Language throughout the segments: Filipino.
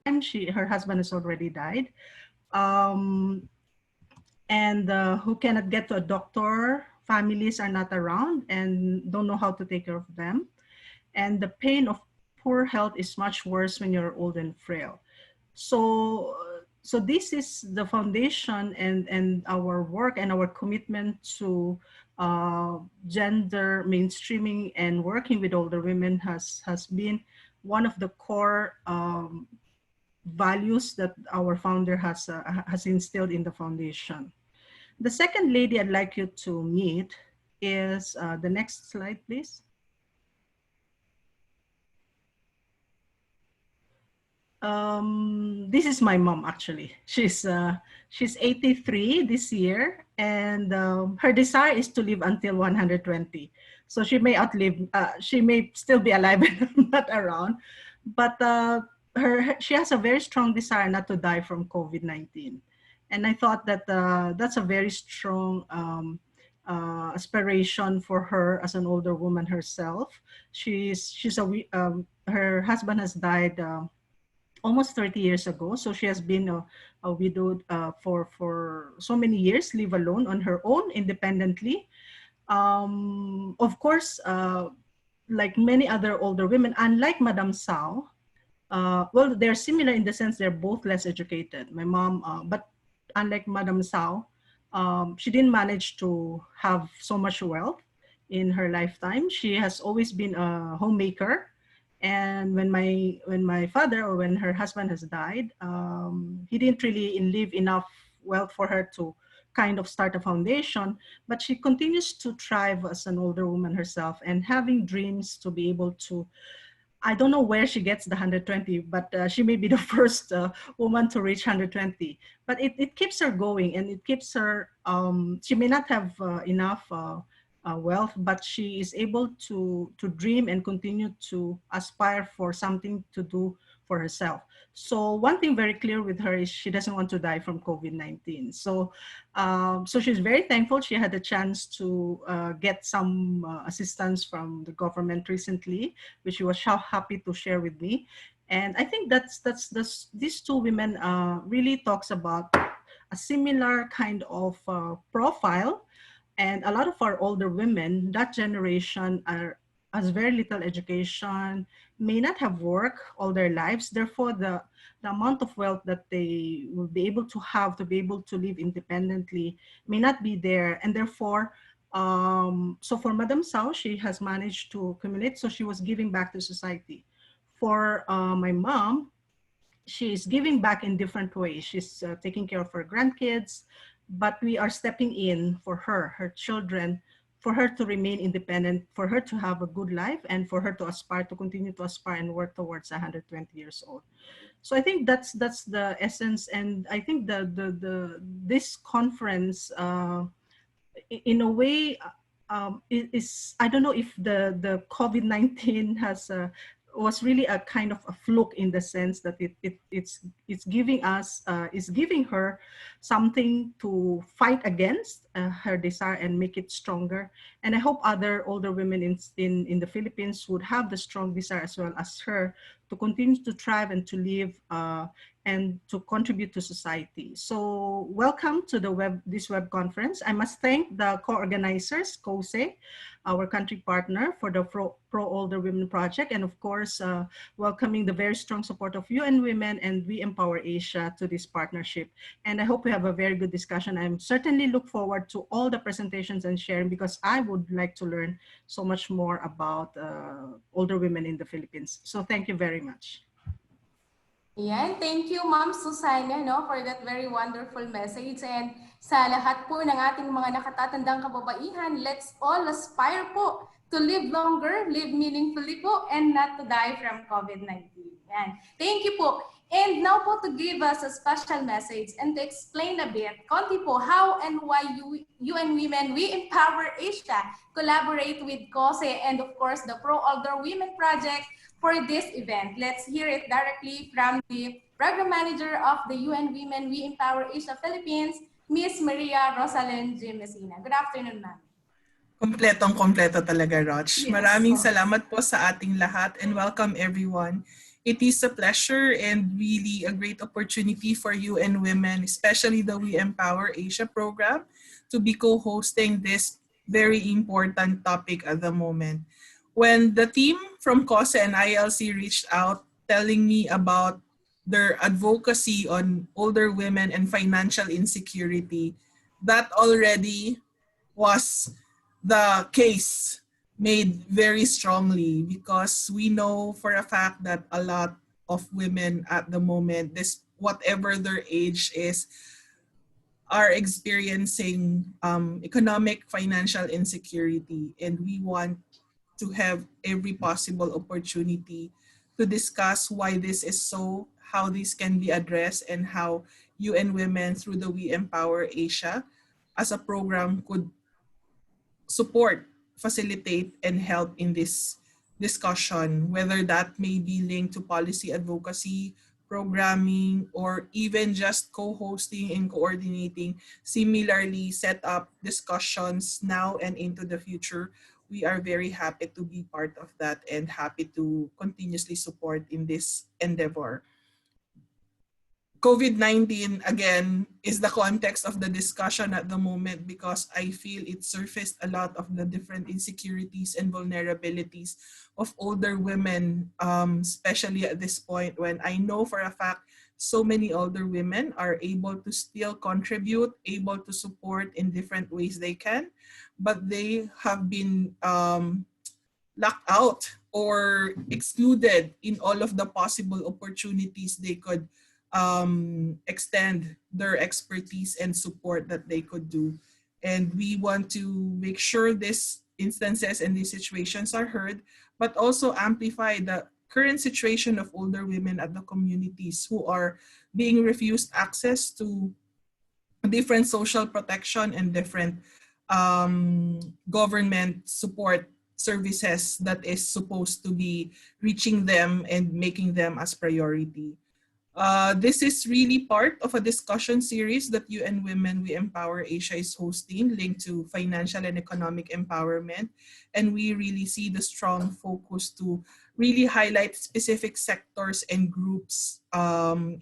time, her husband has already died. And who cannot get to a doctor, families are not around and don't know how to take care of them. And the pain of poor health is much worse when you're old and frail. So this is the foundation, and our work and our commitment to gender mainstreaming and working with older women has been one of the core values that our founder has instilled in the foundation. The second lady I'd like you to meet is the next slide, please. This is my mom, actually. She's 83 this year, and her desire is to live until 120. So she may outlive, she may still be alive and not around, but she has a very strong desire not to die from COVID-19. And I thought that that's a very strong aspiration for her as an older woman herself. Her husband has died almost 30 years ago. So she has been a widow for so many years, live alone on her own, independently. Of course, like many other older women, unlike Madame Sao, well, they're similar in the sense they're both less educated. My mom, but unlike Madame Sao, she didn't manage to have so much wealth in her lifetime. She has always been a homemaker. And when my father, or when her husband has died, he didn't really leave enough wealth for her to kind of start a foundation, but she continues to thrive as an older woman herself and having dreams to be able to, I don't know where she gets the 120, but she may be the first woman to reach 120. But it keeps her going, and it keeps her, she may not have enough wealth, but she is able to dream and continue to aspire for something to do for herself. So one thing very clear with her is she doesn't want to die from COVID-19. So she's very thankful she had a chance to get some assistance from the government recently, which she was happy to share with me. And I think these two women really talks about a similar kind of profile. And a lot of our older women, that generation, has very little education, may not have worked all their lives. Therefore, the amount of wealth that they will be able to have to be able to live independently may not be there. And therefore, so for Madame Sao, she has managed to accumulate. So she was giving back to society. For my mom, she is giving back in different ways. She's taking care of her grandkids, but we are stepping in for her children, for her to remain independent, for her to have a good life, and for her to continue to aspire and work towards 120 years old. So I think that's the essence. And I think this conference, in a way, is, I don't know if the COVID-19 was really a kind of a fluke, in the sense that it's giving us, is giving her something to fight against her desire and make it stronger. And I hope other older women in the Philippines would have the strong desire as well as her to continue to thrive and to live and to contribute to society. So welcome to this web conference. I must thank the co-organizers, COSE, our country partner, for the Pro Older Women Project, and of course, welcoming the very strong support of UN Women and WeEmpowerAsia to this partnership. And I hope we have a very good discussion. I certainly look forward to all the presentations and sharing, because I would like to learn so much more about older women in the Philippines. So thank you very much. Yan, thank you Ma'am Susana, no, for that very wonderful message. And sa lahat po ng ating mga nakatatandang kababaihan, let's all aspire po to live longer, live meaningfully po, and not to die from COVID-19. Yan. Thank you po. And now po, to give us a special message and to explain a bit, konti po, how and why UN Women WeEmpowerAsia collaborate with COSE and of course the Pro Older Women Project for this event. Let's hear it directly from the Program Manager of the UN Women WeEmpowerAsia Philippines, Ms. Maria Rosalind G. Messina. Good afternoon, ma'am. Kompletong-kompleto talaga, Roch. Yes. Maraming salamat po sa ating lahat and welcome everyone It is a pleasure and really a great opportunity for UN Women, especially the We Empower Asia program, to be co-hosting this very important topic at the moment. When the team from COSE and ILC reached out telling me about their advocacy on older women and financial insecurity, that already was the case made very strongly, because we know for a fact that a lot of women at the moment, this whatever their age is, are experiencing economic financial insecurity, and we want to have every possible opportunity to discuss why this is so, how this can be addressed, and how UN Women through the We Empower Asia as a program could support, facilitate, and help in this discussion, whether that may be linked to policy advocacy, programming, or even just co-hosting and coordinating similarly set up discussions now and into the future. We are very happy to be part of that and happy to continuously support in this endeavor. COVID-19, again, is the context of the discussion at the moment, because I feel it surfaced a lot of the different insecurities and vulnerabilities of older women, especially at this point when I know for a fact so many older women are able to still contribute, able to support in different ways they can, but they have been locked out or excluded in all of the possible opportunities they could extend their expertise and support that they could do. And we want to make sure these instances and these situations are heard, but also amplify the current situation of older women at the communities who are being refused access to different social protection and different government support services that is supposed to be reaching them and making them as priority. This is really part of a discussion series that UN Women We Empower Asia is hosting, linked to financial and economic empowerment. And we really see the strong focus to really highlight specific sectors and groups,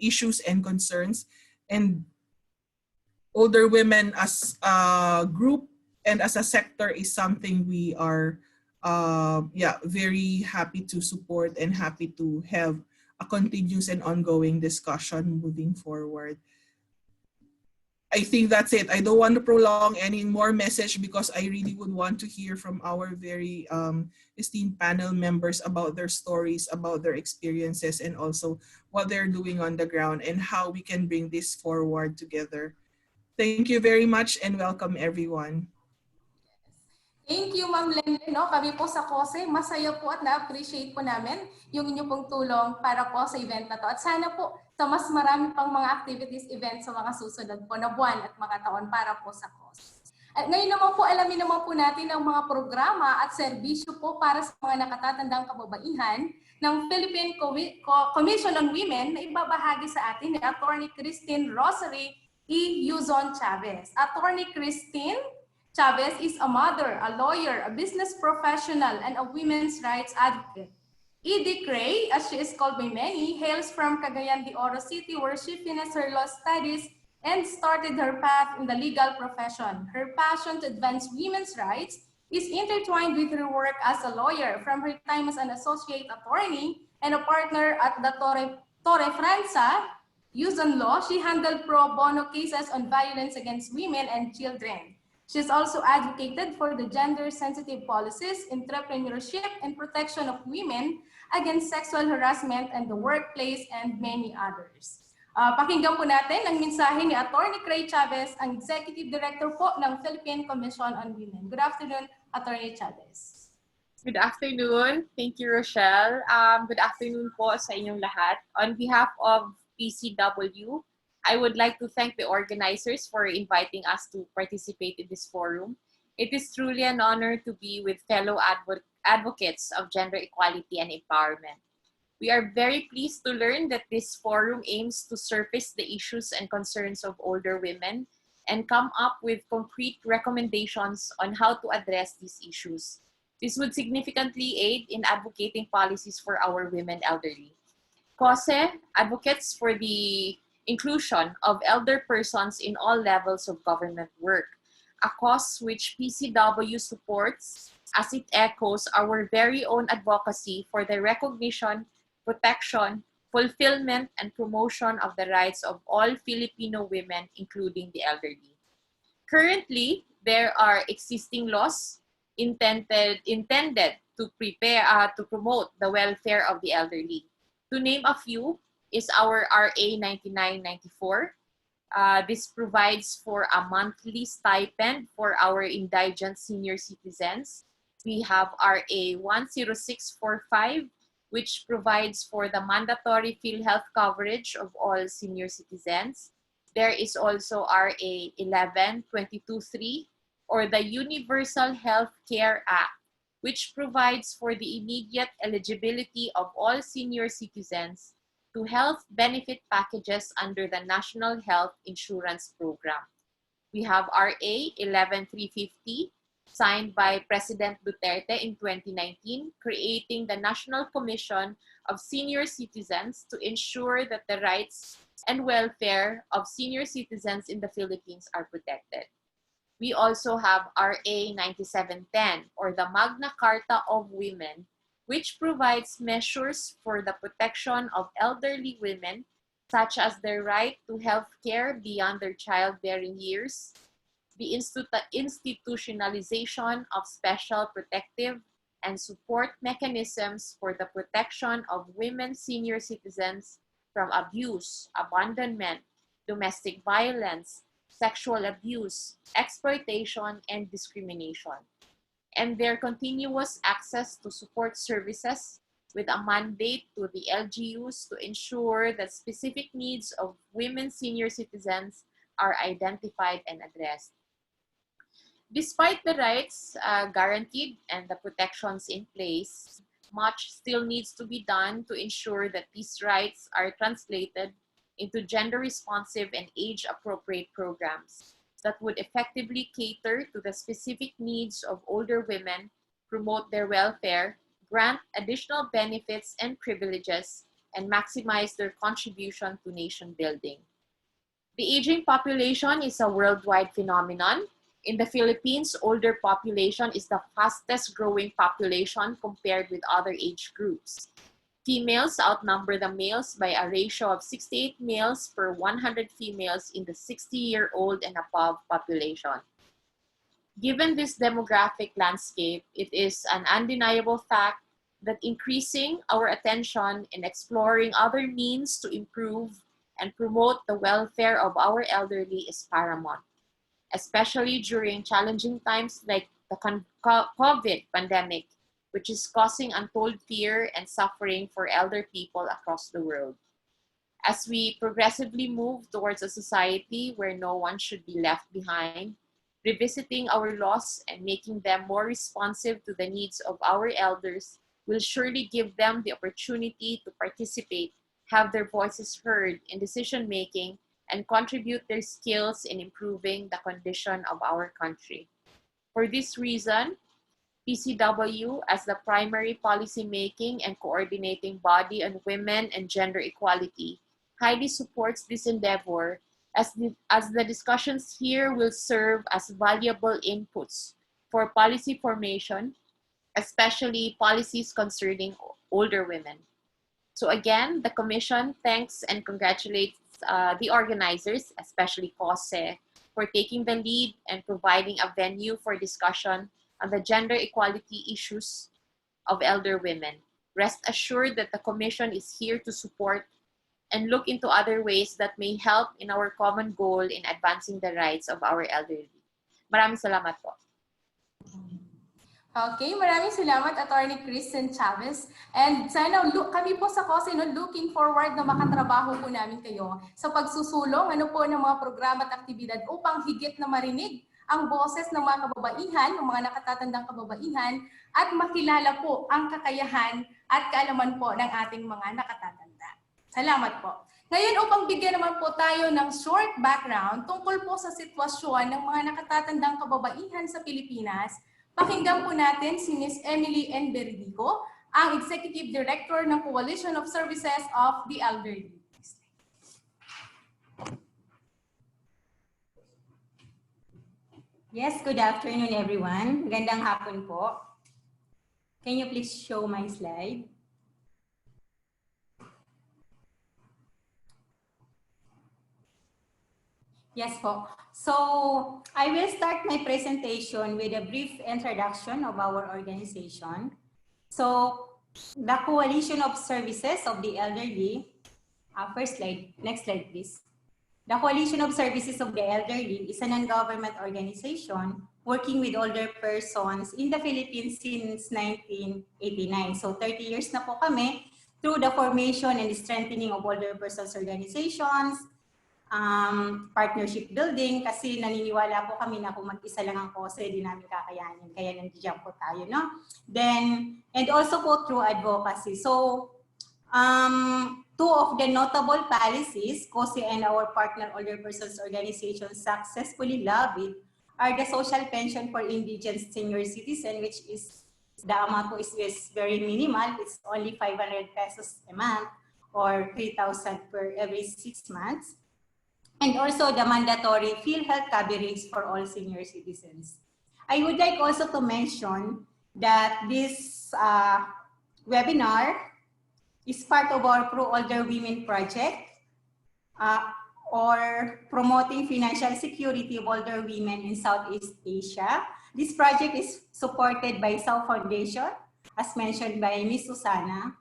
issues and concerns, and older women as a group and as a sector is something we are very happy to support and happy to have a continuous and ongoing discussion moving forward. I think that's it. I don't want to prolong any more message because I really would want to hear from our very esteemed panel members about their stories, about their experiences, and also what they're doing on the ground and how we can bring this forward together. Thank you very much and welcome everyone. Thank you, Ma'am Lende. No? Kami po sa COSE, masaya po at na-appreciate po namin yung inyo pong tulong para po sa event na to. At sana po sa mas marami pang mga activities, events sa mga susunod po na buwan at mga taon para po sa COSE. At ngayon naman po, alamin naman po natin ang mga programa at serbisyo po para sa mga nakatatandang kababaihan ng Philippine Commission on Women na ibabahagi sa atin ni Attorney Christine Rosary E. Yuzon Chavez. Attorney Christine Chavez is a mother, a lawyer, a business professional, and a women's rights advocate. Edie Cray, as she is called by many, hails from Cagayan de Oro City, where she finished her law studies and started her path in the legal profession. Her passion to advance women's rights is intertwined with her work as a lawyer, from her time as an associate attorney and a partner at the Torre Franca Yuzon Law. She handled pro bono cases on violence against women and children. She has also advocated for the gender-sensitive policies, entrepreneurship, and protection of women against sexual harassment in the workplace, and many others. Pakinggan po natin ang mensahe ni Attorney Cray Chavez, ang Executive Director po ng Philippine Commission on Women. Good afternoon, Attorney Chavez. Good afternoon. Thank you, Rochelle. Good afternoon po sa inyong lahat. On behalf of PCW, I would like to thank the organizers for inviting us to participate in this forum. It is truly an honor to be with fellow advocates of gender equality and empowerment. We are very pleased to learn that this forum aims to surface the issues and concerns of older women and come up with concrete recommendations on how to address these issues. This would significantly aid in advocating policies for our women elderly. COSE advocates for the inclusion of elder persons in all levels of government work, a cause which PCW supports as it echoes our very own advocacy for the recognition, protection, fulfillment, and promotion of the rights of all Filipino women, including the elderly. Currently, there are existing laws intended to promote the welfare of the elderly. To name a few is our RA 9994. This provides for a monthly stipend for our indigent senior citizens. We have RA 10645, which provides for the mandatory PhilHealth coverage of all senior citizens. There is also RA 11223, or the Universal Health Care Act, which provides for the immediate eligibility of all senior citizens to health benefit packages under the National Health Insurance Program. We have RA 11350, signed by President Duterte in 2019, creating the National Commission of Senior Citizens to ensure that the rights and welfare of senior citizens in the Philippines are protected. We also have RA 9710, or the Magna Carta of Women, which provides measures for the protection of elderly women, such as their right to health care beyond their childbearing years, the institutionalization of special protective and support mechanisms for the protection of women senior citizens from abuse, abandonment, domestic violence, sexual abuse, exploitation, and discrimination, and their continuous access to support services with a mandate to the LGUs to ensure that specific needs of women senior citizens are identified and addressed. Despite the rights guaranteed and the protections in place, much still needs to be done to ensure that these rights are translated into gender-responsive and age-appropriate programs that would effectively cater to the specific needs of older women, promote their welfare, grant additional benefits and privileges, and maximize their contribution to nation building. The aging population is a worldwide phenomenon. In the Philippines, older population is the fastest growing population compared with other age groups. Females outnumber the males by a ratio of 68 males per 100 females in the 60-year-old and above population. Given this demographic landscape, it is an undeniable fact that increasing our attention in exploring other means to improve and promote the welfare of our elderly is paramount, especially during challenging times like the COVID pandemic, which is causing untold fear and suffering for elder people across the world. As we progressively move towards a society where no one should be left behind, revisiting our laws and making them more responsive to the needs of our elders will surely give them the opportunity to participate, have their voices heard in decision-making, and contribute their skills in improving the condition of our country. For this reason, PCW, as the primary policy-making and coordinating body on women and gender equality, highly supports this endeavor as the discussions here will serve as valuable inputs for policy formation, especially policies concerning older women. So again, the Commission thanks and congratulates the organizers, especially COSE, for taking the lead and providing a venue for discussion on the gender equality issues of elder women. Rest assured that the Commission is here to support and look into other ways that may help in our common goal in advancing the rights of our elderly. Maraming salamat po. Okay, maraming salamat Attorney Kristen Chavez. And sana kami po sa COSE looking forward na makatrabaho po namin kayo sa pagsusulong po ng mga programa at aktibidad upang higit na marinig ang boses ng mga kababaihan, ng mga nakatatandang kababaihan, at makilala po ang kakayahan at kaalaman po ng ating mga nakatatanda. Salamat po. Ngayon upang bigyan naman po tayo ng short background tungkol po sa sitwasyon ng mga nakatatandang kababaihan sa Pilipinas, pakinggan po natin si Ms. Emily N. Berdico, ang Executive Director ng Coalition of Services of the Elderly. Yes, good afternoon everyone. Gandang hapon po. Can you please show my slide? Yes po. So, I will start my presentation with a brief introduction of our organization. So, the Coalition of Services of the Elderly, first slide, next slide please. The Coalition of Services of the Elderly is a non-government organization working with older persons in the Philippines since 1989. So 30 years na po kami through the formation and strengthening of older persons organizations, partnership building, kasi naniniwala po kami na kung mag-isa lang ang COSE, di namin kakayanin. Kaya nandiyan po tayo, no? Then, and also po through advocacy. So, two of the notable policies COSE and our partner older persons organizations successfully lobbied are the social pension for indigent senior citizen, which is the amount is very minimal. It's only 500 pesos a month or 3,000 per every 6 months. And also the mandatory PhilHealth coverage for all senior citizens. I would like also to mention that this webinar is part of our Pro Older Women project or promoting financial security of older women in Southeast Asia. This project is supported by South Foundation, as mentioned by Ms. Susana,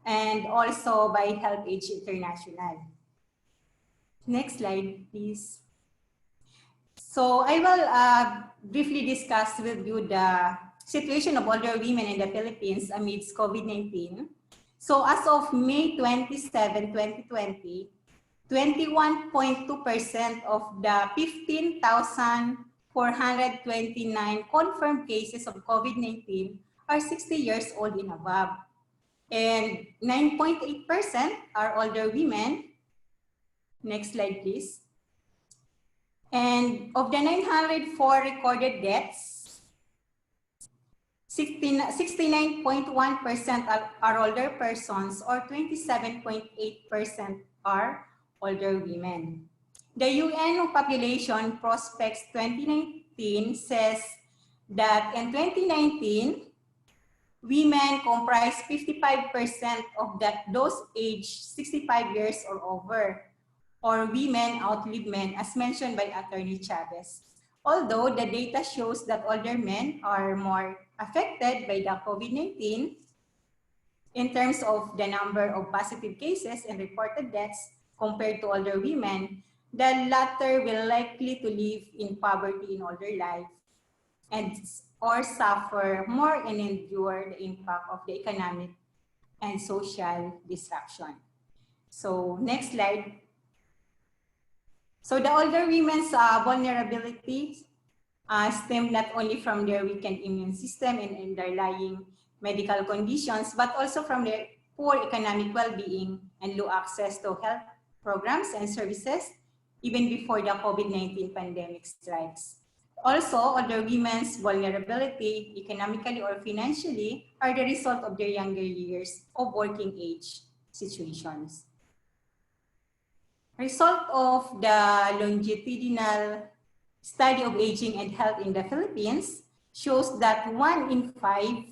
and also by HelpAge International. Next slide, please. So I will briefly discuss with you the situation of older women in the Philippines amidst COVID-19. So as of May 27, 2020, 21.2% of the 15,429 confirmed cases of COVID-19 are 60 years old and above. And 9.8% are older women. Next slide, please. And of the 904 recorded deaths, 69.1% are older persons, or 27.8% are older women. The UN Population Prospects 2019 says that in 2019, women comprise 55% of those aged 65 years or over, or women outlive men, as mentioned by Attorney Chavez. Although the data shows that older men are more affected by the COVID-19 in terms of the number of positive cases and reported deaths compared to older women, the latter will likely to live in poverty in older life and or suffer more and endure the impact of the economic and social disruption. So next slide. So the older women's vulnerabilities stem not only from their weakened immune system and underlying medical conditions, but also from their poor economic well-being and low access to health programs and services, even before the COVID-19 pandemic strikes. Also, older women's vulnerability, economically or financially, are the result of their younger years of working age situations. Result of the longitudinal study of aging and health in the Philippines shows that 1 in 5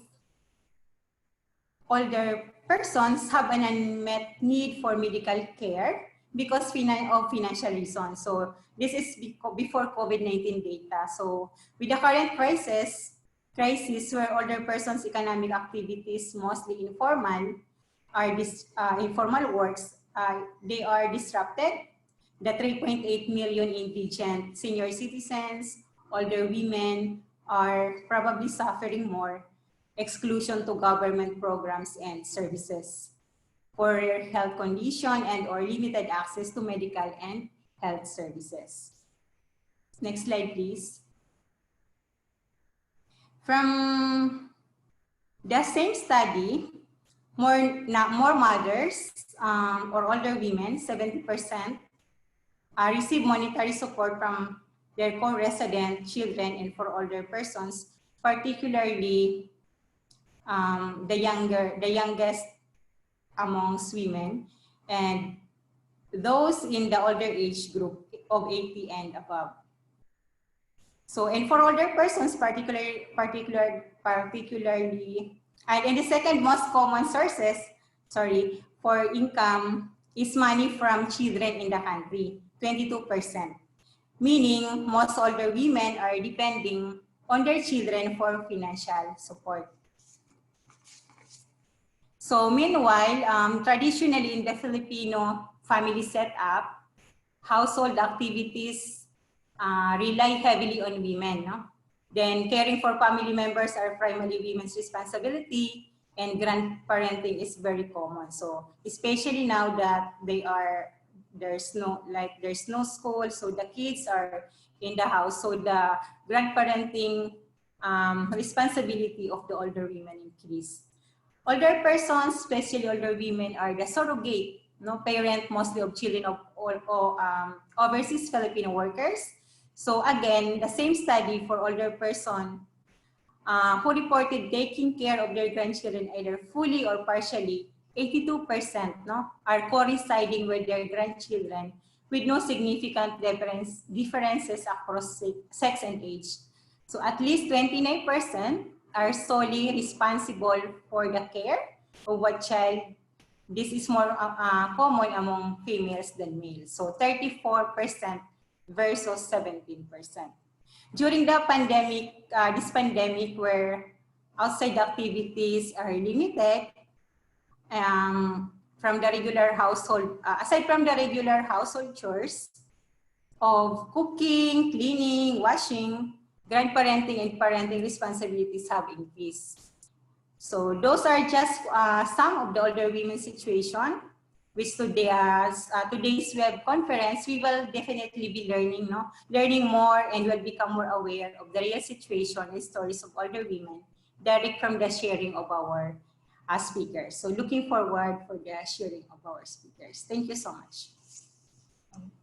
older persons have an unmet need for medical care because of financial reasons. So this is before COVID-19 data. So with the current crisis where older persons' economic activities, mostly informal, are informal works, they are disrupted. The 3.8 million indigent senior citizens, older women are probably suffering more exclusion to government programs and services, for health condition and or limited access to medical and health services. Next slide, please. From the same study, more mothers or older women, 70%, receive monetary support from their co-resident children, and for older persons, particularly the youngest amongst women, and those in the older age group of 80 and above. So, and for older persons, particularly, and in the second most common sources, for income is money from children in the country, 22%. Meaning, most older women are depending on their children for financial support. So meanwhile, traditionally in the Filipino family setup, household activities rely heavily on women. No? Then caring for family members are primarily women's responsibility, and grandparenting is very common. So especially now that there's no school, so the kids are in the house, so the grandparenting responsibility of the older women increase. Older persons, especially older women, are the surrogate parent mostly of children of overseas Filipino workers. So again, the same study for older person who reported taking care of their grandchildren either fully or partially, 82% are co-residing with their grandchildren with no significant differences across sex and age. So at least 29% are solely responsible for the care of a child. This is more common among females than males. So 34% versus 17%. During the pandemic, this pandemic where outside activities are limited, from the regular household, aside from the regular household chores of cooking, cleaning, washing, grandparenting and parenting responsibilities have increased. So those are just some of the older women's situation, which today's web conference, we will definitely be learning more, and will become more aware of the real situation and stories of older women direct from the sharing of our speakers. So looking forward for the sharing of our speakers. Thank you so much.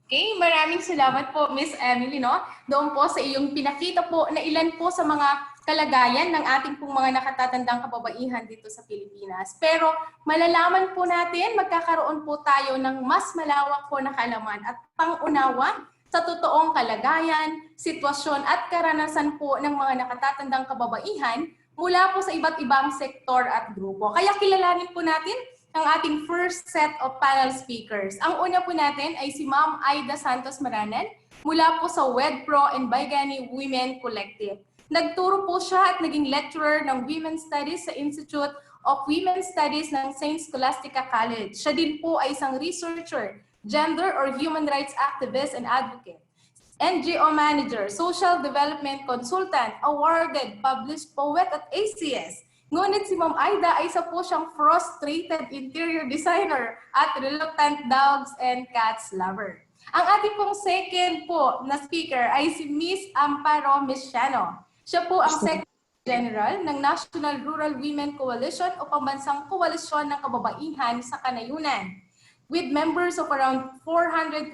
Okay, maraming salamat po, Miss Emily, doon po sa iyong pinakita po na ilan po sa mga kalagayan ng ating pong mga nakatatandang kababaihan dito sa Pilipinas. Pero malalaman po natin, magkakaroon po tayo ng mas malawak po na kaalaman at pangunawa sa totoong kalagayan, sitwasyon at karanasan po ng mga nakatatandang kababaihan mula po sa iba't ibang sektor at grupo. Kaya kilalanin po natin ang ating first set of panel speakers. Ang una po natin ay si Ma'am Aida Santos Maranan mula po sa WEDPRO and Baigani Women Collective. Nagturo po siya at naging lecturer ng Women's Studies sa Institute of Women's Studies ng St. Scholastica College. Siya din po ay isang researcher, gender or human rights activist and advocate, NGO manager, social development consultant, awarded published poet at ILC-S. Ngunit si Ma'am Aida ay isa po siyang frustrated interior designer at reluctant dogs and cats lover. Ang ating pong second po na speaker ay si Miss Amparo Mesiano. Siya po ang Secretary General ng National Rural Women Coalition o pambansang koalisyon ng kababaihan sa Kanayunan, with members of around 426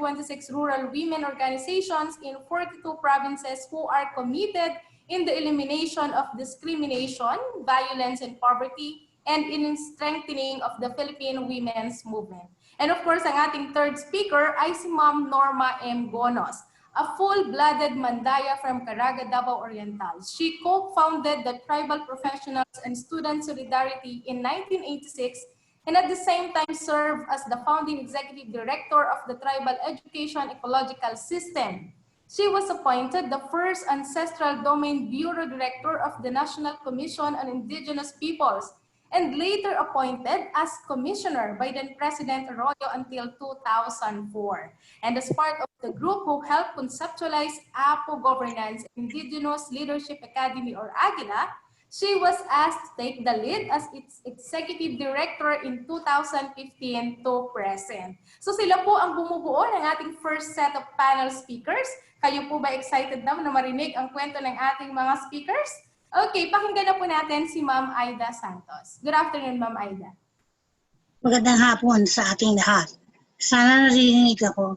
rural women organizations in 42 provinces who are committed in the elimination of discrimination, violence, and poverty, and in strengthening of the Philippine women's movement. And of course, ang ating third speaker ay si Ma'am Norma M. Bonos, a full-blooded Mandaya from Caraga, Davao Oriental. She co-founded the Tribal Professionals and Student Solidarity in 1986, and at the same time served as the founding executive director of the Tribal Education Ecological System. She was appointed the first Ancestral Domain Bureau Director of the National Commission on Indigenous Peoples, and later appointed as Commissioner by then President Arroyo until 2004. And as part of the group who helped conceptualize APO Governance Indigenous Leadership Academy or AGILA, she was asked to take the lead as its executive director in 2015 to present. So sila po ang bumubuo ng ating first set of panel speakers. Kayo po ba excited na marinig ang kwento ng ating mga speakers? Okay, pakinggan na po natin si Ma'am Aida Santos. Good afternoon, Ma'am Aida. Magandang hapon sa ating lahat. Sana narinig ako.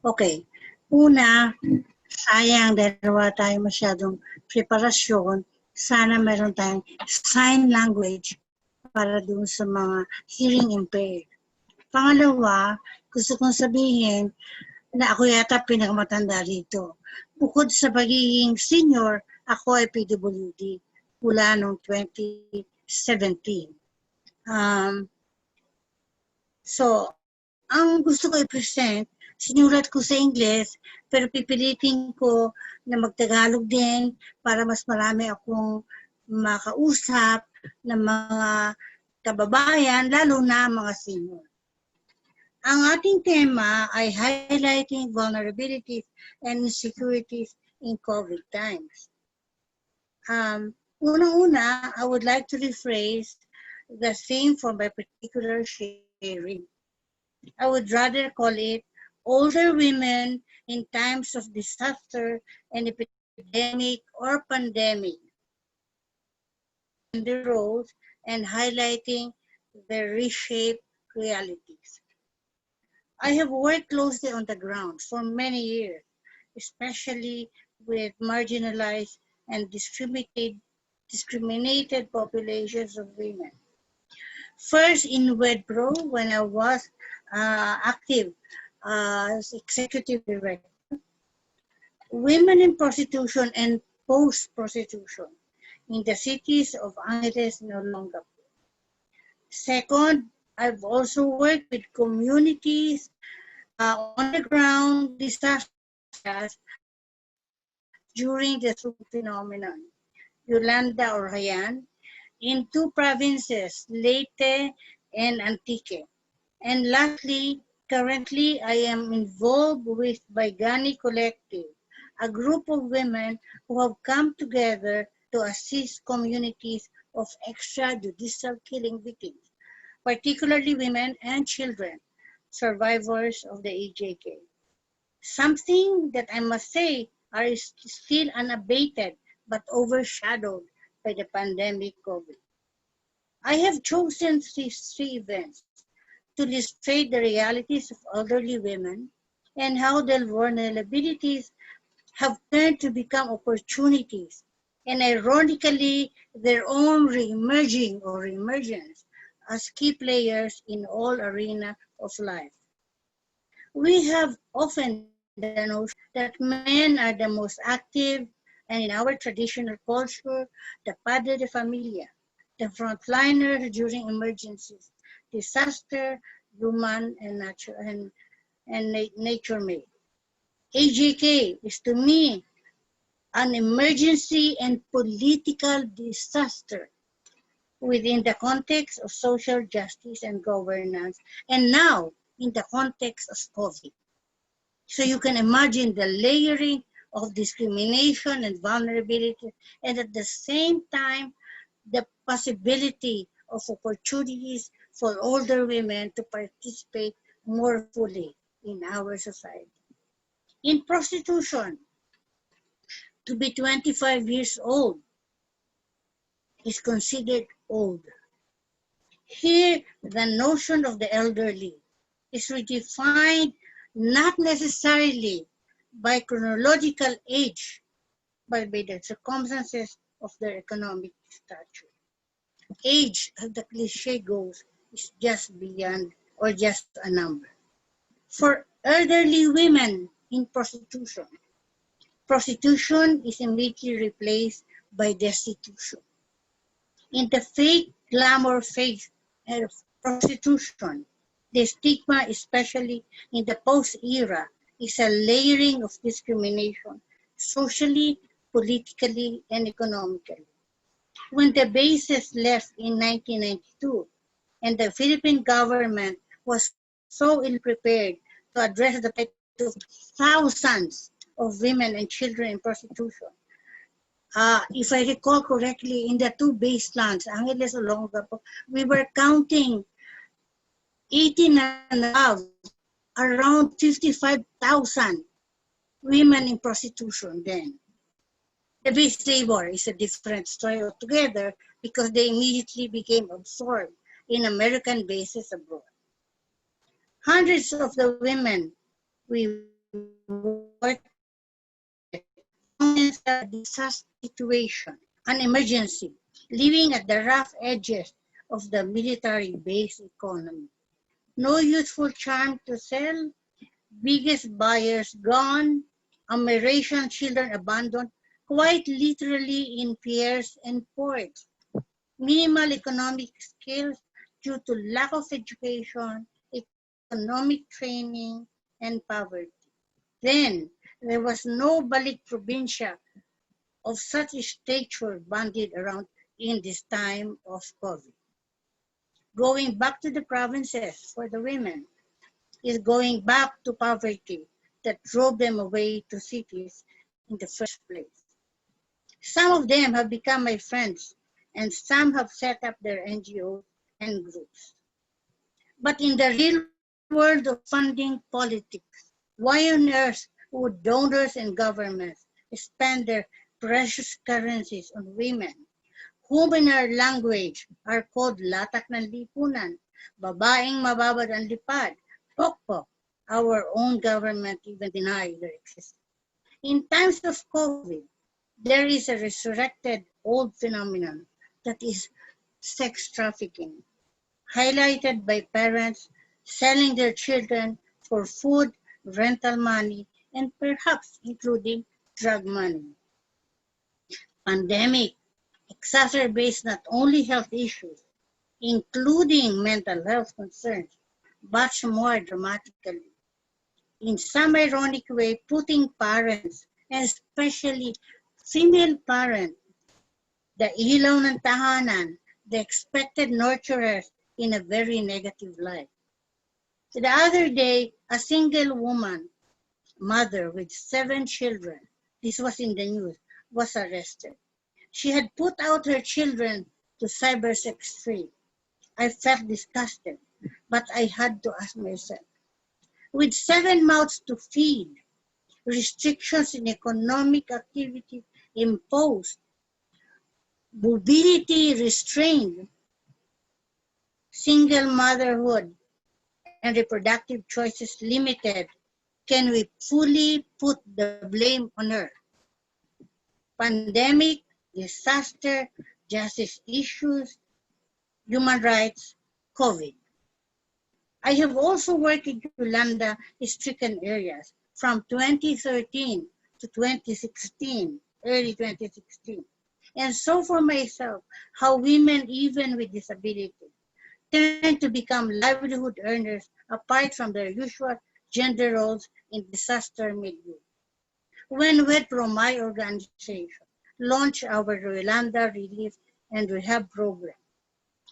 Okay. Una, sayang dahil wala tayo masyadong preparasyon. sana meron tayong sign language para dun sa mga hearing impaired. Pangalawa, gusto kong sabihin na ako yata pinakamatanda rito. Bukod sa pagiging senior, ako ay PWD mula noong 2017. So, ang gusto ko i-present, sinulat ko sa Ingles, pero pipilitin ko na magtagalog din para mas marami akong makausap ng mga kababayan, lalo na mga senior. Ang ating tema ay highlighting vulnerabilities and insecurities in COVID times. Unang-una, I would like to rephrase the theme for my particular sharing. I would rather call it older women in times of disaster and epidemic or pandemic, their roles and highlighting their reshaped realities. I have worked closely on the ground for many years, especially with marginalized and discriminated populations of women. First in WedPro, when I was active as executive director, women in prostitution and post-prostitution in the cities of Angeles no longer. Second, I've also worked with communities on the ground disasters during the phenomenon, Yolanda or Haiyan, in two provinces, Leyte and Antique. And lastly, currently I am involved with Baigani Collective, a group of women who have come together to assist communities of extrajudicial killing victims, particularly women and children, survivors of the AJK. Something that I must say are still unabated but overshadowed by the pandemic COVID. I have chosen these three events to illustrate the realities of elderly women and how their vulnerabilities have turned to become opportunities, and ironically, their own re-emerging or re-emergence as key players in all arena of life. We have often the notion that men are the most active, and in our traditional culture, the padre de familia, the frontliners during emergencies, disaster, human and nature-made. AJK is to me an emergency and political disaster within the context of social justice and governance, and now in the context of COVID. So you can imagine the layering of discrimination and vulnerability, and at the same time, the possibility of opportunities for older women to participate more fully in our society. In prostitution, to be 25 years old is considered old. Here, the notion of the elderly is redefined not necessarily by chronological age, but by the circumstances of their economic stature. Age, as the cliche goes, is just beyond or just a number. For elderly women in prostitution, prostitution is immediately replaced by destitution. In the fake glamour phase of prostitution, the stigma, especially in the post-era, is a layering of discrimination, socially, politically, and economically. When the bases left in 1992, and the Philippine government was so ill-prepared to address the plight of thousands of women and children in prostitution, if I recall correctly, in the two baselines, Angeles Olongapo, we were counting 18 and above, around 55,000 women in prostitution then. The base labor is a different story altogether because they immediately became absorbed in American bases abroad. Hundreds of the women we worked with found themselves in a disaster situation an emergency, living at the rough edges of the military-based economy. No youthful charm to sell, biggest buyers gone, Amerasian children abandoned, quite literally in piers and ports. Minimal economic skills due to lack of education, economic training, and poverty. Then, there was no balik probinsya of such stature banded around in this time of COVID. Going back to the provinces for the women is going back to poverty that drove them away to cities in the first place. Some of them have become my friends, and some have set up their NGOs and groups. But in the real world of funding politics, why on earth would donors and governments spend their precious currencies on women, whom in our language are called latak ng lipunan, babaeng mababad ang lipad, pokpok? Our own government even denies their existence. In times of COVID, there is a resurrected old phenomenon that is sex trafficking, highlighted by parents selling their children for food, rental money, and perhaps including drug money. Pandemic exacerbates not only health issues, including mental health concerns, much more dramatically. In some ironic way, putting parents, and especially female parents, the ilaw ng tahanan, the expected nurturers, in a very negative light. The other day, a single woman, mother with 7 children, this was in the news, was arrested. She had put out her children to cybersex trade. I felt disgusted, but I had to ask myself, with 7 mouths to feed, restrictions in economic activity imposed, mobility restrained, single motherhood and reproductive choices limited, can we fully put the blame on her? Pandemic, disaster, justice issues, human rights, COVID. I have also worked in Yolanda-stricken areas from 2013 to 2016, early 2016. And so for myself, how women, even with disability, tend to become livelihood earners apart from their usual gender roles in disaster milieu. When WETRO, my organization, launched our Yolanda Relief and Rehab Program,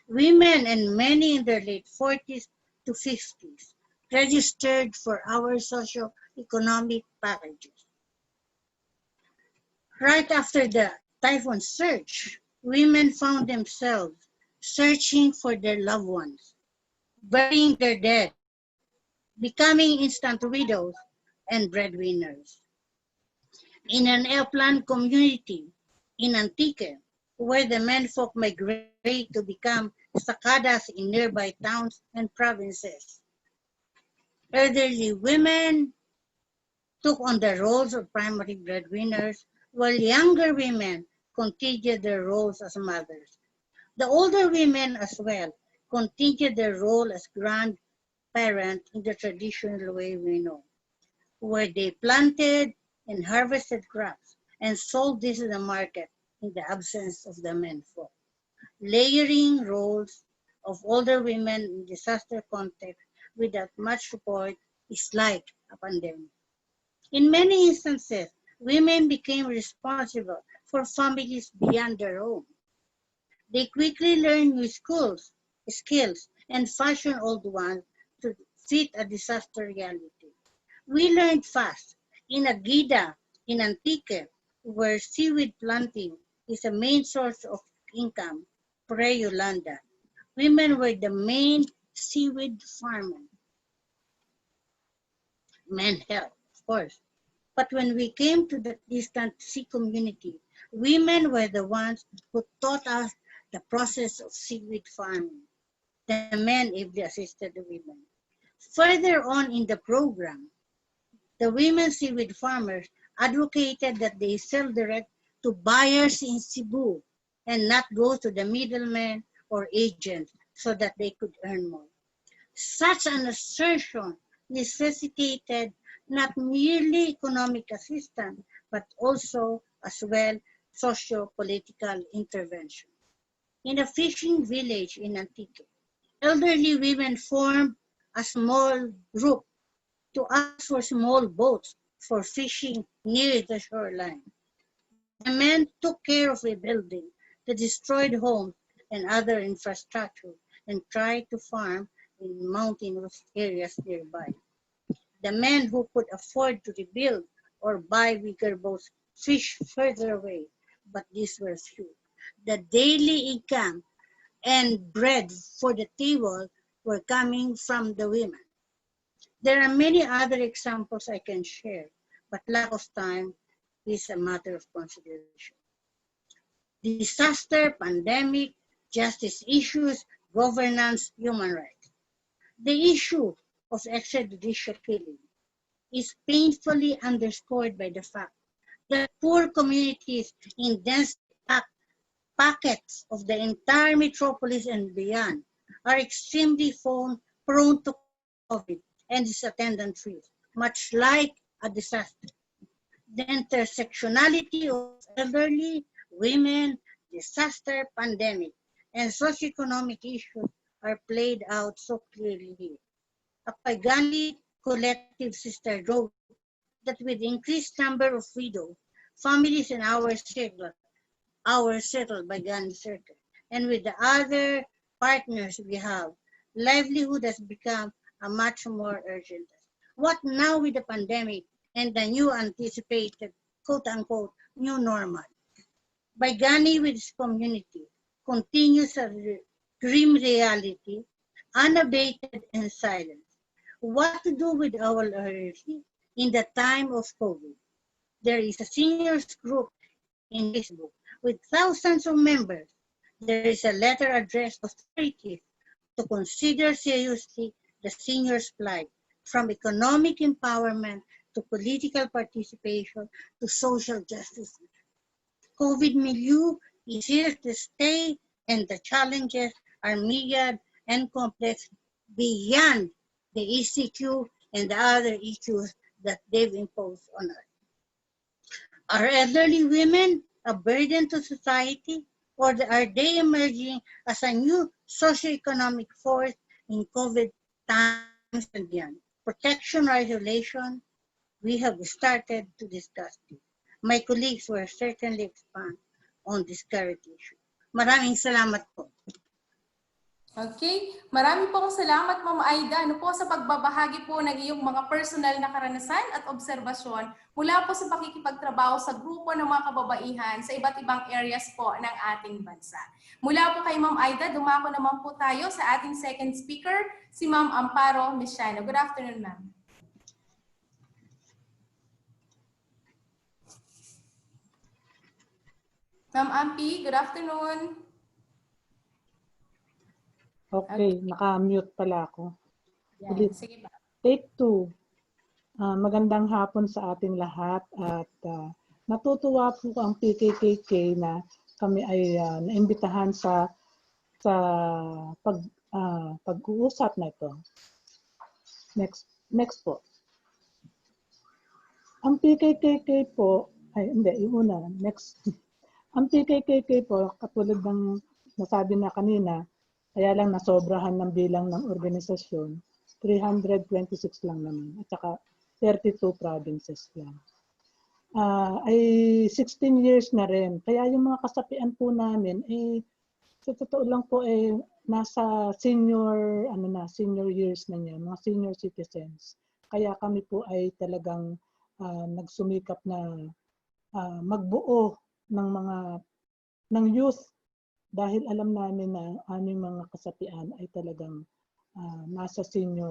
women and many in their late 40s to 50s registered for our socio-economic packages. Right after the typhoon surge, women found themselves searching for their loved ones, burying their dead, becoming instant widows and breadwinners. In an airplane community in Antique, where the menfolk migrate to become sacadas in nearby towns and provinces, elderly women took on the roles of primary breadwinners, while younger women continued their roles as mothers. The older women as well continued their role as grandparents in the traditional way we know, where they planted and harvested crops and sold this in the market in the absence of the menfolk. Layering roles of older women in disaster context without much support is like a pandemic. In many instances, women became responsible for families beyond their own. They quickly learned new skills, and fashion old ones to fit a disaster reality. We learned fast in Agida, in Antique, where seaweed planting is a main source of income, pre-Yolanda. Women were the main seaweed farmers. Men helped, of course. But when we came to the distant sea community, women were the ones who taught us the process of seaweed farming. The men ably assisted the women. Further on in the program, the women seaweed farmers advocated that they sell direct to buyers in Cebu and not go to the middlemen or agents so that they could earn more. Such an assertion necessitated not merely economic assistance, but also, as well, socio-political intervention. In a fishing village in Antique, elderly women formed a small group to ask for small boats for fishing near the shoreline. The men took care of rebuilding the destroyed homes and other infrastructure and tried to farm in mountainous areas nearby. The men who could afford to rebuild or buy bigger boats fished further away, but these were few. The daily income and bread for the table were coming from the women. There are many other examples I can share, but lack of time is a matter of consideration. Disaster, pandemic, justice issues, governance, human rights. The issue of extrajudicial killing is painfully underscored by the fact that poor communities in densely packed pockets of the entire metropolis and beyond are extremely prone to COVID and its attendant risks, much like a disaster. The intersectionality of elderly, women, disaster, pandemic, and socioeconomic issues are played out so clearly here. A Pagani collective sister wrote that with increased number of widows, families in our circle by Gandhi circle, and with the other partners we have, livelihood has become a much more urgent. What now with the pandemic and the new anticipated, quote-unquote, new normal? Baigani with its community continues a grim reality, unabated and silent. What to do with our elderly in the time of COVID? There is a seniors group in Facebook with thousands of members. There is a letter addressed to authorities to consider seriously the seniors' plight, from economic empowerment to political participation to social justice. COVID milieu is here to stay, and the challenges are myriad and complex beyond the ECQ and the other issues that they've imposed on us. Are elderly women a burden to society, or are they emerging as a new socioeconomic force in COVID times and beyond? Protection or isolation? We have started to discuss this. My colleagues will certainly expand on this current issue. Maraming salamat po. Okay, marami pong salamat Ma'am Aida po sa pagbabahagi po ng iyong mga personal na karanasan at obserbasyon mula po sa pakikipagtrabaho sa grupo ng mga kababaihan sa iba't ibang areas po ng ating bansa. Mula po kay Ma'am Aida, dumako naman po tayo sa ating second speaker, si Ma'am Amparo Mesiano. Good afternoon, Ma'am. Ma'am Ampi, good afternoon. Okay, naka-mute pala ako. Yan, sige ba? Take 2. Magandang hapon sa ating lahat at natutuwa po ang PKKK na kami ay naimbitahan sa pag-uusap na ito. Next po. Ang PKKK po, next. Ang PKKK po, katulad ng nasabi na kanina, kaya lang nasobrahan ng bilang ng organisasyon, 326 lang naman, at saka 32 provinces lang. Ay 16 years na rin. Kaya yung mga kasapian po namin, sa totoo lang po, nasa senior years na niya, mga senior citizens. Kaya kami po ay talagang nagsumikap na magbuo ng youth, dahil alam namin na aming mga kasapian ay talagang nasa senior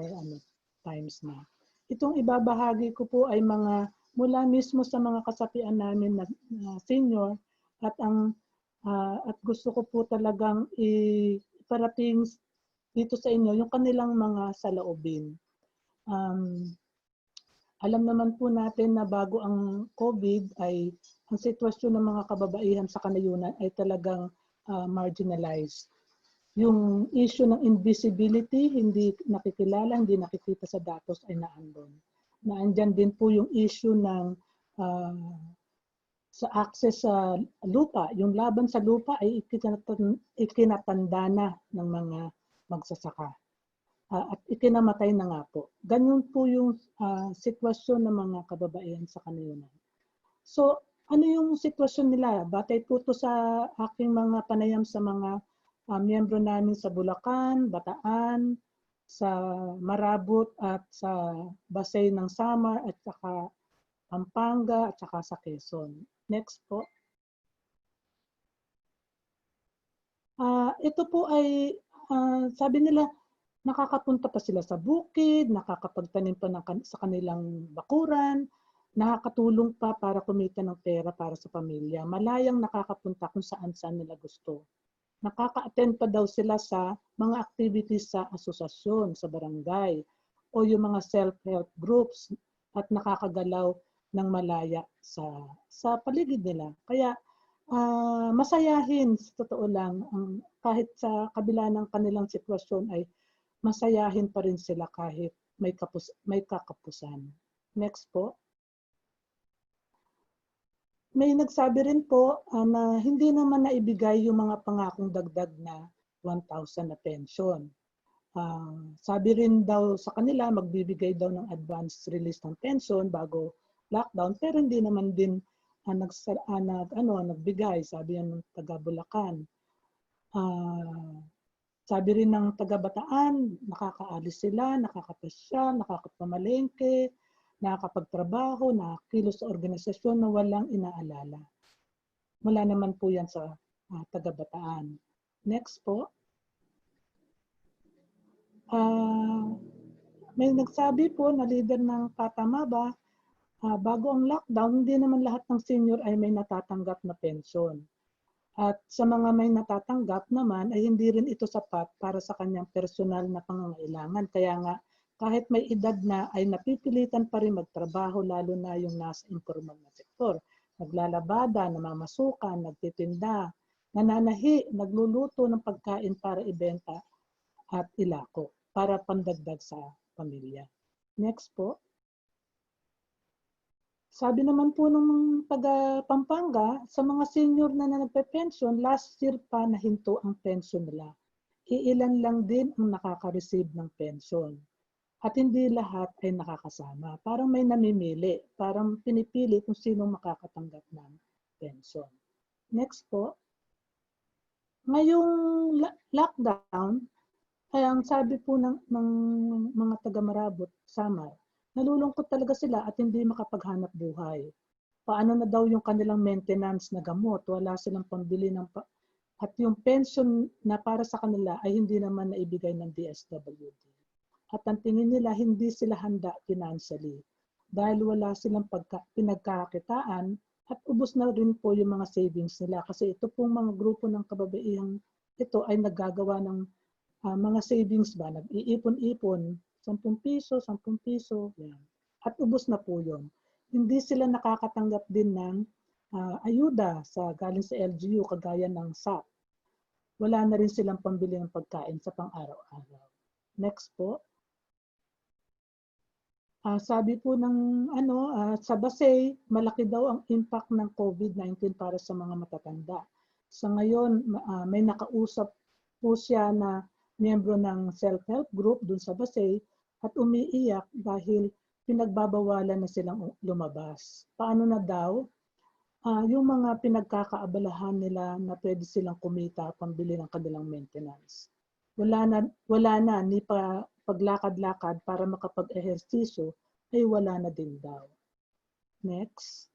times na. Itong ibabahagi ko po ay mga mula mismo sa mga kasapian namin na senior at gusto ko po talagang iparating dito sa inyo yung kanilang mga saloobin. Alam naman po natin na bago ang COVID ay ang sitwasyon ng mga kababaihan sa kanayunan ay talagang marginalized. Yung issue ng invisibility, hindi nakikilala, hindi nakikita sa datos ay naandun. Naandyan din po yung issue ng sa access sa lupa. Yung laban sa lupa ay ikinatanda na ng mga magsasaka. At ikinamatay na nga po. Ganyan po yung sitwasyon ng mga kababaihan sa kanayunan. So, ano yung sitwasyon nila? Batay po ito sa aking mga panayam sa mga miyembro namin sa Bulacan, Bataan, sa Marabot at sa Basay ng Samar at saka Pampanga at saka sa Quezon. Next po. Ito po ay sabi nila nakakapunta pa sila sa bukid, nakakapagtanim pa sa kanilang bakuran, nakakatulong pa para kumita ng pera para sa pamilya. Malayang nakakapunta kung saan-saan nila gusto. Nakaka-attend pa daw sila sa mga activities sa asosasyon, sa barangay, o yung mga self-help groups at nakakagalaw ng malaya sa paligid nila. Kaya masayahin, sa totoo lang, kahit sa kabila ng kanilang sitwasyon ay masayahin pa rin sila kahit may kakapusan. Next po. May nagsabi rin po na hindi naman naibigay yung mga pangakong dagdag na 1,000 na pension. Sabi rin daw sa kanila, magbibigay daw ng advance release ng pension bago lockdown, pero hindi naman din nagbigay, sabi yan ng taga Bulacan. Sabi rin ng taga Bataan, nakakaalis sila, nakakapasyal, nakakapamalengke, nakakapagtrabaho, nakakilos sa organisasyon na walang inaalala. Wala naman po yan sa taga Bataan. Next po. May nagsabi po na leader ng Patamaba, bago ang lockdown, hindi naman lahat ng senior ay may natatanggap na pensyon. At sa mga may natatanggap naman ay hindi rin ito sapat para sa kanyang personal na pangangailangan. Kaya nga, kahit may edad na ay napipilitan pa rin magtrabaho, lalo na yung nasa informal na sektor. Naglalabada, namamasukan, nagtitinda, nananahi, nagluluto ng pagkain para ibenta at ilako para pandagdag sa pamilya. Next po. Sabi naman po ng taga Pampanga, sa mga senior na nagpe-pension, last year pa nahinto ang pension nila. Iilan lang din ang nakaka-receive ng pension. At hindi lahat ay nakakasama. Parang may namimili. Parang pinipili kung sino makakatanggap ng pension. Next po. Ngayong lockdown, ay ang sabi po ng mga taga-Marabot, Samar, nalulungkot talaga sila at hindi makapaghanap buhay. Paano na daw yung kanilang maintenance na gamot? Wala silang pambili ng at yung pension na para sa kanila ay hindi naman naibigay ng DSWD. At ang tingin nila, hindi sila handa financially dahil wala silang pinagkakakitaan at ubos na rin po yung mga savings nila. Kasi ito pong mga grupo ng kababaihang ito ay naggagawa ng mga savings ba, nag-iipon-ipon, 10 piso, 10 piso, yan. At ubos na po yun. Hindi sila nakakatanggap din ng ayuda galing sa LGU kagaya ng SAP. Wala na rin silang pambili ng pagkain sa pang-araw-araw. Next po. Sabi po ng sa Basay, malaki daw ang impact ng COVID-19 para sa mga matatanda. Sa ngayon, may nakausap po siya na miyembro ng self-help group dun sa Basay at umiiyak dahil pinagbabawalan na silang lumabas. Paano na daw? Yung mga pinagkakaabalahan nila na pwede silang kumita pambili ng kanilang maintenance. Wala na, ni pa paglakad-lakad para makapag-ehersisyo ay wala na din daw. Next.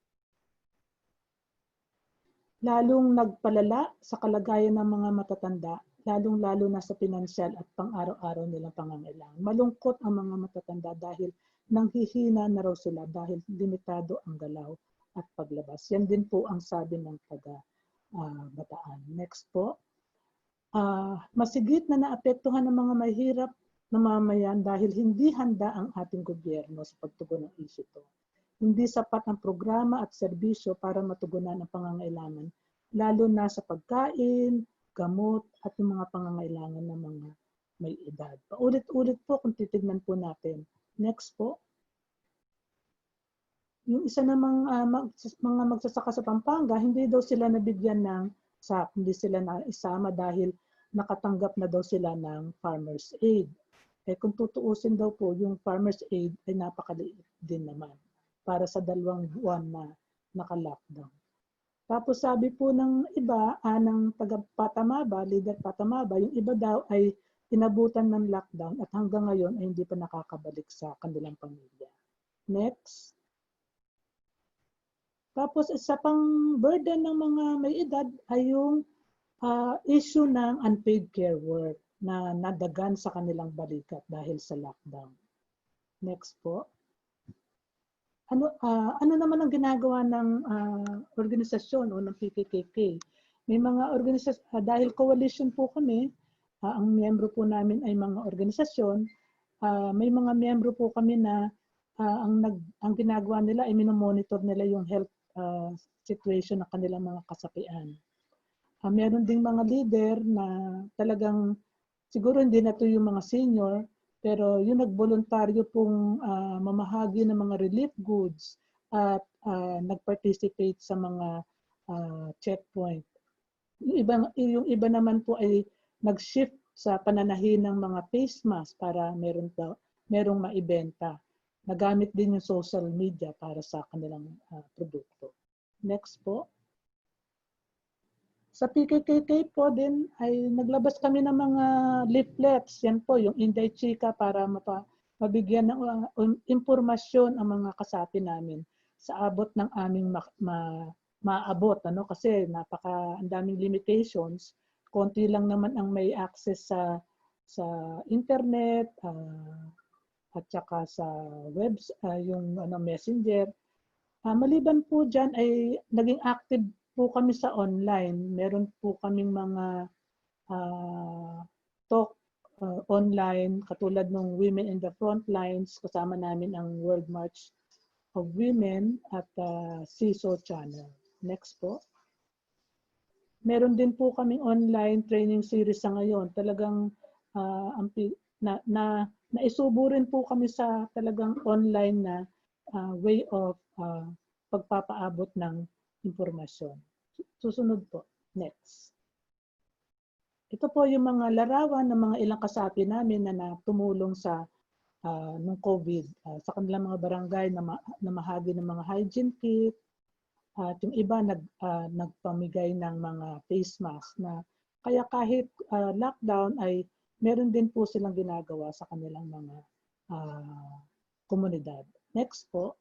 Lalong nagpalala sa kalagayan ng mga matatanda, lalong-lalo na sa pinansyal at pang-araw-araw nilang pangangailangan. Malungkot ang mga matatanda dahil nanghihina na raw sila dahil limitado ang galaw at paglabas. Yan din po ang sabi ng taga-Bataan. Next po. Masigit na naapektuhan ng mga mahirap na mamayan dahil hindi handa ang ating gobyerno sa pagtugon ng issue ito. hindi sapat ang programa at serbisyo para matugunan ang pangangailangan, lalo na sa pagkain, gamot, at yung mga pangangailangan ng mga may edad. Paulit-ulit po kung titignan po natin. Next po. Yung isa namang mga magsasaka sa Pampanga, hindi daw sila nabigyan ng SAP, hindi sila naisama dahil nakatanggap na daw sila ng Farmers Aid. Eh kung tutuusin daw po, yung Farmers Aid ay napakaliit din naman para sa 2 buwan na naka-lockdown. Tapos sabi po ng iba, ng taga-Patamaba, leader Patamaba, yung iba daw ay inabutan ng lockdown at hanggang ngayon ay hindi pa nakakabalik sa kanilang pamilya. Next. Tapos isa pang burden ng mga may edad ay yung issue ng unpaid care work na nadagan sa kanilang balikat dahil sa lockdown. Next po. Ano naman ang ginagawa ng organisasyon o ng PKKK? May mga organisasyon, dahil coalition po kami, ang miyembro po namin ay mga organisasyon, may mga miyembro po kami na ang ginagawa nila ay minomonitor nila yung health situation ng kanilang mga kasapian. Meron ding mga leader na talagang, siguro hindi na ito yung mga senior, pero yung nagboluntaryo pong mamahagi ng mga relief goods at nag-participate sa mga checkpoint. Yung iba naman po ay nag-shift sa pananahi ng mga face mask para merong maibenta. Nagamit din yung social media para sa kanilang produkto. Next po. Sa PKKK po din ay naglabas kami ng mga leaflets. Yan po, yung Inday Chika para mabigyan ng impormasyon ang mga kasapi namin sa abot ng aming maabot. Kasi ang daming limitations. Konti lang naman ang may access sa internet, at saka sa webs, yung messenger. Maliban po dyan ay naging active po kami sa online. Meron po kaming mga talk online katulad ng Women in the Front Lines. Kasama namin ang World March of Women at CISO channel. Next po. Meron din po kaming online training series sa ngayon. Talagang naisubo rin po kami sa talagang online na way of pagpapaabot ng impormasyon. Susunod po. Next. Ito po yung mga larawan ng mga ilang kasapi namin na tumulong sa nung COVID sa kanilang mga barangay na namahagi ng mga hygiene kit. At yung iba nagpamigay ng mga face mask na kaya kahit lockdown ay meron din po silang ginagawa sa kanilang mga komunidad. Next po.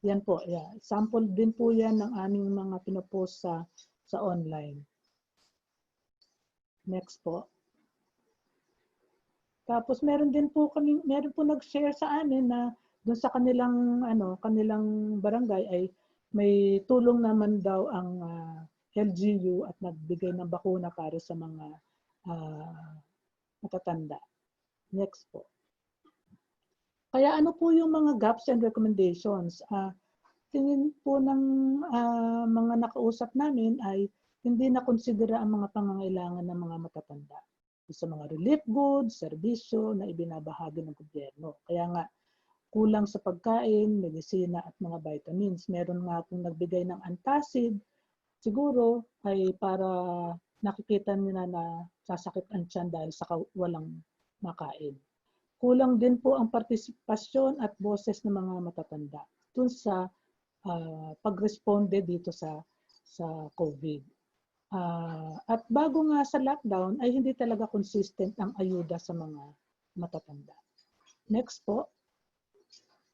Yan po. Yeah. Sample din po yan ng aming mga pinopost sa online. Next po. Tapos meron po nag-share sa amin na doon sa kanilang barangay ay may tulong naman daw ang LGU at nagbigay ng bakuna para sa mga matatanda. Next po. Kaya ano po yung mga gaps and recommendations? Tingin po ng mga nakausap namin ay hindi na konsidera ang mga pangangailangan ng mga matatanda sa mga relief goods, serbisyo na ibinabahagi ng gobyerno. Kaya nga, kulang sa pagkain, medisina at mga vitamins. Meron nga pong nagbigay ng antacid, siguro ay para nakikita nila na sasakit ang tiyan dahil sa walang makain. Kulang din po ang partisipasyon at boses ng mga matatanda dun sa pagresponde dito sa COVID. At bago nga sa lockdown ay hindi talaga consistent ang ayuda sa mga matatanda. Next po.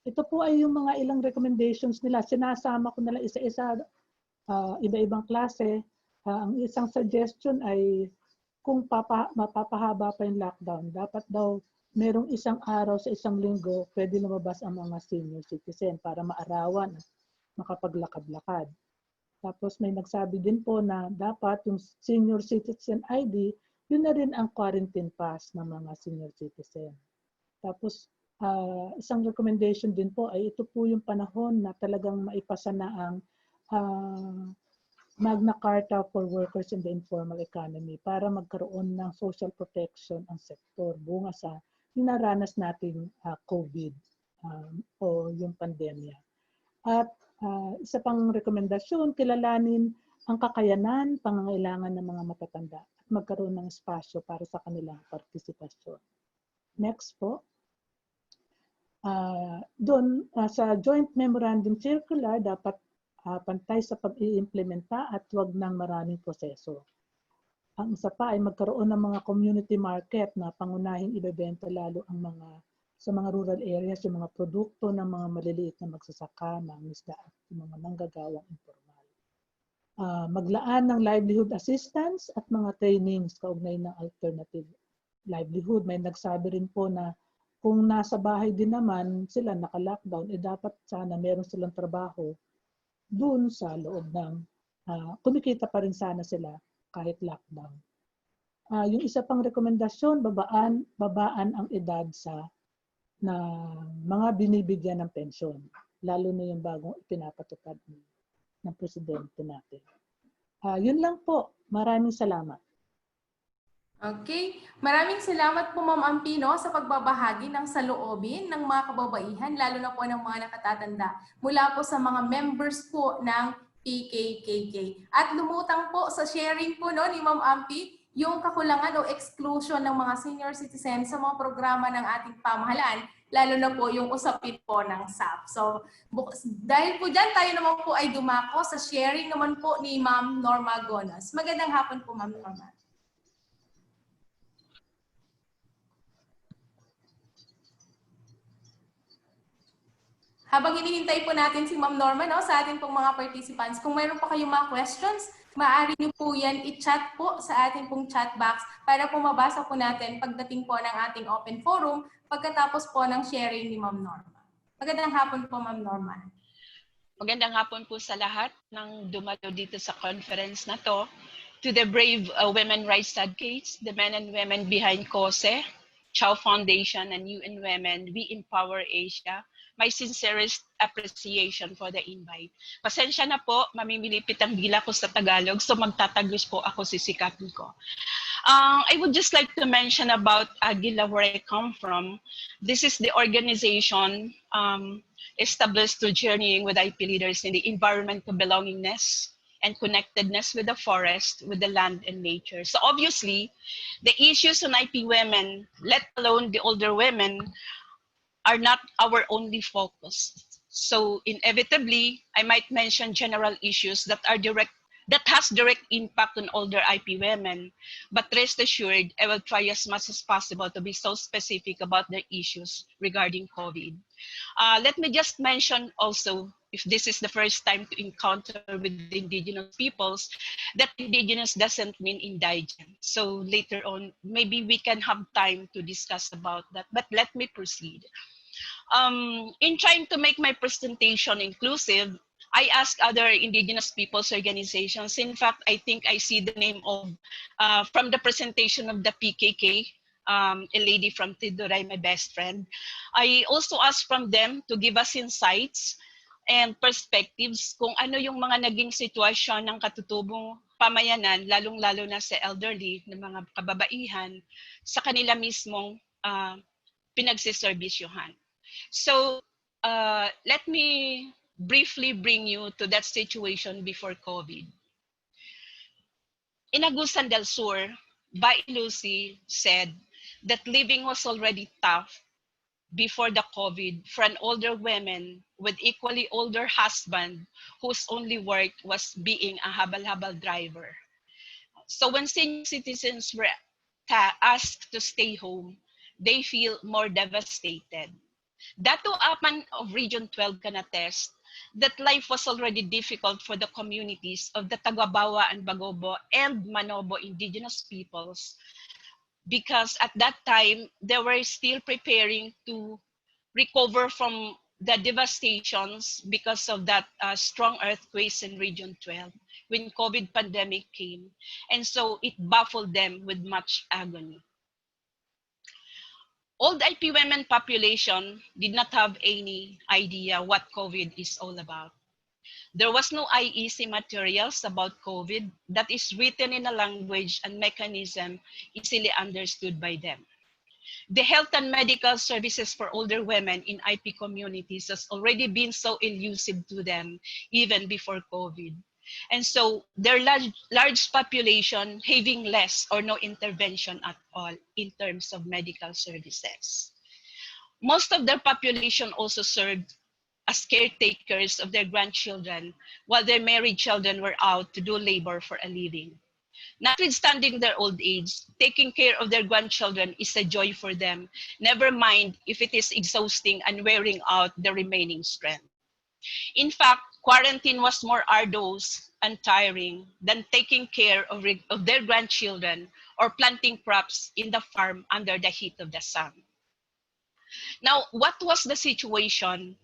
Ito po ay yung mga ilang recommendations nila. Sinasama ko nila isa-isa, iba-ibang klase. Ang isang suggestion ay kung mapapahaba pa yung lockdown, dapat daw merong isang araw sa isang linggo pwede lumabas ang mga senior citizen para maarawan at makapaglakad-lakad. Tapos may nagsabi din po na dapat yung senior citizen ID, yun na rin ang quarantine pass ng mga senior citizen. Tapos Isang recommendation din po ay ito po yung panahon na talagang maipasa na ang Magna Carta for Workers in the Informal Economy para magkaroon ng social protection ang sektor bunga sa dinaranas nating COVID o yung pandemya. At isa pang rekomendasyon, kilalanin ang kakayanan, pangangailangan ng mga matatanda at magkaroon ng espasyo para sa kanilang partisipasyon. Next po. Doon sa Joint Memorandum Circular, dapat pantay sa pag-iimplementa at huwag ng maraming proseso. Ang isa pa ay magkaroon ng mga community market na pangunahing ibebenta lalo ang sa mga rural areas, yung mga produkto ng mga maliliit na magsasaka, mga isda at yung mga manggagawang informal. Maglaan ng livelihood assistance at mga trainings kaugnay ng alternative livelihood. May nagsabi rin po na kung nasa bahay din naman sila naka-lockdown, dapat sana meron silang trabaho dun sa loob ng kumikita pa rin sana sila kahit lockdown. Yung isa pang rekomendasyon, babaan ang edad na mga binibigyan ng pensyon, lalo na yung bagong ipinapatupad ng presidente natin. Yun lang po. Maraming salamat. Okay. Maraming salamat po Ma'am Ampino sa pagbabahagi ng saloobin ng mga kababaihan, lalo na po ng mga nakatatanda, mula po sa mga members po ng PKKK. At lumutang po sa sharing po ni Ma'am Ampi yung kakulangan o exclusion ng mga senior citizens sa mga programa ng ating pamahalaan, lalo na po yung usapin po ng SAP. So, dahil po dyan, tayo naman po ay dumako sa sharing naman po ni Ma'am Norma Gonas. Magandang hapon po, Ma'am Norma. Habang hinihintay po natin si Ma'am Norma sa ating pong mga participants, kung mayroon pa kayong mga questions, maaari niyo po yan i-chat po sa ating pong chat box para po mabasa po natin pagdating po ng ating open forum pagkatapos po ng sharing ni Ma'am Norma. Magandang hapon po, Ma'am Norma. Magandang hapon po sa lahat ng dumalo dito sa conference na to. To the brave women rights advocates, the men and women behind COSE, Chow Foundation, and UN Women WeEmpowerAsia, my sincerest appreciation for the invite. Pasensya na po, mamimilipit ang dila ko sa Tagalog, so magtatagos po ako, sisikapin ko. I would just like to mention about Aguila, where I come from. This is the organization established to journeying with IP leaders in the environmental belongingness and connectedness with the forest, with the land and nature. So obviously, the issues on IP women, let alone the older women, are not our only focus. So inevitably, I might mention general issues that has direct impact on older IP women. But rest assured, I will try as much as possible to be so specific about the issues regarding COVID. Let me just mention also, if this is the first time to encounter with indigenous peoples, that indigenous doesn't mean indigent. So later on, maybe we can have time to discuss about that, but let me proceed. In trying to make my presentation inclusive, I asked other indigenous peoples organizations. In fact, I think I see the name of, from the presentation of the PKK, a lady from Tiduray, my best friend. I also asked from them to give us insights and perspectives kung ano yung mga naging sitwasyon ng katutubong pamayanan, lalong-lalo na sa elderly, ng mga kababaihan, sa kanila mismong pinagsiservisyohan. So let me briefly bring you to that situation before COVID. In Agusan del Sur, Bai Lucy said that living was already tough before the COVID for an older woman with equally older husband whose only work was being a habal-habal driver. So when senior citizens were asked to stay home, they feel more devastated. Dato Apan of Region 12 can attest that life was already difficult for the communities of the Tagabawa and Bagobo and Manobo indigenous peoples, because at that time they were still preparing to recover from the devastations because of that strong earthquakes in Region 12 when COVID pandemic came, and so it baffled them with much agony. Old IP women population did not have any idea what COVID is all about. There was no IEC materials about COVID that is written in a language and mechanism easily understood by them. The health and medical services for older women in IP communities has already been so elusive to them even before COVID. And so their large population having less or no intervention at all in terms of medical services. Most of their population also served as caretakers of their grandchildren while their married children were out to do labor for a living. Notwithstanding their old age, taking care of their grandchildren is a joy for them, never mind if it is exhausting and wearing out the remaining strength. In fact, quarantine was more arduous and tiring than taking care of their grandchildren or planting crops in the farm under the heat of the sun. Now, what was the situation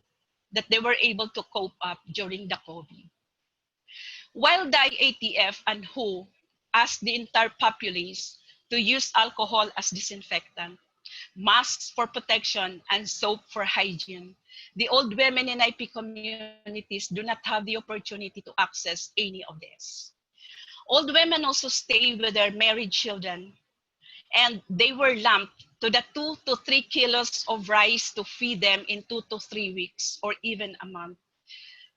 that they were able to cope up during the COVID? While the IATF and WHO asked the entire populace to use alcohol as disinfectant, masks for protection, and soap for hygiene, the old women in IP communities do not have the opportunity to access any of this. Old women also stay with their married children, and they were lumped to the 2 to 3 kilos of rice to feed them in 2 to 3 weeks or even a month.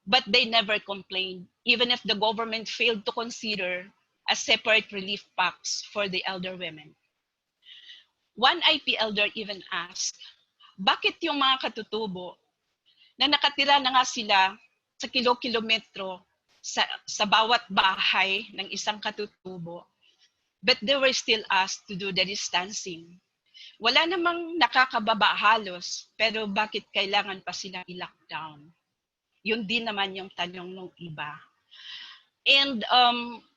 But they never complained, even if the government failed to consider a separate relief packs for the elder women. One IP elder even asked, bakit yung mga katutubo na nakatira na nga sila sa kilo-kilometro sa bawat bahay ng isang katutubo, but they were still asked to do the distancing? Wala namang nakakababa halos, pero bakit kailangan pa sila i-lockdown? Yun din naman yung tanong ng iba. And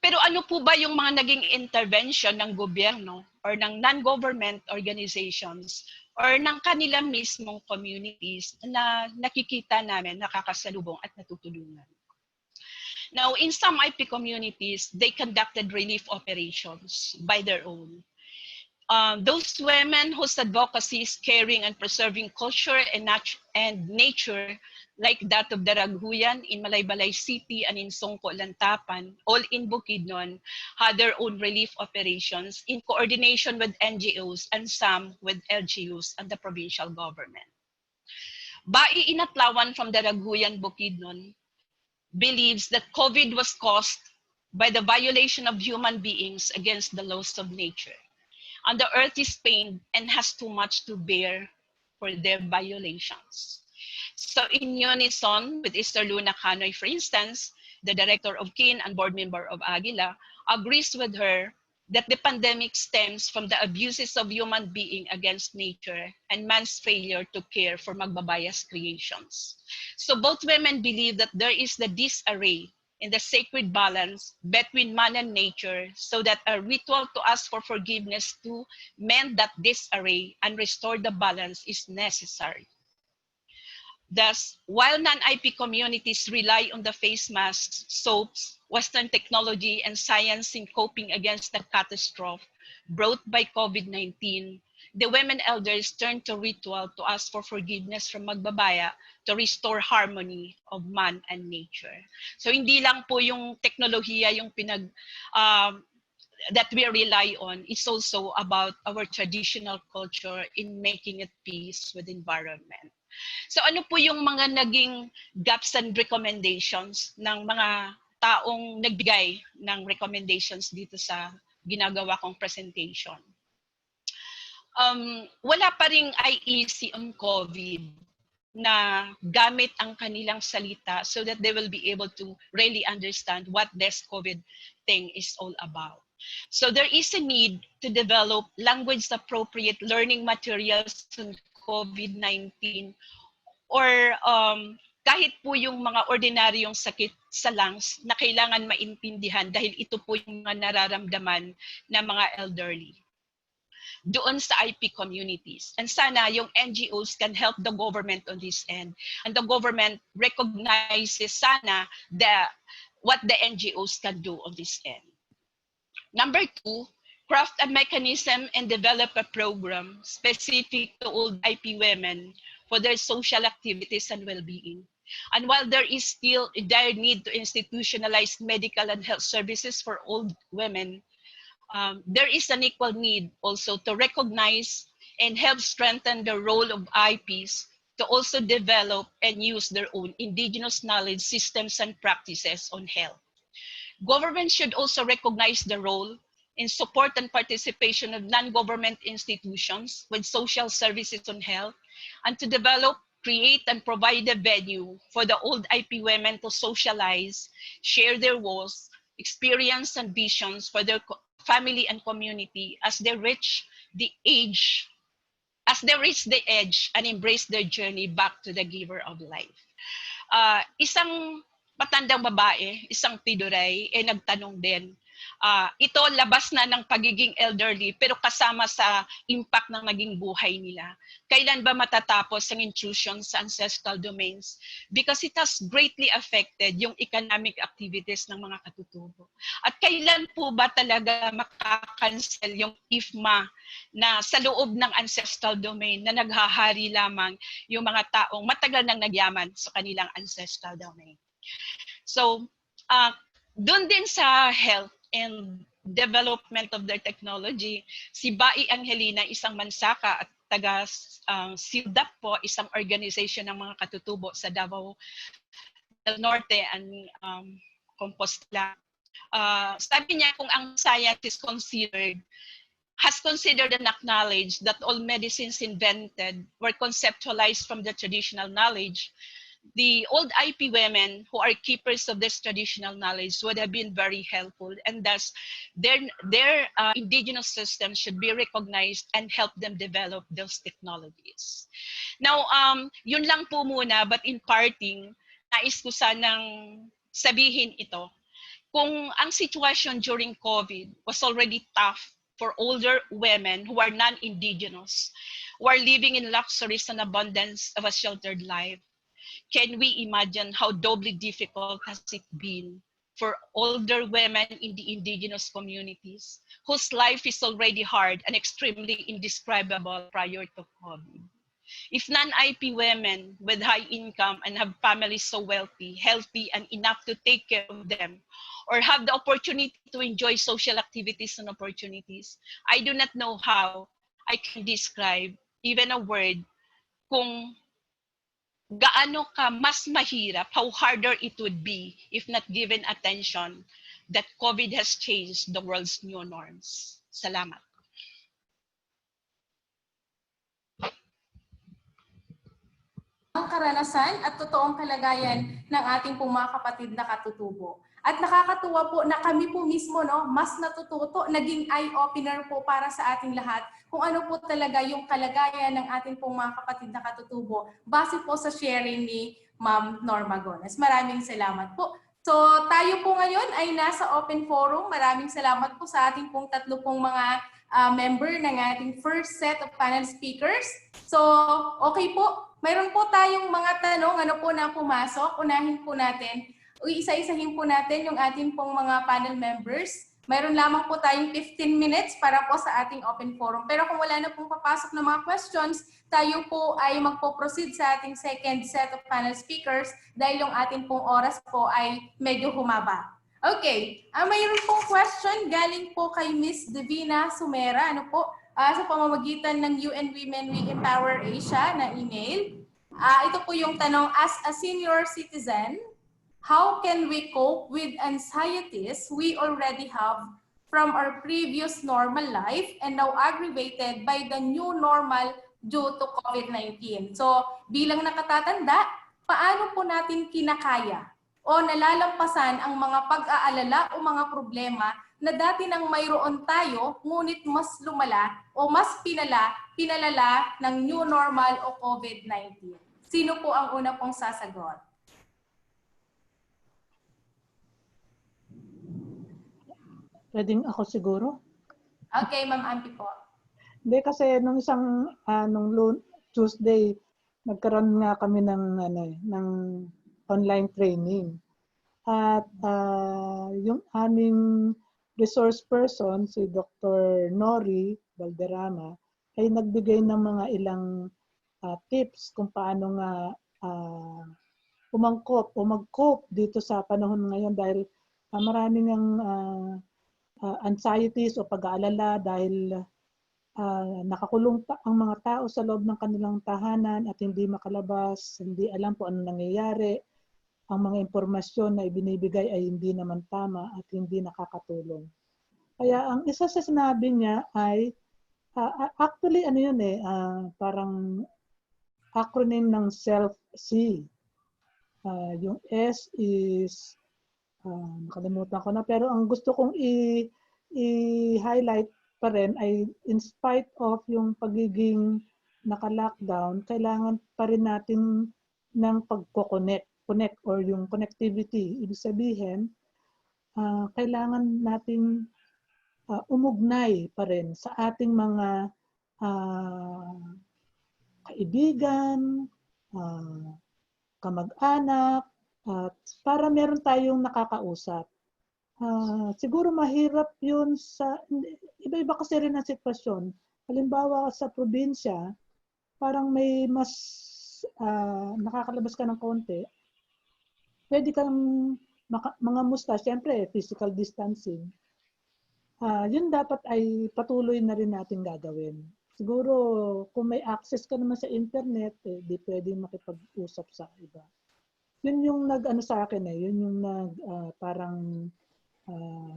pero ano po ba yung mga naging intervention ng gobyerno or ng non-government organizations or ng kanila mismong communities na nakikita namin, nakakasalubong at natutulungan? Now, in some IP communities, they conducted relief operations by their own. Those women whose advocacy is caring and preserving culture and nature, like that of the Raghuyan in Malaybalay City and in Songko, Lantapan, all in Bukidnon, had their own relief operations in coordination with NGOs and some with LGUs and the provincial government. Bai Inatlawan from the Raghuyan, Bukidnon believes that COVID was caused by the violation of human beings against the laws of nature. And the earth is pained and has too much to bear for their violations. So in unison with Esther Luna Canoy, for instance, the director of KIN and board member of Aguila, agrees with her that the pandemic stems from the abuses of human being against nature and man's failure to care for magbabayas creations. So both women believe that there is the disarray in the sacred balance between man and nature, so that a ritual to ask for forgiveness to mend that disarray and restore the balance is necessary. Thus, while non-IP communities rely on the face masks, soaps, Western technology, and science in coping against the catastrophe brought by COVID-19, the women elders turn to ritual to ask for forgiveness from magbabaya to restore harmony of man and nature. So hindi lang po yung teknolohiya yung that we rely on, it's also about our traditional culture in making it peace with environment. So ano po yung mga naging gaps and recommendations ng mga taong nagbigay ng recommendations dito sa ginagawa kong presentation? Wala pa ring IEC on COVID na gamit ang kanilang salita so that they will be able to really understand what this COVID thing is all about. So there is a need to develop language-appropriate learning materials on COVID-19 or kahit po yung mga ordinaryong sakit sa lungs na kailangan maintindihan dahil ito po yung mga nararamdaman ng mga elderly doon sa IP communities. And sana yung NGOs can help the government on this end. And the government recognizes sana what the NGOs can do on this end. Number two, craft a mechanism and develop a program specific to old IP women for their social activities and well-being. And while there is still a dire need to institutionalize medical and health services for old women, there is an equal need also to recognize and help strengthen the role of IPs to also develop and use their own indigenous knowledge systems and practices on health. Government should also recognize the role in support and participation of non-government institutions with social services on health, and to develop, create, and provide a venue for the old IP women to socialize, share their woes, experience, and visions for their family and community as they reach the edge and embrace their journey back to the giver of life. Isang matandang babae, isang Tiduray, nagtanong din, ito labas na ng pagiging elderly pero kasama sa impact ng naging buhay nila. Kailan ba matatapos ang intrusion sa ancestral domains? Because it has greatly affected yung economic activities ng mga katutubo. At kailan po ba talaga makakancel yung IFMA na sa loob ng ancestral domain na naghahari lamang yung mga taong matagal nang nagyaman sa kanilang ancestral domain? So, doon din sa health and development of their technology, si Bai Angelina, isang mansaka at taga SILDAP po, isang organization ng mga katutubo sa Davao del Norte and Compostela. Sabi niya kung ang science is has considered and acknowledged that all medicines invented were conceptualized from the traditional knowledge, the old IP women who are keepers of this traditional knowledge would have been very helpful, and thus their indigenous systems should be recognized and help them develop those technologies. Now, yun lang po muna, but in parting, nais ko sanang sabihin ito. Kung ang situation during COVID was already tough for older women who are non-indigenous, who are living in luxuries and abundance of a sheltered life, can we imagine how doubly difficult has it been for older women in the indigenous communities whose life is already hard and extremely indescribable prior to COVID? If non-IP women with high income and have families so wealthy, healthy, and enough to take care of them, or have the opportunity to enjoy social activities and opportunities, I do not know how I can describe even a word kung gaano ka mas mahirap, how harder it would be if not given attention that COVID has changed the world's new norms. Salamat. Ang karanasan at totoong kalagayan ng ating pong mga kapatid na katutubo. At nakakatuwa po na kami po mismo mas natututo, naging eye-opener po para sa ating lahat kung ano po talaga yung kalagayan ng ating pong mga kapatid na katutubo base po sa sharing ni Ma'am Norma Gones. Maraming salamat po. So tayo po ngayon ay nasa open forum. Maraming salamat po sa ating pong tatlo pong mga member ng ating first set of panel speakers. So okay po, mayroon po tayong mga tanong ano po na pumasok. Unahin po natin. Isa-isahin po natin yung ating pong mga panel members. Mayroon lamang po tayong 15 minutes para po sa ating open forum. Pero kung wala na pong papasok na mga questions, tayo po ay magpo-proceed sa ating second set of panel speakers dahil yung ating pong oras po ay medyo humaba. Okay, mayroon pong question galing po kay Miss Divina Sumera. Ano po? Sa pamamagitan ng UN Women WeEmpowerAsia na email. Ito po yung tanong, as a senior citizen, how can we cope with anxieties we already have from our previous normal life and now aggravated by the new normal due to COVID-19? So bilang nakatatanda, paano po natin kinakaya o nalalampasan ang mga pag-aalala o mga problema na dati nang mayroon tayo ngunit mas lumala o mas pinalala ng new normal o COVID-19? Sino po ang una pong sasagot? Pwedeng ako siguro? Okay, Ma'am Ampi po. Hindi kasi nung isang Tuesday nagkaroon nga kami ng online training. At yung aming resource person, si Dr. Nori Valderrama, ay nagbigay ng mga ilang tips kung paano nga umangkop o mag-cope dito sa panahon ngayon dahil maraming ang anxieties o pag-aalala dahil nakakulong ang mga tao sa loob ng kanilang tahanan at hindi makalabas, hindi alam po ano nangyayari. Ang mga impormasyon na ibinibigay ay hindi naman tama at hindi nakakatulong. Kaya ang isa sa sinabi niya ay, actually ano yun parang acronym ng self-C. Yung S is, nakalimutan ko na, pero ang gusto kong i-highlight pa rin ay in spite of yung pagiging naka-lockdown, kailangan pa rin natin ng pagko-connect or yung connectivity. Ibig sabihin, kailangan nating umugnay pa rin sa ating mga kaibigan, kamag-anak, para meron tayong nakakausap. Siguro mahirap yun sa, iba-iba kasi rin ang sitwasyon. Halimbawa sa probinsya, parang may mas nakakalabas ka ng konti, pwede kang mga musta, siyempre physical distancing. Yun dapat ay patuloy na rin natin gagawin. Siguro kung may access ka naman sa internet, di pwedeng makipag-usap sa iba. Yun yung nag-ano sa akin yun yung parang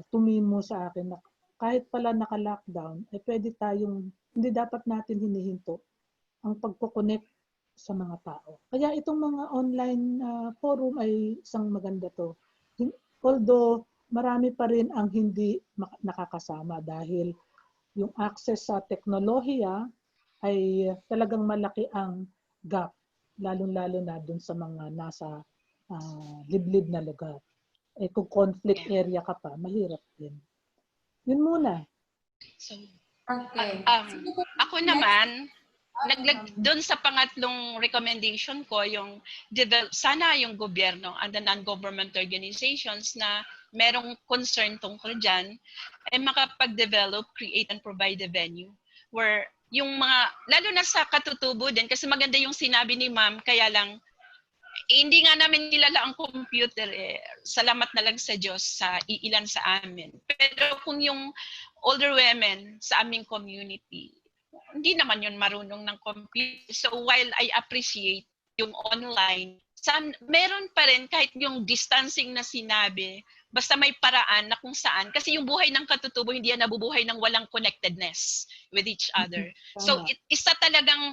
tumimo sa akin na kahit pala naka-lockdown, pwede tayong, hindi dapat natin hinihinto ang pagko-connect sa mga tao. Kaya itong mga online forum ay isang maganda to. Although marami pa rin ang hindi nakakasama dahil yung access sa teknolohiya ay talagang malaki ang gap, lalong-lalo na dun sa mga nasa liblib na lugar. Kung conflict area ka pa, mahirap din. Yun muna. So, Okay. ako naman, doon sa pangatlong recommendation ko, yung sana yung gobyerno and the non-government organizations na merong concern tungkol dyan, ay makapag-develop, create, and provide a venue where yung mga, lalo na sa katutubo din, kasi maganda yung sinabi ni ma'am, kaya lang, hindi nga namin kilala ang computer salamat na lang sa Diyos sa iilan sa amin. Pero kung yung older women sa aming community, hindi naman yun marunong ng computer. So while I appreciate yung online, meron pa rin kahit yung distancing na sinabi, basta may paraan na kung saan. Kasi yung buhay ng katutubo, hindi yan nabubuhay ng walang connectedness with each other. So isa talagang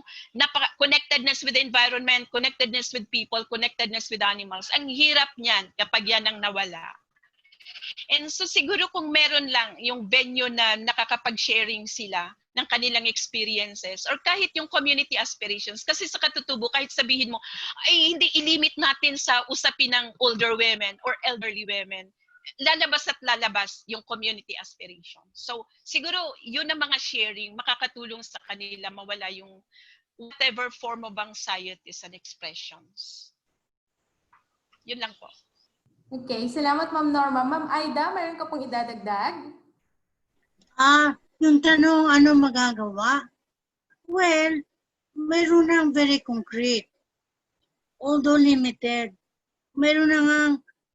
connectedness with the environment, connectedness with people, connectedness with animals. Ang hirap niyan kapag yan ang nawala. And so siguro kung meron lang yung venue na nakakapag-sharing sila ng kanilang experiences or kahit yung community aspirations. Kasi sa katutubo, kahit sabihin mo, ay hindi ilimit natin sa usapin ng older women or elderly women. Lalabas at lalabas yung community aspirations. So siguro yun ang mga sharing, makakatulong sa kanila mawala yung whatever form of anxieties and expressions. Yun lang po. Okay, salamat Ma'am Norma. Ma'am Aida, mayroon ka pong idadagdag? Yung tanong, ano magagawa? Well, mayroon ng very concrete, although limited. Mayroon na nga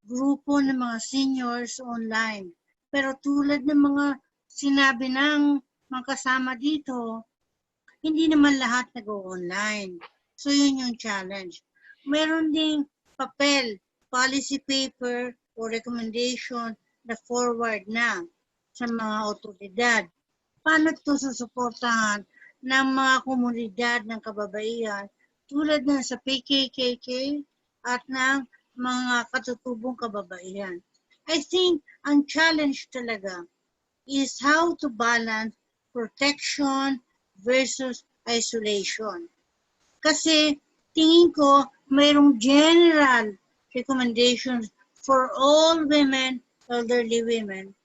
grupo ng mga seniors online. Pero tulad ng mga sinabi ng mga kasama dito, hindi naman lahat nag-online. So yun yung challenge. Mayroon ding papel, policy paper o recommendation na forward na sa mga otoridad. Paano ito susuportahan ng mga komunidad ng kababaihan tulad ng sa PKKK at ng mga katutubong kababaihan? I think ang challenge talaga is how to balance protection versus isolation. Kasi tingin ko mayroong general recommendations for all women, elderly women,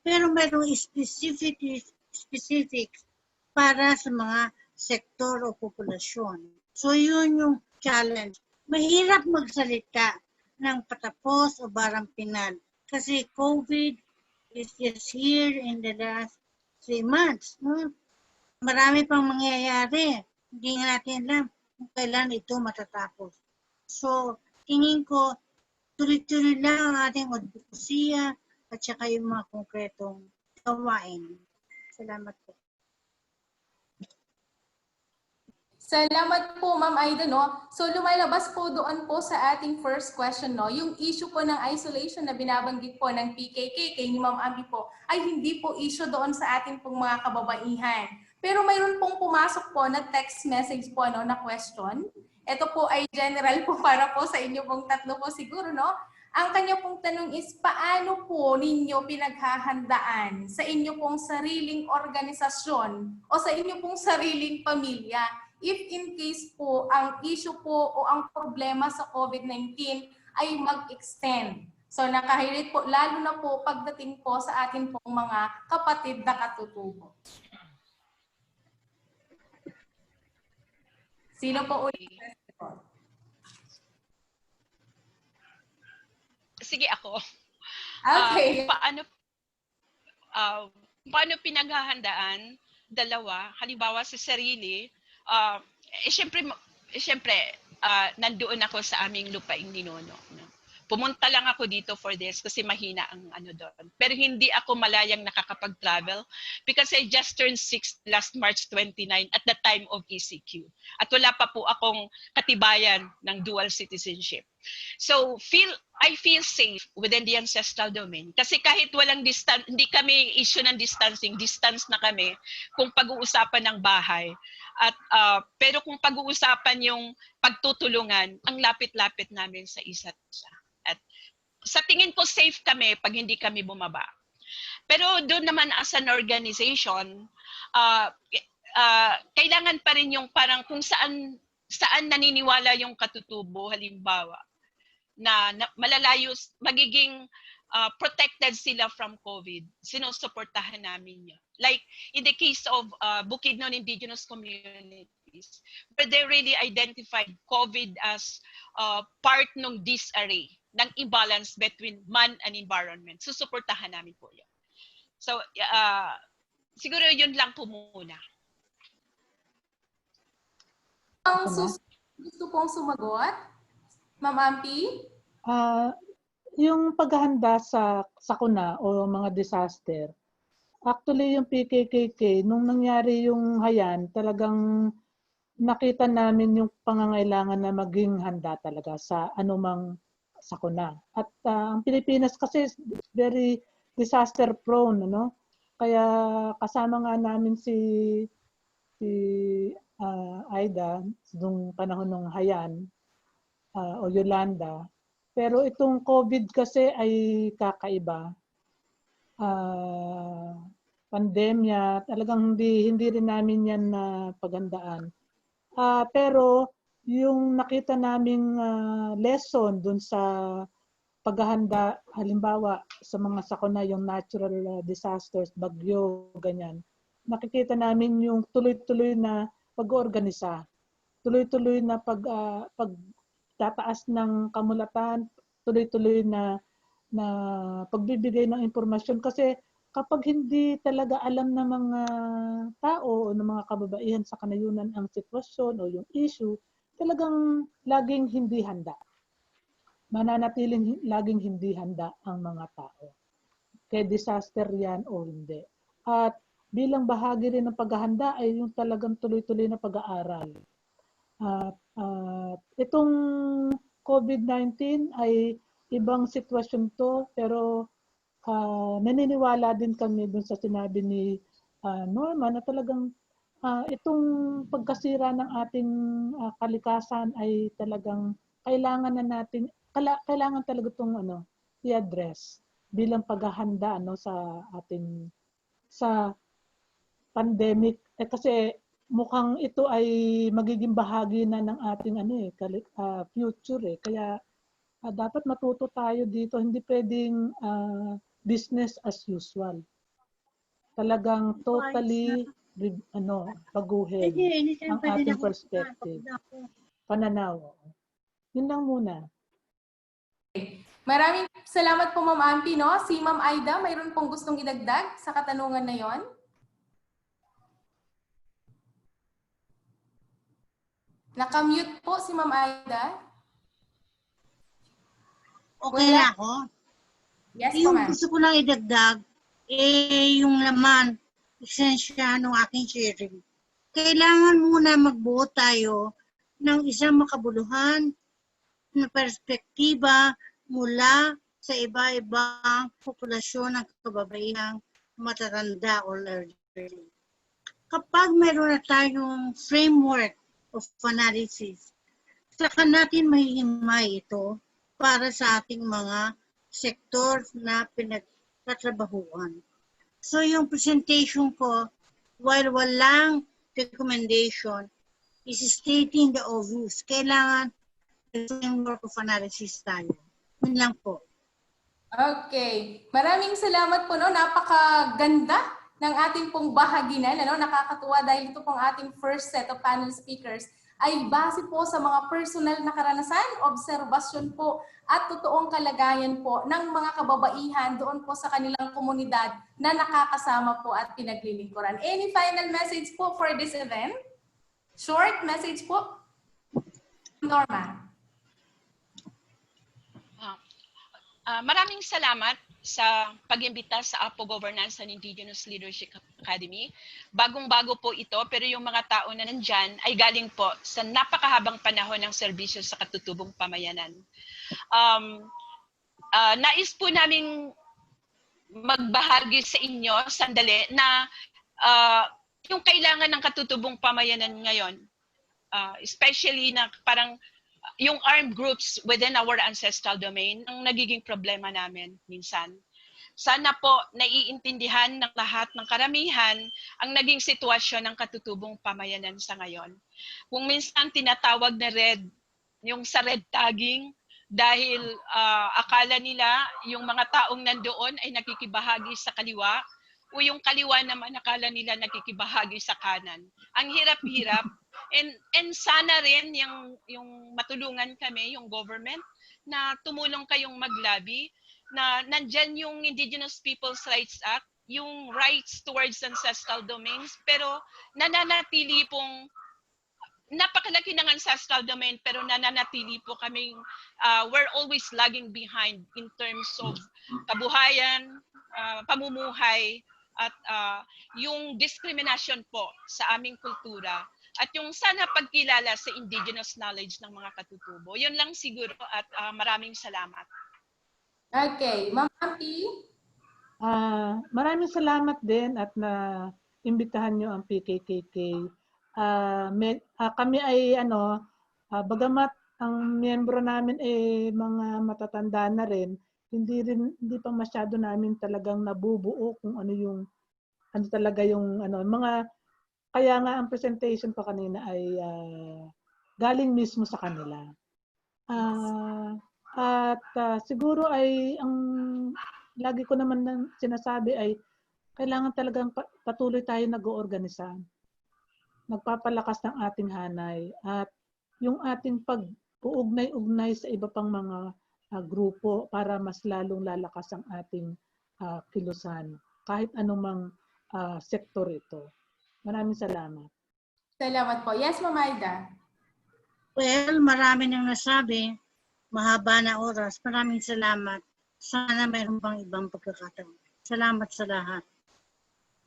pero mayroong specific para sa mga sektor o populasyon. So yun yung challenge. Mahirap magsalita ng patapos o barang pinal kasi COVID is just here in the last 3 months. No? Marami pang mangyayari. Hindi nga natin alam kung kailan ito matatapos. So, tingin ko, tuloy-tuloy lang ang ating advokasya at saka yung mga konkretong gawain. Salamat po. Salamat po, Ma'am Aida, no? So lumalabas po doon po sa ating first question, no? Yung issue po ng isolation na binabanggit po ng PKK kay ni Ma'am Abby po ay hindi po issue doon sa ating pong mga kababaihan. Pero mayroon pong pumasok po na text message po, no, na question. Ito po ay general po para po sa inyo pong tatlo po siguro, no? Ang kanya pong tanong is, paano po ninyo pinaghahandaan sa inyo pong sariling organisasyon o sa inyo pong sariling pamilya if in case po ang issue po o ang problema sa COVID-19 ay mag-extend? So nakahirit po, lalo na po pagdating po sa atin pong mga kapatid na katutubo. Sino po ulit? Sige ako. Okay. Paano pinaghahandaan? Dalawa, halimbawa sa sarili, syempre, nandoon ako sa aming lupaing ninuno. No? Pumunta lang ako dito for this kasi mahina ang ano doon. Pero hindi ako malayang nakakapag-travel because I just turned 6 last March 29 at the time of ECQ. At wala pa po akong katibayan ng dual citizenship. So I feel safe within the ancestral domain kasi kahit walang distance, hindi kami issue ng distancing, distance na kami kung pag-uusapan ng bahay. At pero kung pag-uusapan yung pagtutulungan, ang lapit-lapit namin sa isa't isa. At sa tingin ko safe kami pag hindi kami bumaba. Pero doon naman as an organization, kailangan pa rin yung parang kung saan naniniwala yung katutubo, halimbawa, na malalayo, magiging protected sila from COVID, sinusuportahan namin yun. Like in the case of Bukidnon indigenous communities, where they really identified COVID as part ng disarray, ng imbalance between man and environment. Susuportahan namin po yun. So, siguro yun lang po muna. Gusto pong sumagot? Ma'am Ampi? Yung paghahanda sa sakuna o mga disaster, actually yung PKKK, nung nangyari yung Hayan, talagang nakita namin yung pangangailangan na maging handa talaga sa anumang sakuna. At ang Pilipinas kasi very disaster prone, no? Kaya kasama nga namin si Aida nung panahon ng Hayan o Yolanda. Pero itong COVID kasi ay kakaiba. Pandemya, talagang hindi rin namin yan na paghandaan. Pero yung nakita naming lesson dun sa paghahanda, halimbawa sa mga sakuna, yung natural disasters, bagyo, ganyan, nakikita namin yung tuloy-tuloy na pag-organisa, tuloy-tuloy na pagtataas ng kamulatan, tuloy-tuloy na pagbibigay ng impormasyon. Kasi kapag hindi talaga alam ng mga tao o ng mga kababaihan sa kanayunan ang sitwasyon o yung issue, talagang laging hindi handa. Mananatiling laging hindi handa ang mga tao. Kaya disaster yan o hindi. At bilang bahagi rin ng paghahanda ay yung talagang tuloy-tuloy na pag-aaral. Itong COVID-19 ay ibang sitwasyon to, pero naniniwala din kami dun sa sinabi ni Norma na talagang itong pagkasira ng ating kalikasan ay talagang kailangan talaga itong i-address bilang paghahanda sa ating sa pandemic. Kasi mukhang ito ay magiging bahagi na ng ating future Kaya dapat matuto tayo dito. Hindi pwedeng business as usual. Talagang totally baguhin ang ating perspective. Pananaw. Yun lang muna. Maraming Salamat po, Ma'am Ampi, no? Si Ma'am Aida, mayroon pong gustong idagdag sa katanungan na yon? Nakamute po si Ma'am Aida. Okay na ako? Yes, po, Yung ma'am. gusto ko lang idagdag, yung laman, esensya ng aking sharing. Kailangan muna magbuo tayo ng isang makabuluhan na perspektiba mula sa iba-ibang populasyon ng kababaihang matatanda o elderly. Kapag meron na tayong framework of analysis, saka natin mahihimay ito para sa ating mga sektor na pinagtatrabahuan. So yung presentation ko, while walang recommendation, is stating the obvious. Kailangan framework of analysis tayo. Yun lang po. Okay. Maraming salamat po, no? Napakaganda ng ating pong bahaginan. Ano? Nakakatuwa dahil ito pong ating first set of panel speakers ay base po sa mga personal na karanasan, obserbasyon po at totoong kalagayan po ng mga kababaihan doon po sa kanilang komunidad na nakakasama po at pinaglilingkuran. Any final message po for this event? Short message po? Norma. Maraming salamat sa pag-imbita sa APO Governance and Indigenous Leadership Academy. Bagong-bago po ito, pero yung mga tao na nandyan ay galing po sa napakahabang panahon ng serbisyo sa katutubong pamayanan. Nais po naming magbahagi sa inyo sandali na yung kailangan ng katutubong pamayanan ngayon, especially na parang yung armed groups within our ancestral domain ang nagiging problema namin minsan. Sana po naiintindihan ng lahat ng karamihan ang naging sitwasyon ng katutubong pamayanan sa ngayon. Kung minsan tinatawag na red, yung sa red tagging, dahil akala nila yung mga taong nandoon ay nakikibahagi sa kaliwa, o yung kaliwa naman akala nila nakikibahagi sa kanan. Ang hirap-hirap. And sana rin yung matulungan kami, yung government, na tumulong kayong maglabi, na nandyan yung Indigenous Peoples' Rights Act, yung rights towards ancestral domains, pero nananatili pong napakalaki ng ancestral domain, pero nananatili po kaming we're always lagging behind in terms of kabuhayan, pamumuhay, at yung discrimination po sa aming kultura, at yung sana pagkilala sa indigenous knowledge ng mga katutubo. Yun lang siguro, at maraming salamat. Okay, Ma'am Ampi. Maraming salamat din at na-imbitahan nyo ang PKKK. Kami ay bagamat ang miyembro namin ay mga matatanda na rin, hindi pa masyado namin talagang nabubuo kung ano talaga yung mga, kaya nga ang presentation ko kanina ay galing mismo sa kanila. Siguro ay ang lagi ko naman sinasabi ay kailangan talagang patuloy tayo nag-oorganisa, nagpapalakas ng ating hanay, at yung ating pag-uugnay-ugnay sa iba pang mga grupo para mas lalong lalakas ang ating kilusan, kahit anumang sektor ito. Maraming salamat. Salamat po. Yes, Ma'am Aida. Well, marami nang nasabi. Mahaba na oras. Maraming salamat. Sana mayroon pang ibang pagkakataon. Salamat sa lahat.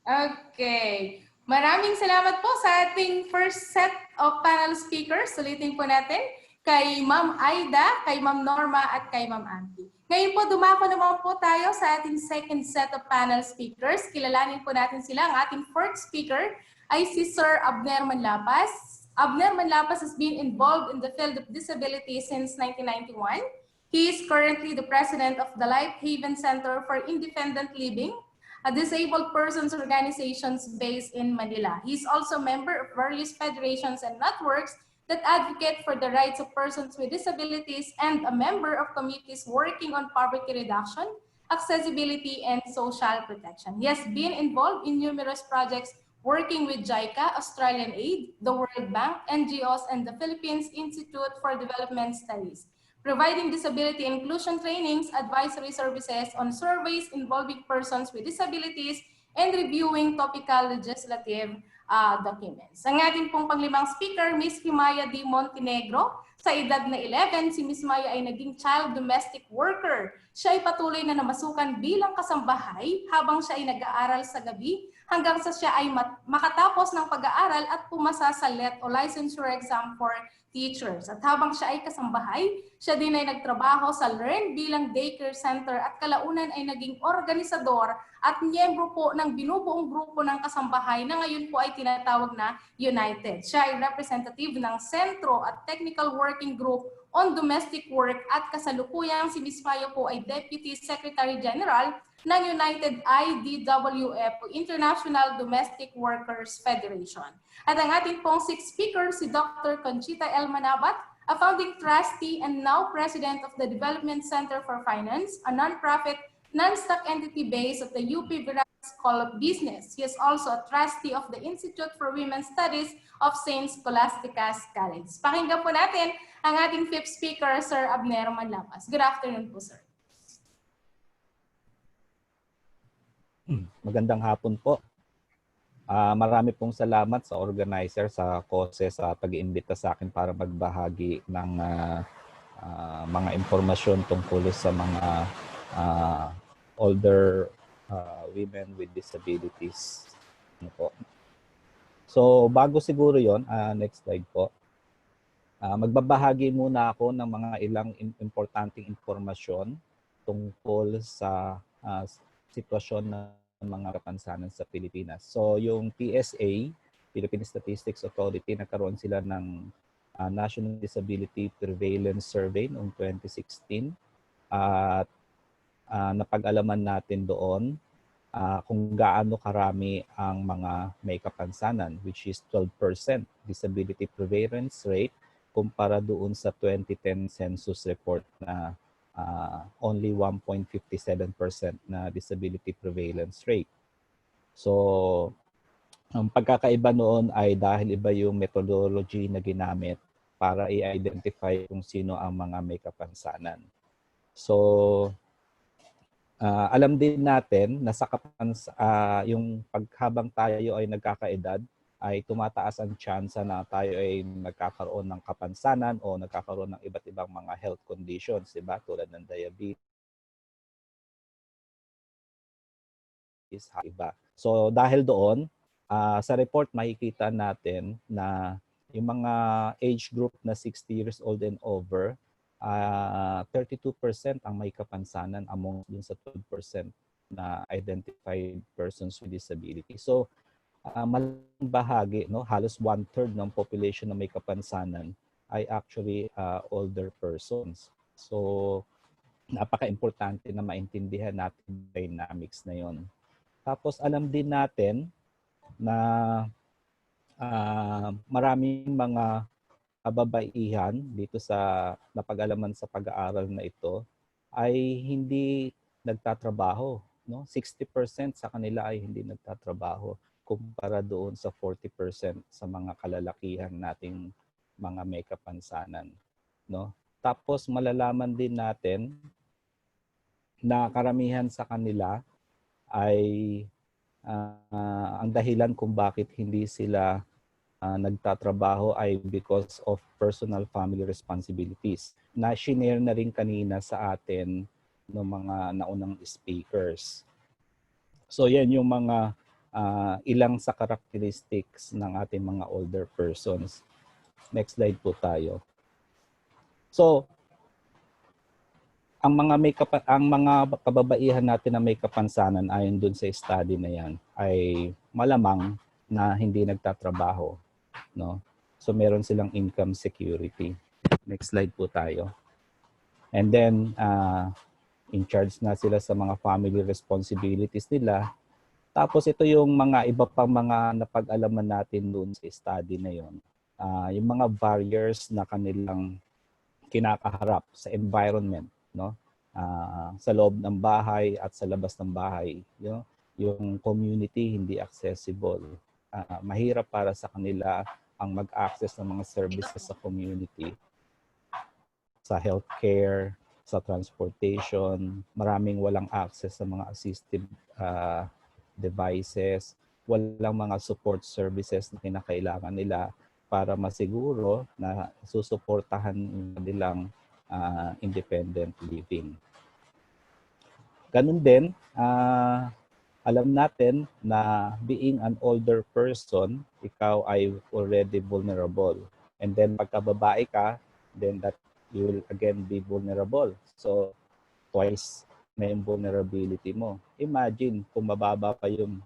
Okay. Maraming salamat po sa ating first set of panel speakers. Ulitin po natin kay Ma'am Aida, kay Ma'am Norma, at kay Ma'am Ampi. Ngayon po, dumako naman po tayo sa ating second set of panel speakers. Kilalanin po natin sila. Ang ating fourth speaker ay si Sir Abner Manlapas. Abner Manlapas has been involved in the field of disability since 1991. He is currently the president of the Life Haven Center for Independent Living, a disabled persons organizations based in Manila. He is also a member of various federations and networks that advocate for the rights of persons with disabilities, and a member of committees working on poverty reduction, accessibility, and social protection. He has been involved in numerous projects working with JICA, Australian Aid, the World Bank, NGOs, and the Philippines Institute for Development Studies. providing disability inclusion trainings, advisory services on surveys involving persons with disabilities, and reviewing topical legislative documents. Ang ating pong panglimang speaker, Ms. Himaya D. Montenegro. Sa edad na 11, si Ms. Maya ay naging child domestic worker. Siya ay patuloy na namasukan bilang kasambahay habang siya ay nag-aaral sa gabi hanggang sa siya ay makatapos ng pag-aaral at pumasa sa LET o licensure exam for teachers. At habang siya ay kasambahay, siya din ay nagtrabaho sa LEARN bilang daycare center at kalaunan ay naging organisador at miyembro po ng binubuong grupo ng kasambahay na ngayon po ay tinatawag na United. Siya ay representative ng Sentro at Technical Working Group on Domestic Work at kasalukuyang si Ms. Maya po ay Deputy Secretary General ng United IDWF o International Domestic Workers Federation. At ang ating pong sixth speaker, si Dr. Conchita L. Manabat, a founding trustee and now president of the Development Center for Finance, a non-profit, non-stock entity based at the UP Virginia School of Business. He is also a trustee of the Institute for Women's Studies of St. Scholastica's College. Pakinggan po natin ang ating fifth speaker, Sir Abner Manlapas. Good afternoon po, sir. Magandang hapon po. Marami pong salamat sa organizer sa COSE sa pag-iimbita sa akin para magbahagi ng mga impormasyon tungkol sa mga older women with disabilities. So bago siguro yon, next slide po. Magbabahagi muna ako ng mga ilang importanteng impormasyon tungkol sa sitwasyon ng mga kapansanan sa Pilipinas. So yung PSA, Philippine Statistics Authority, nagkaroon sila ng National Disability Prevalence Survey noong 2016 at napag-alaman natin doon kung gaano karami ang mga may kapansanan, which is 12% disability prevalence rate kumpara doon sa 2010 census report na only 1.57% na disability prevalence rate. So, ang pagkakaiba noon ay dahil iba yung methodology na ginamit para i-identify kung sino ang mga may kapansanan. So, alam din natin na sa yung paghabang tayo ay nagkakaedad, ay tumataas ang tsansa na tayo ay nagkakaroon ng kapansanan o nagkakaroon ng iba't ibang mga health conditions, diba? Tulad ng diabetes, iba. So dahil doon, sa report makikita natin na yung mga age group na 60 years old and over, 32% ang may kapansanan among dun sa 12% na identified persons with disability. So malaking bahagi, no, halos 1/3 ng population na may kapansanan ay actually older persons. So napaka-importante na maintindihan natin yung dynamics na yon. Tapos alam din natin na maraming mga kababaihan dito sa napag-alaman sa pag-aaral na ito ay hindi nagtatrabaho, no? 60% sa kanila ay hindi nagtatrabaho kumpara doon sa 40% sa mga kalalakihan nating mga may kapansanan, no? Tapos malalaman din natin na karamihan sa kanila ay ang dahilan kung bakit hindi sila nagtatrabaho ay because of personal family responsibilities. Na shinare na rin kanina sa atin ng mga naunang speakers. So yan yung mga ilang sa characteristics ng ating mga older persons. Next slide po tayo. So ang mga kababaihan natin na may kapansanan ayon dun sa study na yan ay malamang na hindi nagtatrabaho, no? So meron silang income security. Next slide po tayo. And then in charge na sila sa mga family responsibilities nila. Tapos ito yung mga iba pang mga napag-alaman natin doon sa study na yon. Yung mga barriers na kanilang kinakaharap sa environment, no? Sa loob ng bahay at sa labas ng bahay, yung community hindi accessible. Mahirap para sa kanila ang mag-access ng mga services sa community. sa healthcare, sa transportation, maraming walang access sa mga assistive devices, walang mga support services na kinakailangan nila para masiguro na susuportahan nilang independent living. Ganun din, alam natin na being an older person, ikaw ay already vulnerable. And then pagka babae ka, then that you will again be vulnerable. So twice na yung vulnerability mo. Imagine kung mababa pa yung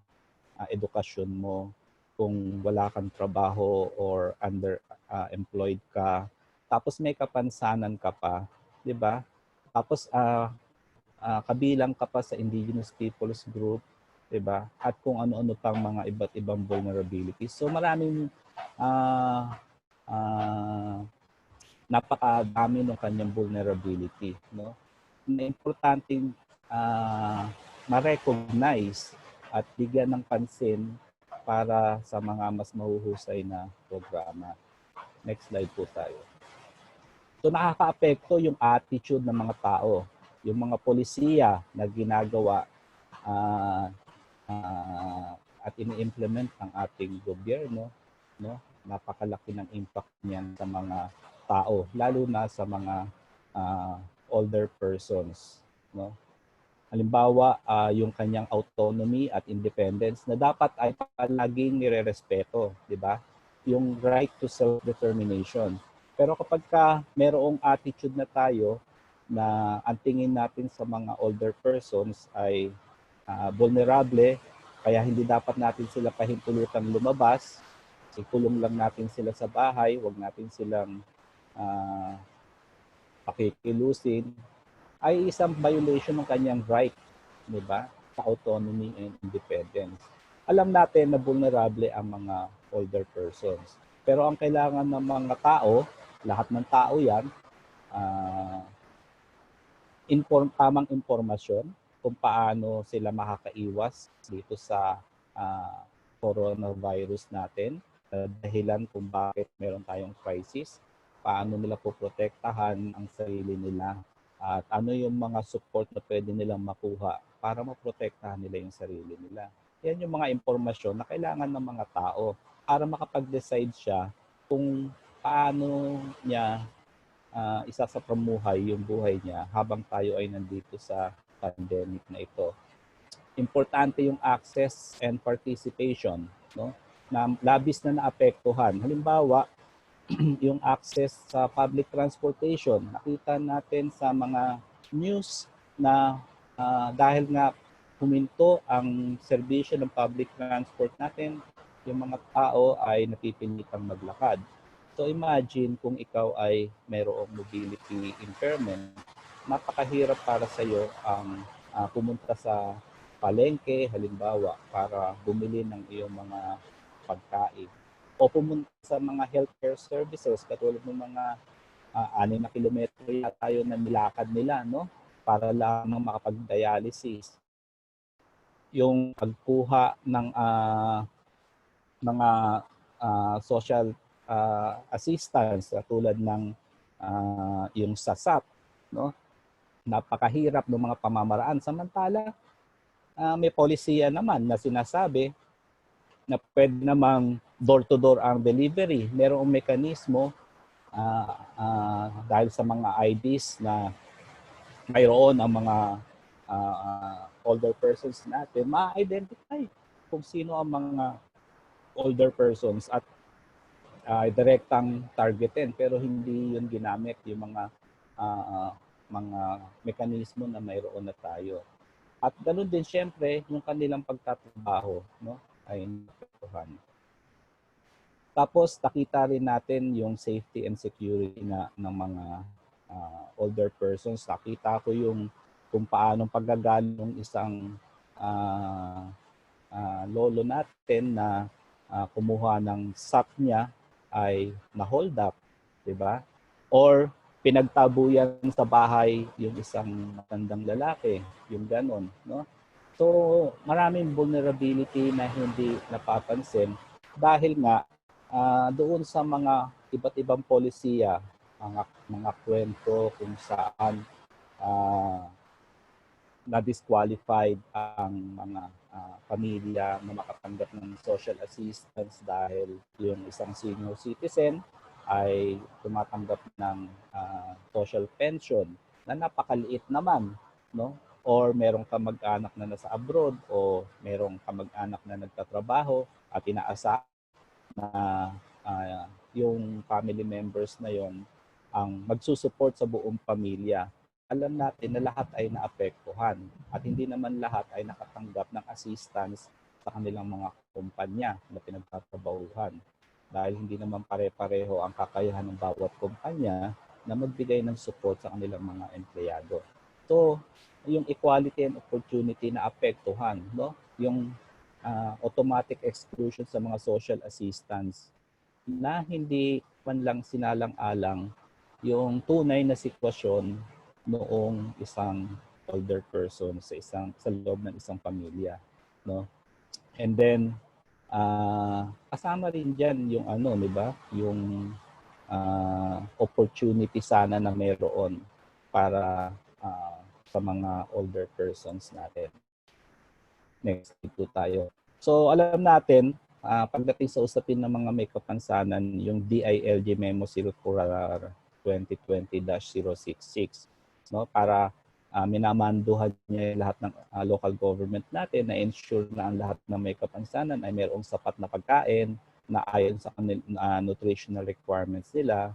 edukasyon mo, kung wala kang trabaho or underemployed ka, tapos may kapansanan ka pa, di ba? Tapos kabilang ka pa sa indigenous peoples group, di ba? At kung ano-ano pang mga iba't ibang vulnerabilities. So maraming napakadami ng kanyang vulnerability, no? Na importanteng ma-recognize at bigyan ng pansin para sa mga mas mahuhusay na programa. Next slide po tayo. So nakaka-apekto yung attitude ng mga tao, yung mga polisiya na ginagawa at ini-implement ng ating gobyerno, no? Napakalaki ng impact niyan sa mga tao, lalo na sa mga older persons, no? Halimbawa, yung kanyang autonomy at independence na dapat ay palaging nirerespeto, di ba? Yung right to self-determination. Pero kapag merong attitude na tayo na ang tingin natin sa mga older persons ay vulnerable, kaya hindi dapat natin sila pahintulutang lumabas, ikulong lang natin sila sa bahay, wag natin silang pakikilusin, ay isang violation ng kanyang right, di ba? Sa autonomy and independence. Alam natin na vulnerable ang mga older persons. Pero ang kailangan ng mga tao, lahat ng tao yan, tamang impormasyon kung paano sila makakaiwas dito sa coronavirus natin, dahilan kung bakit meron tayong crisis, paano nila poprotektahan ang sarili nila, at ano yung mga support na pwede nilang makuha para maprotektahan nila yung sarili nila. Yan yung mga impormasyon na kailangan ng mga tao para makapag-decide siya kung paano niya isasapamuhay yung buhay niya habang tayo ay nandito sa pandemic na ito. Importante yung access and participation, no? Na labis na naapektuhan. Halimbawa, yung access sa public transportation. Nakita natin sa mga news na dahil nga huminto ang serbisyo ng public transport natin, yung mga tao ay napipilitang maglakad. So imagine kung ikaw ay mayroong mobility impairment, napakahirap para sa iyo ang pumunta sa palengke, halimbawa, para bumili ng iyong mga pagkain. O pumunta sa mga healthcare services, katulad ng mga 6 na kilometro tayo na nilakad nila, no? Para lang makapag-dialysis. Yung pagkuha ng mga social assistance, katulad ng yung SASAP, no? Napakahirap ng mga pamamaraan. Samantala, may polisiya naman na sinasabi na pwede namang door-to-door ang delivery. Merong mekanismo dahil sa mga IDs na mayroon ang mga older persons natin, ma-identify kung sino ang mga older persons at direktang targetin, pero hindi yun ginamit yung mga mekanismo na mayroon na tayo. At ganoon din siyempre yung kanilang pagtatrabaho, no, ay napektuhan. Tapos nakita rin natin yung safety and security ng mga older persons. Nakita ko yung kung paano paggagal ng isang lolo natin na kumuha ng SAP niya ay na-hold up, di ba? Or pinagtabuyan sa bahay yung isang matandang lalaki, yung ganon, no? So, maraming vulnerability na hindi napapansin dahil nga doon sa mga iba't ibang polisiya mga kwento kung saan na-disqualified ang mga pamilya na makatanggap ng social assistance dahil yung isang senior citizen ay tumatanggap ng social pension na napakaliit naman, no? Or merong kamag-anak na nasa abroad o merong kamag-anak na nagtatrabaho at inaasa na yung family members na yon ang magsusupport sa buong pamilya. Alam natin na lahat ay naapektuhan at hindi naman lahat ay nakatanggap ng assistance sa kanilang mga kumpanya na pinagtatrabahuhan. Dahil hindi naman pare-pareho ang kakayahan ng bawat kumpanya na magbigay ng support sa kanilang mga empleyado. So, yung equality and opportunity na apektuhan, no? Yung automatic exclusion sa mga social assistance na hindi man lang sinalang-alang yung tunay na sitwasyon noong isang older person sa loob ng isang pamilya, no? And then kasama rin diyan yung di ba? Yung opportunity sana na meron para sa mga older persons natin. Next ito tayo. So alam natin pagdating sa usapin ng mga may kapansanan, yung DILG Memo Circular 2020-066, no, para minamanduhan niya lahat ng local government natin na ensure na ang lahat ng may kapansanan ay mayroong sapat na pagkain na ayon sa nutritional requirements nila.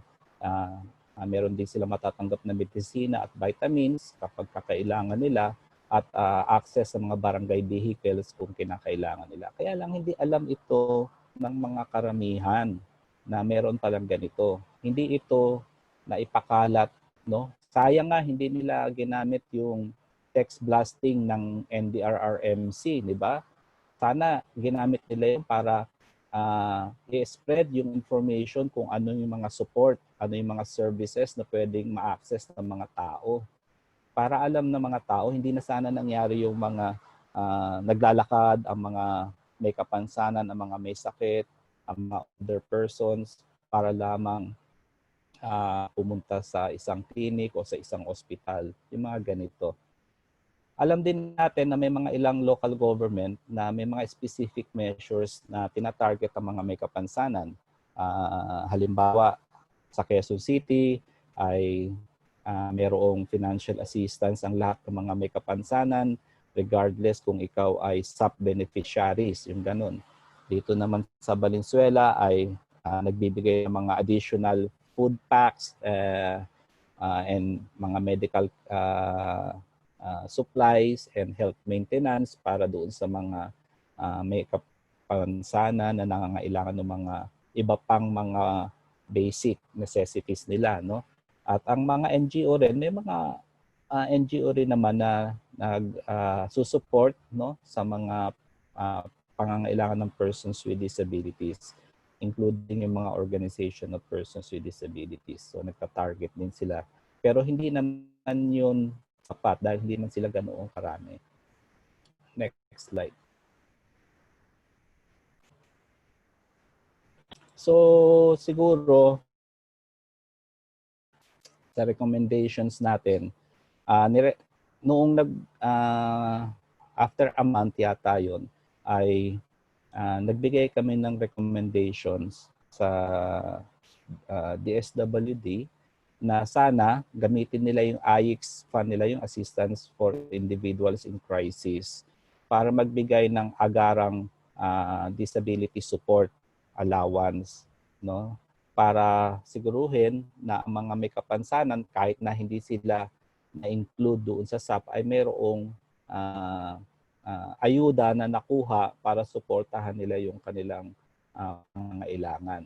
Meron din sila matatanggap na medisina at vitamins kapag kakailangan nila at access sa mga barangay vehicles kung kinakailangan nila. Kaya lang hindi alam ito ng mga karamihan na meron palang ganito. Hindi ito na ipakalat, no? Sayang nga hindi nila ginamit yung text blasting ng NDRRMC, di ba? Sana ginamit nila yun para i-spread yung information kung ano yung mga support, ano yung mga services na pwedeng ma-access ng mga tao. Para alam ng mga tao, hindi na sana nangyari yung mga naglalakad, ang mga may kapansanan, ang mga may sakit, ang mga older persons para lamang pumunta sa isang clinic o sa isang ospital, yung mga ganito. Alam din natin na may mga ilang local government na may mga specific measures na tinatarget ang mga may kapansanan. Halimbawa, sa Quezon City ay mayroong financial assistance ang lahat ng mga may kapansanan regardless kung ikaw ay SAP beneficiaries, yung ganun. Dito naman sa Valenzuela ay nagbibigay ng mga additional food packs and mga medical supplies and health maintenance para doon sa mga may kapansanan na nangangailangan ng mga iba pang mga basic necessities nila, no? At ang mga NGO rin, may mga NGO rin naman na nag-susupport, no, sa mga pangangailangan ng persons with disabilities, including yung mga organization of persons with disabilities. So nagta-target din sila. Pero hindi naman yun sapat dahil hindi man sila ganoong karami. Next slide. So siguro sa recommendations natin, noong after a month yata yun, ay nagbigay kami ng recommendations sa DSWD na sana gamitin nila yung IX fund nila, yung Assistance for Individuals in Crisis, para magbigay ng agarang disability support allowance, no? Para siguruhin na ang mga may kapansanan, kahit na hindi sila na-include doon sa SAP, ay mayroong ayuda na nakuha para suportahan nila yung kanilang pangangailangan,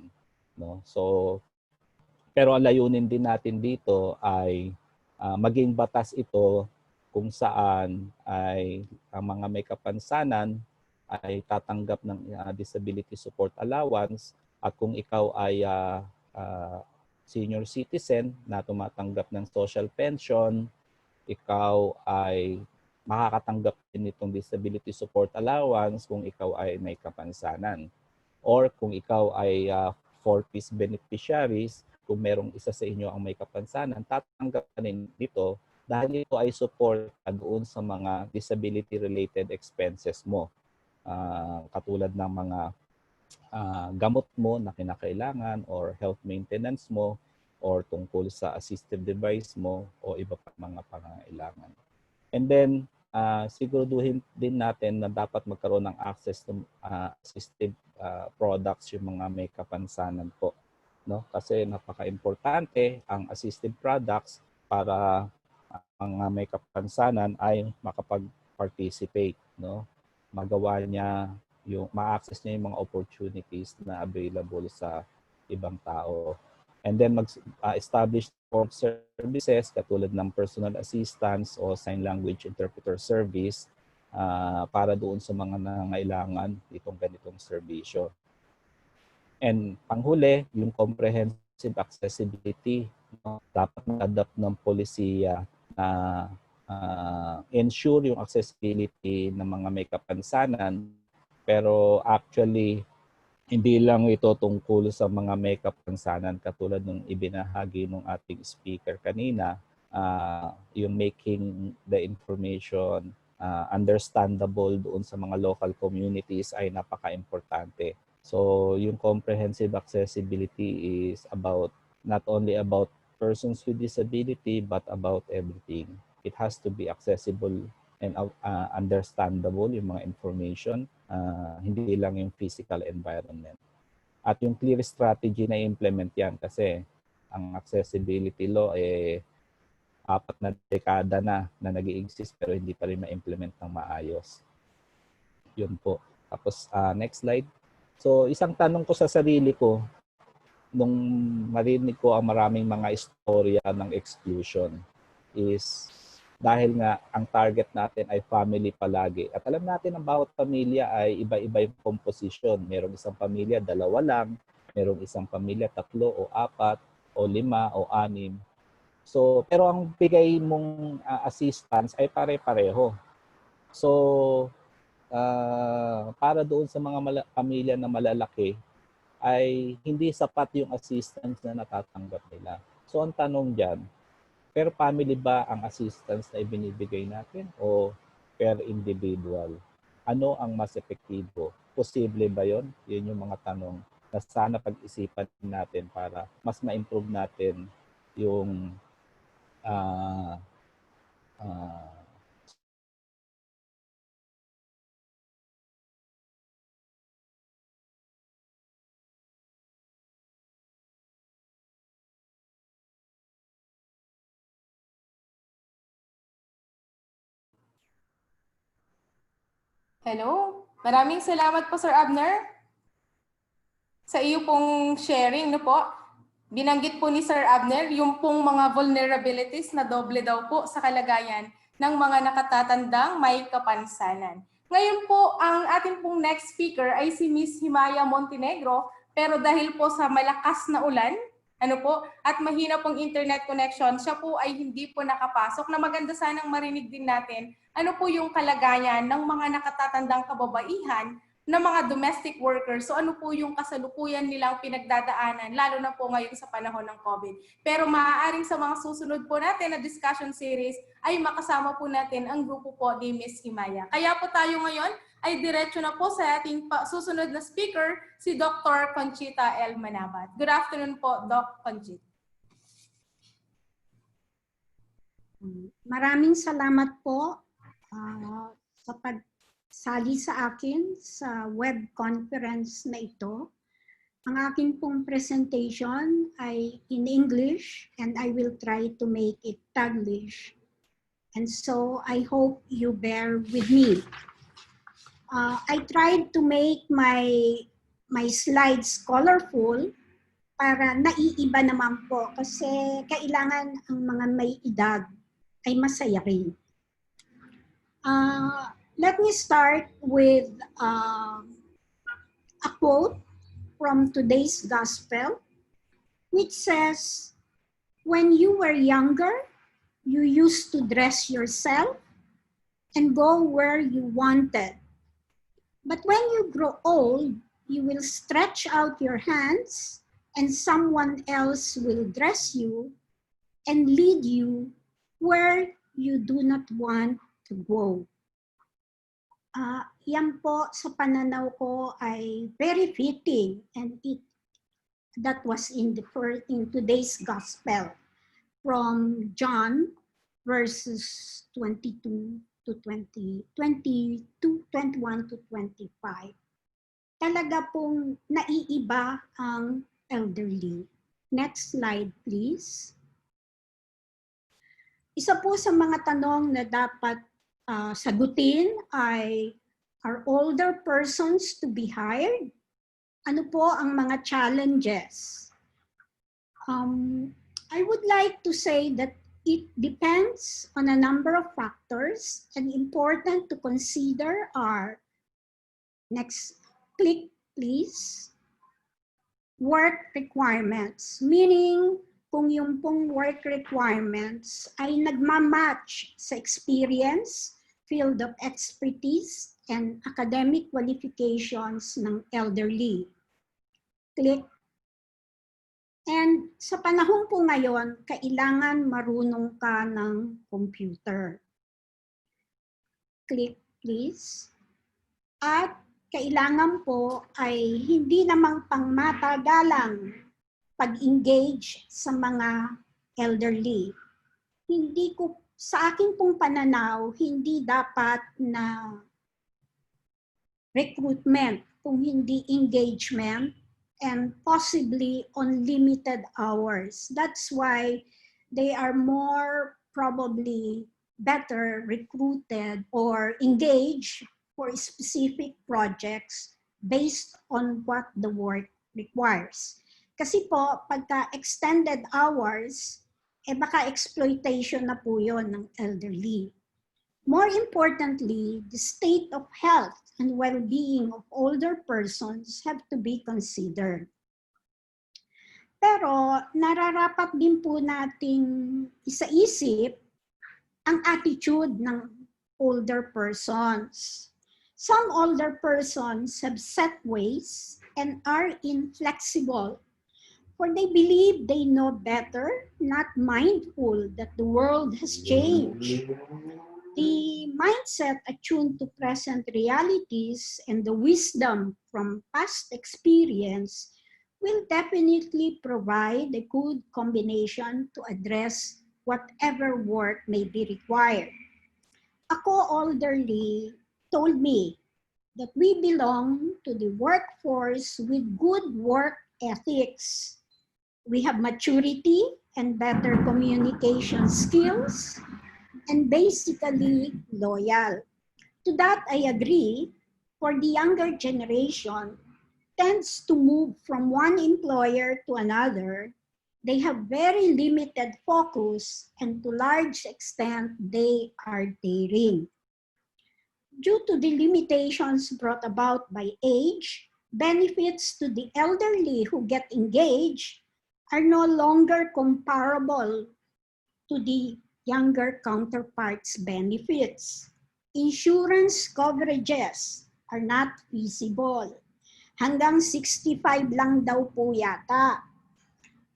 no? So pero ang layunin din natin dito ay maging batas ito kung saan ay ang mga may kapansanan ay tatanggap ng disability support allowance, at kung ikaw ay senior citizen na tumatanggap ng social pension, ikaw ay makakatanggap din itong disability support allowance kung ikaw ay may kapansanan. Or kung ikaw ay 4-piece beneficiaries, kung merong isa sa inyo ang may kapansanan, tatanggapin nito dahil ito ay support doon sa mga disability-related expenses mo. Katulad ng mga gamot mo na kinakailangan or health maintenance mo or tungkol sa assistive device mo o iba pa mga pangangailangan. And then, siguraduhin din natin na dapat magkaroon ng access to assistive products yung mga may kapansanan po. No? Kasi napaka-importante ang assistive products para ang may kapansanan ay makapag-participate. No? Magawa niya ma-access niya yung mga opportunities na available sa ibang tao. And then mag-establish support services katulad ng personal assistance o sign language interpreter service para doon sa mga nangangailangan itong ganitong serbisyo. And panghuli, yung comprehensive accessibility. No? Dapat mag-adapt ng polisiya na ensure yung accessibility ng mga may kapansanan. Pero actually, hindi lang ito tungkol sa mga may kapansanan katulad ng ibinahagi ng ating speaker kanina, yung making the information understandable doon sa mga local communities ay napaka-importante. So yung comprehensive accessibility is not only about persons with disability but about everything. It has to be accessible and understandable yung mga information, hindi lang yung physical environment. At yung clear strategy na implement yan kasi ang accessibility law 4 na dekada na nag-i-exist pero hindi pa rin ma-implement ng maayos. Yun po. Tapos next slide. So isang tanong ko sa sarili ko nung marinig ko ang maraming mga istorya ng exclusion is dahil nga ang target natin ay family palagi. At alam natin ang bawat pamilya ay iba-iba yung composition. Merong isang pamilya, 2 lang. Merong isang pamilya, 3 o 4 o 5 o 6. So, pero ang bigay mong assistance ay pare-pareho. So, para doon sa mga pamilya na malalaki, ay hindi sapat yung assistance na natatanggap nila. So, ang tanong dyan, per family ba ang assistance na ibinibigay natin o per individual? Ano ang mas epektibo? Posible ba yon? Yun yung mga tanong na sana pag-isipan natin para mas ma-improve natin yung Hello? Maraming salamat po, Sir Abner, sa iyo pong sharing, no po. Binanggit po ni Sir Abner yung pong mga vulnerabilities na doble daw po sa kalagayan ng mga nakatatandang may kapansanan. Ngayon po, ang ating pong next speaker ay si Miss Himaya Montenegro, pero dahil po sa malakas na ulan, at mahina pong internet connection, siya po ay hindi po nakapasok, na maganda sanang marinig din natin ano po yung kalagayan ng mga nakatatandang kababaihan na mga domestic workers. So ano po yung kasalukuyan nilang pinagdadaanan, lalo na po ngayon sa panahon ng COVID. Pero maaaring sa mga susunod po natin na discussion series ay makasama po natin ang grupo po ni Miss Himaya. Kaya po tayo ngayon ay diretso na po sa ating susunod na speaker, si Dr. Conchita L. Manabat. Good afternoon po, Doc Conchita. Maraming salamat po sa pagsali sa akin sa web conference na ito. Ang aking pong presentation ay in English and I will try to make it Taglish. And so I hope you bear with me. I tried to make my slides colorful para naiiba naman po kasi kailangan ang mga may edad ay masaya rin. Let me start with a quote from today's gospel, which says, "When you were younger, you used to dress yourself and go where you wanted. But when you grow old, you will stretch out your hands and someone else will dress you and lead you where you do not want to go. Yan po sa pananaw ko ay very fitting, and that was in today's gospel from John verses 22 to 21 to 25. Talaga pong naiiba ang elderly. Next slide, please. Isa po sa mga tanong na dapat sagutin ay, are older persons to be hired? Ano po ang mga challenges? I would like to say that it depends on a number of factors, and important to consider are, next click please, work requirements, meaning kung yung pong work requirements ay nagmamatch sa experience, field of expertise, and academic qualifications ng elderly. Click. And sa panahon po ngayon, kailangan marunong ka ng computer. Click please. At kailangan po ay hindi namang pangmatagalang pag-engage sa mga elderly. Sa akin pong pananaw, hindi dapat na recruitment, kung hindi engagement, and possibly on limited hours. That's why they are more probably better recruited or engaged for specific projects based on what the work requires. Kasi po, pagka extended hours, baka exploitation na po yun ng elderly. More importantly, the state of health and well-being of older persons have to be considered. Pero nararapat din po nating isa-isip ang attitude ng older persons. Some older persons have set ways and are inflexible, for they believe they know better, not mindful that the world has changed. The mindset attuned to present realities and the wisdom from past experience will definitely provide a good combination to address whatever work may be required. Ako elderly told me that we belong to the workforce with good work ethics. We have maturity and better communication skills, and basically loyal. To that I agree, for the younger generation tends to move from one employer to another. They have very limited focus, and to large extent they are daring. Due to the limitations brought about by age, benefits to the elderly who get engaged are no longer comparable to the younger counterparts' benefits. Insurance coverages are not feasible. Hanggang 65 lang daw po yata.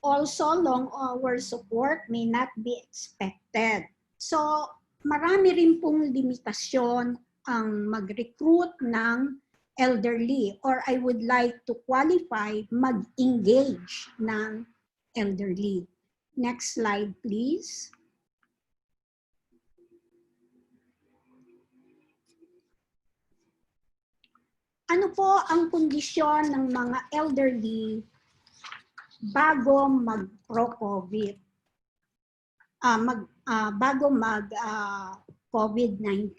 Also, long hours of work may not be expected. So, marami rin pong limitasyon ang mag-recruit ng elderly, or I would like to qualify mag-engage ng elderly. Next slide, please. Ano po ang kondisyon ng mga elderly bago mag-pro-COVID? Bago mag-COVID-19.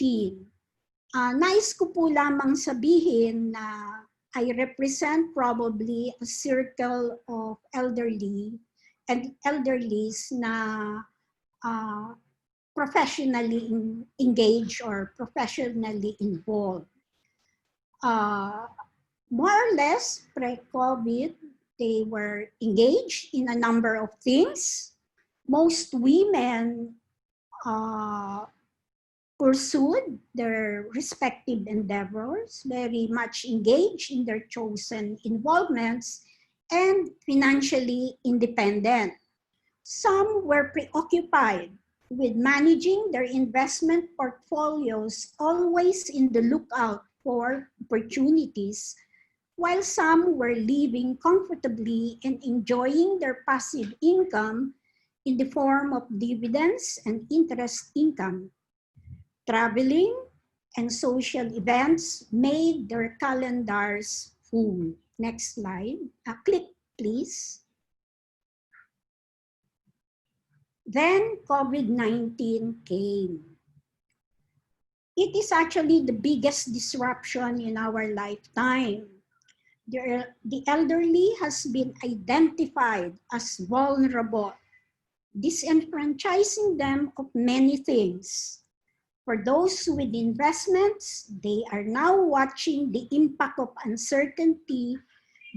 Nais ko po lamang sabihin na I represent probably a circle of elderly and elderlies na professionally engaged or professionally involved. More or less, pre-COVID, they were engaged in a number of things. Most women pursued their respective endeavors, very much engaged in their chosen involvements, and financially independent. Some were preoccupied with managing their investment portfolios, always in the lookout for opportunities, while some were living comfortably and enjoying their passive income in the form of dividends and interest income. Traveling and social events made their calendars full. Next slide. Click, please. Then COVID-19 came. It is actually the biggest disruption in our lifetime. The elderly has been identified as vulnerable, disenfranchising them of many things. For those with investments, they are now watching the impact of uncertainty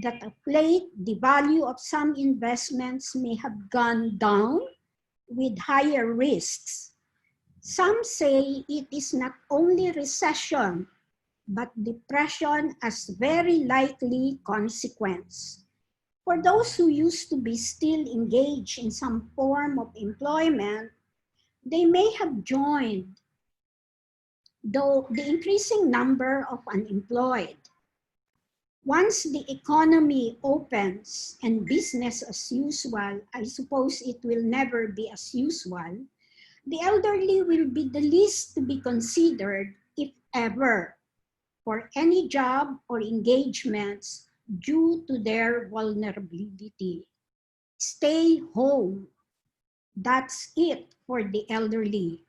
that of late the value of some investments may have gone down with higher risks. Some say it is not only recession, but depression as very likely consequence. For those who used to be still engaged in some form of employment, they may have joined though the increasing number of unemployed. Once the economy opens and business as usual, I suppose it will never be as usual, the elderly will be the least to be considered, if ever, for any job or engagements due to their vulnerability. Stay home. That's it for the elderly.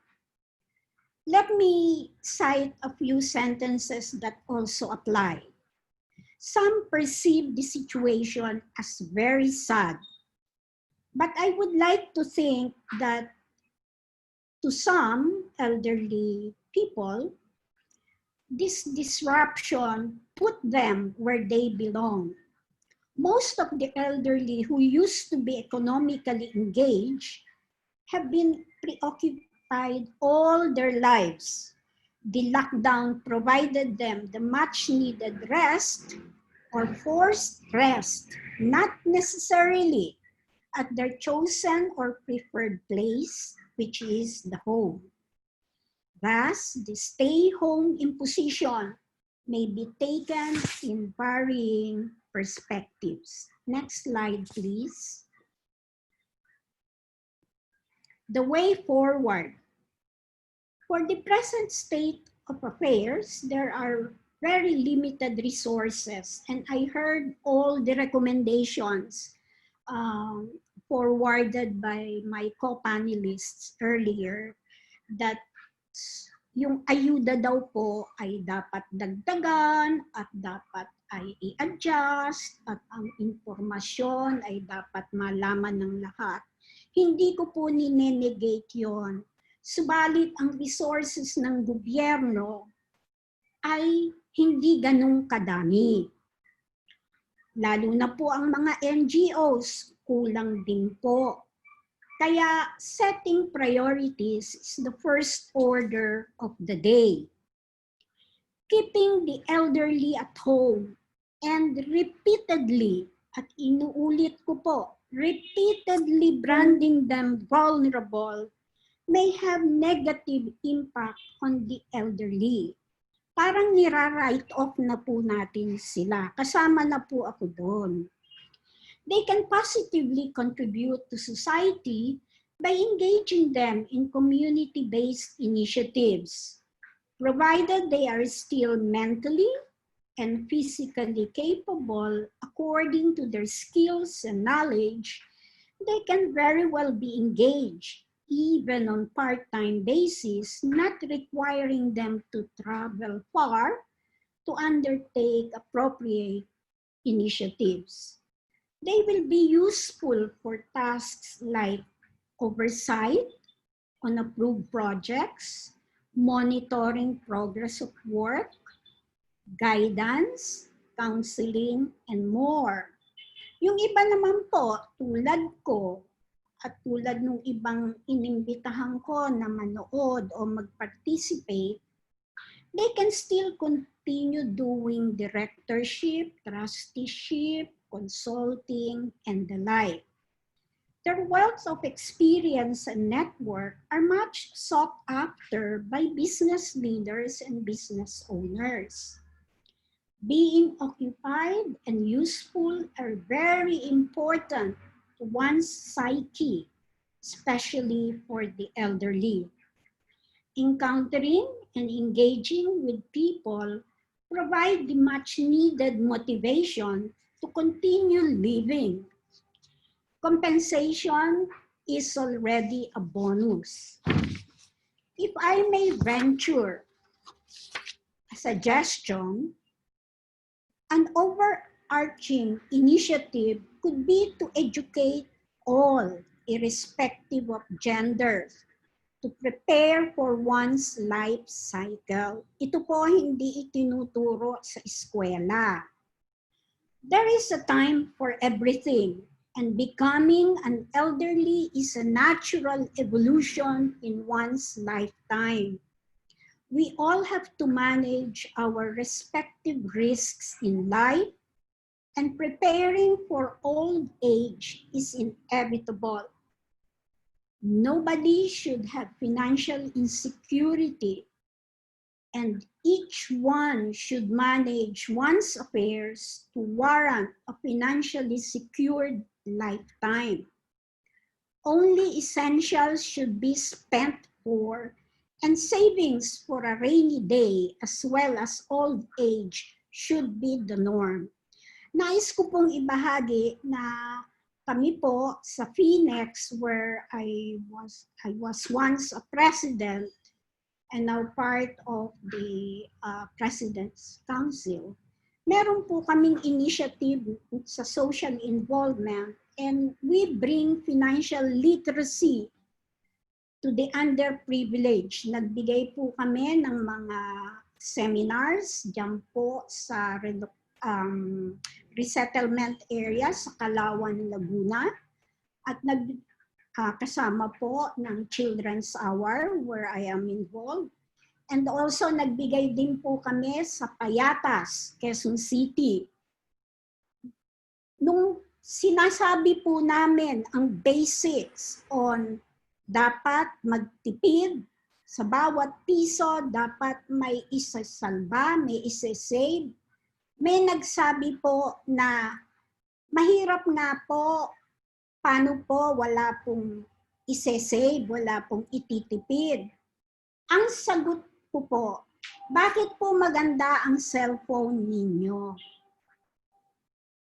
Let me cite a few sentences that also apply. Some perceive the situation as very sad, but I would like to think that to some elderly people, this disruption put them where they belong. Most of the elderly who used to be economically engaged have been preoccupied all their lives. The lockdown provided them the much needed rest or forced rest, not necessarily at their chosen or preferred place, which is the home. Thus, the stay-home imposition may be taken in varying perspectives. Next slide, please. The way forward. For the present state of affairs, there are very limited resources, and I heard all the recommendations forwarded by my co-panelists earlier that yung ayuda daw po ay dapat dagdagan at dapat ay i-adjust at ang impormasyon ay dapat malaman ng lahat. Hindi ko po ninenegate yon. Subalit ang resources ng gobyerno ay hindi ganun kadami. Lalo na po ang mga NGOs, kulang din po. Kaya setting priorities is the first order of the day. Keeping the elderly at home and repeatedly, at inuulit ko po, repeatedly branding them vulnerable may have negative impact on the elderly. Parang nira-write off na po natin sila. Kasama na po ako doon. They can positively contribute to society by engaging them in community-based initiatives. Provided they are still mentally and physically capable according to their skills and knowledge, they can very well be engaged even on part-time basis, not requiring them to travel far to undertake appropriate initiatives. They will be useful for tasks like oversight on approved projects, monitoring progress of work, guidance, counseling, and more. Yung iba naman po, tulad ko, at tulad ng ibang inimbitahan ko na manood o mag-participate, they can still continue doing directorship, trusteeship, consulting, and the like. Their wealth of experience and network are much sought after by business leaders and business owners. Being occupied and useful are very important to one's psyche, especially for the elderly. Encountering and engaging with people provide the much needed motivation to continue living. Compensation is already a bonus. If I may venture a suggestion, an overarching initiative could be to educate all, irrespective of gender, to prepare for one's life cycle. Ito po hindi itinuturo sa eskwela. There is a time for everything, and becoming an elderly is a natural evolution in one's lifetime. We all have to manage our respective risks in life, and preparing for old age is inevitable. Nobody should have financial insecurity, and each one should manage one's affairs to warrant a financially secured lifetime. Only essentials should be spent for, and savings for a rainy day as well as old age should be the norm. Nais ko pong ibahagi na kami po sa Phoenix, where I was once a president and now part of the President's Council. Meron po kaming initiative sa social involvement, and we bring financial literacy to the underprivileged. Nagbigay po kami ng mga seminars dyan po sa resettlement area sa Kalawan, Laguna, at kasama po ng Children's Hour where I am involved. And also nagbigay din po kami sa Payatas, Quezon City. Nung sinasabi po namin ang basics on dapat magtipid sa bawat piso, dapat may isasalba, may isa-save, may nagsabi po na mahirap nga po, paano po wala pong ise-save, wala pong ititipid. Ang sagot ko po, bakit po maganda ang cellphone ninyo?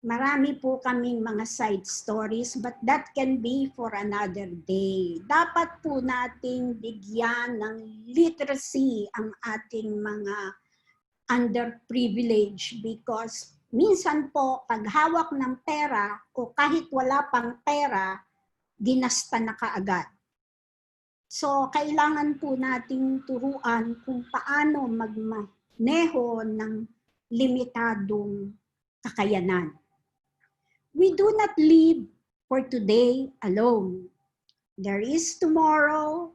Marami po kaming mga side stories, but that can be for another day. Dapat po nating bigyan ng literacy ang ating mga underprivileged, because minsan po pag hawak ng pera o kahit wala pang pera, ginasta na kaagad. So kailangan po nating turuan kung paano magmaneho ng limitadong kakayanan. We do not live for today alone. There is tomorrow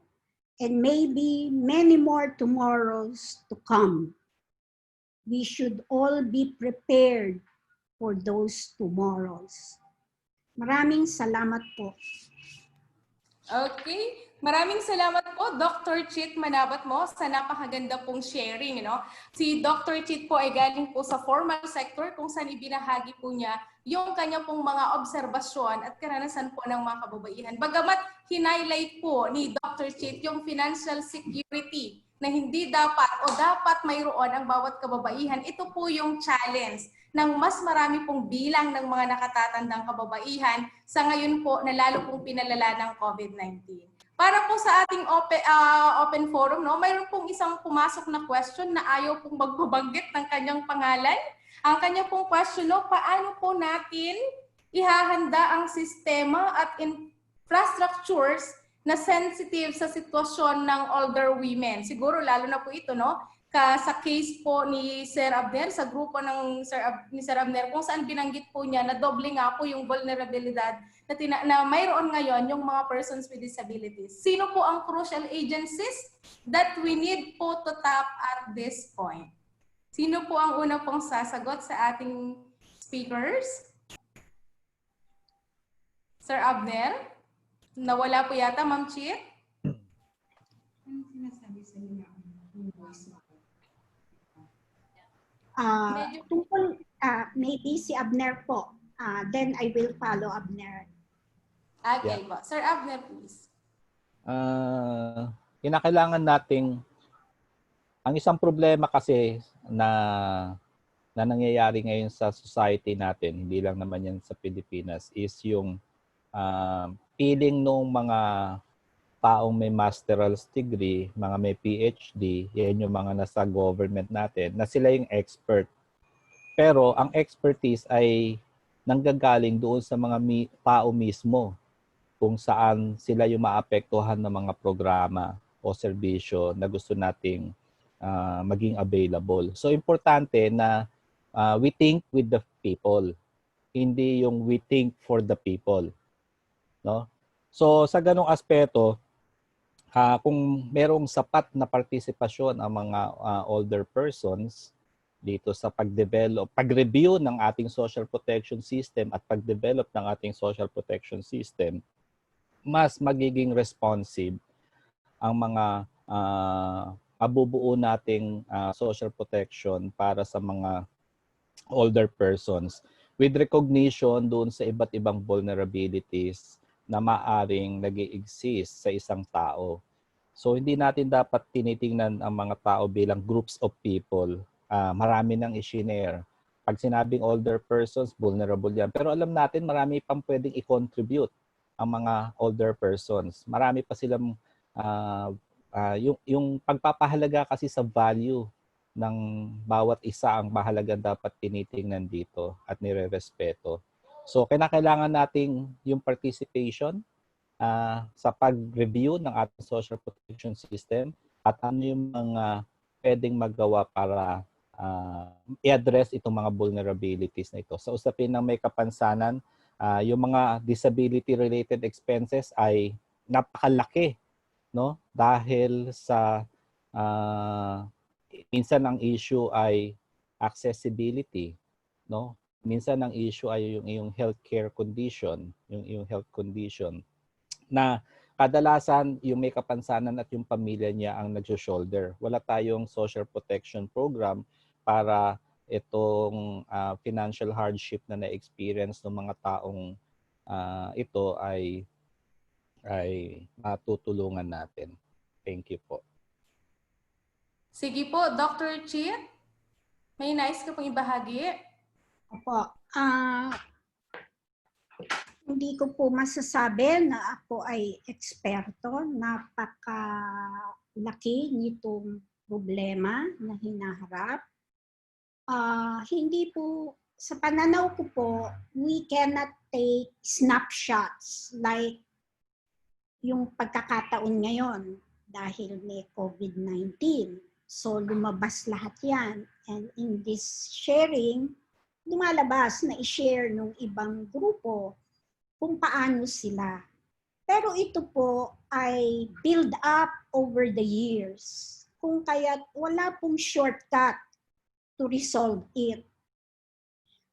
and maybe many more tomorrows to come. We should all be prepared for those tomorrows. Maraming salamat po. Okay. Maraming salamat po, Dr. Chit Manabat mo, sa napakaganda pong sharing. Si Dr. Chit po ay galing po sa formal sector kung saan ibinahagi po niya yung kanya pong mga obserbasyon at karanasan po ng mga kababaihan. Bagamat hinighlight po ni Dr. Chit yung financial security na hindi dapat o dapat mayroon ang bawat kababaihan, ito po yung challenge ng mas marami pong bilang ng mga nakatatandang kababaihan sa ngayon po na lalo pong pinalala ng COVID-19. Para po sa ating open forum, mayroon pong isang pumasok na question na ayaw pong magbabanggit ng kanyang pangalan. Ang kanya pong question, paano po natin ihahanda ang sistema at infrastructures na sensitive sa sitwasyon ng older women? Siguro lalo na po ito, sa case po ni Sir Abner, sa grupo ng ni Sir Abner, kung saan binanggit po niya na doble nga po yung vulnerabilidad na mayroon ngayon yung mga persons with disabilities. Sino po ang crucial agencies that we need po to tap at this point? Sino po ang una pong sasagot sa ating speakers? Sir Abner? Nawala po yata, Ma'am Chit? Tungkol, maybe si Abner po. Then I will follow Abner. Okay po. Sir Abner, please. Kinakailangan nating, ang isang problema kasi na nangyayari ngayon sa society natin, hindi lang naman yan sa Pilipinas, is yung feeling ng mga taong may master's degree, mga may PhD, yan yung mga nasa government natin, na sila yung expert. Pero ang expertise ay nanggagaling doon sa mga tao mismo, kung saan sila yung maapektuhan ng mga programa o serbisyo na gusto nating maging available. So importante na we think with the people, hindi yung we think for the people, no? So sa ganung aspeto, kung merong sapat na partisipasyon ang mga older persons dito sa pag-review ng ating social protection system at pag-develop ng ating social protection system, mas magiging responsive ang mga mabubuo nating social protection para sa mga older persons with recognition doon sa iba't ibang vulnerabilities na maaring nag-i-exist sa isang tao. So hindi natin dapat tinitingnan ang mga tao bilang groups of people. Marami nang i-share. Pag sinabing older persons, vulnerable yan. Pero alam natin marami pang pwedeng i-contribute ang mga older persons. Marami pa silang yung pagpapahalaga kasi sa value ng bawat isa ang mahalaga dapat tinitingnan dito at nire-respeto. So kinakailangan nating yung participation sa pag-review ng ating social protection system at ano yung mga pwedeng magawa para i-address itong mga vulnerabilities na ito. Sa usapin ng may kapansanan, yung mga disability-related expenses ay napakalaki, no? Dahil sa minsan ang issue ay accessibility, no? Minsan ang issue ay yung iyong healthcare condition, yung iyong health condition na kadalasan yung may kapansanan at yung pamilya niya ang nag-shoulder. Wala tayong social protection program para itong financial hardship na na-experience ng mga taong ito ay matutulungan natin. Thank you po. Sige po, Dr. Chit. May nais ka pong ibahagi? Opo. Hindi ko po masasabi na ako ay eksperto. Napakalaki nitong problema na hinaharap. Hindi po, sa pananaw ko po, we cannot take snapshots like yung pagkakataon ngayon dahil may COVID-19. So lumabas lahat yan. And in this sharing, lumalabas na i-share ng ibang grupo kung paano sila. Pero ito po ay build up over the years. Kung kaya wala pong shortcut to resolve it.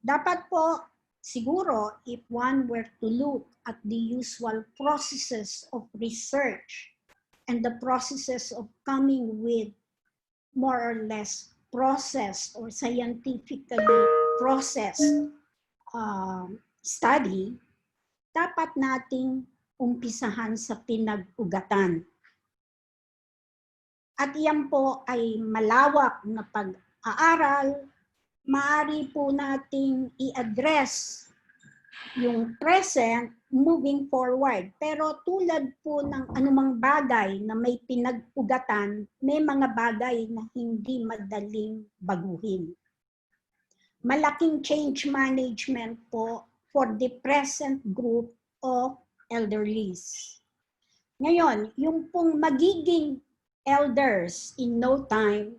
Dapat po, siguro, if one were to look at the usual processes of research and the processes of coming with more or less processed or scientifically processed study, dapat nating umpisahan sa pinag-ugatan. At yan po ay malawak na pag-aaral, maaari po nating i-address yung present moving forward. Pero tulad po ng anumang bagay na may pinag-ugatan, may mga bagay na hindi madaling baguhin. Malaking change management po for the present group of elderlies. Ngayon, yung pong magiging elders in no time,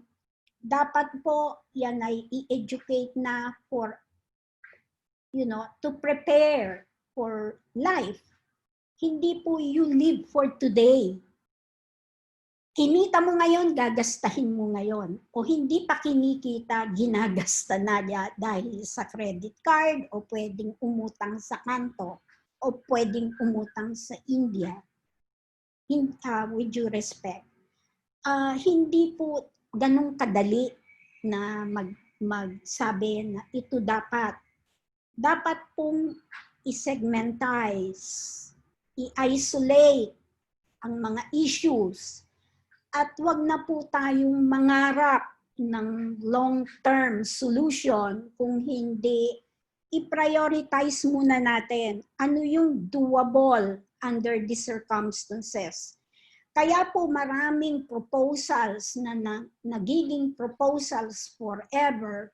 dapat po yan ay i-educate na for, to prepare for life. Hindi po you live for today. Kinita mo ngayon, gagastahin mo ngayon. O hindi pa kinikita, ginagasta na dahil sa credit card o pwedeng umutang sa kanto. o pwedeng umutang sa India, with due respect, hindi po ganun kadali na magsabi na ito dapat. Dapat pong i-segmentize, i-isolate ang mga issues, at wag na po tayong mangarap ng long-term solution kung hindi i-prioritize muna natin ano yung doable under the circumstances. Kaya po maraming proposals na nagiging proposals forever,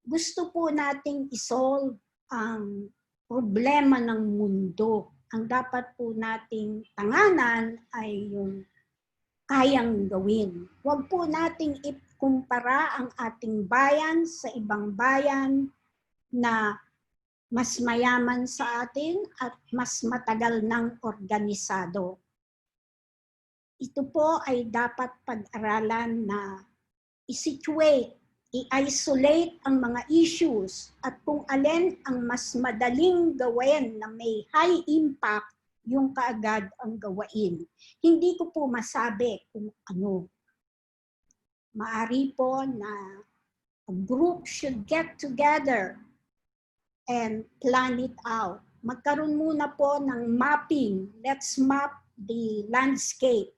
gusto po nating isolve ang problema ng mundo. Ang dapat po nating tanganan ay yung kayang gawin. Huwag po nating ikumpara ang ating bayan sa ibang bayan na mas mayaman sa atin at mas matagal ng organisado. Ito po ay dapat pag-aralan na i-situate, i-isolate ang mga issues at kung alin ang mas madaling gawin na may high impact, yung kaagad ang gawain. Hindi ko po masabi kung ano. Maari po na a group should get together and plan it out. Magkaroon muna po ng mapping. Let's map the landscape.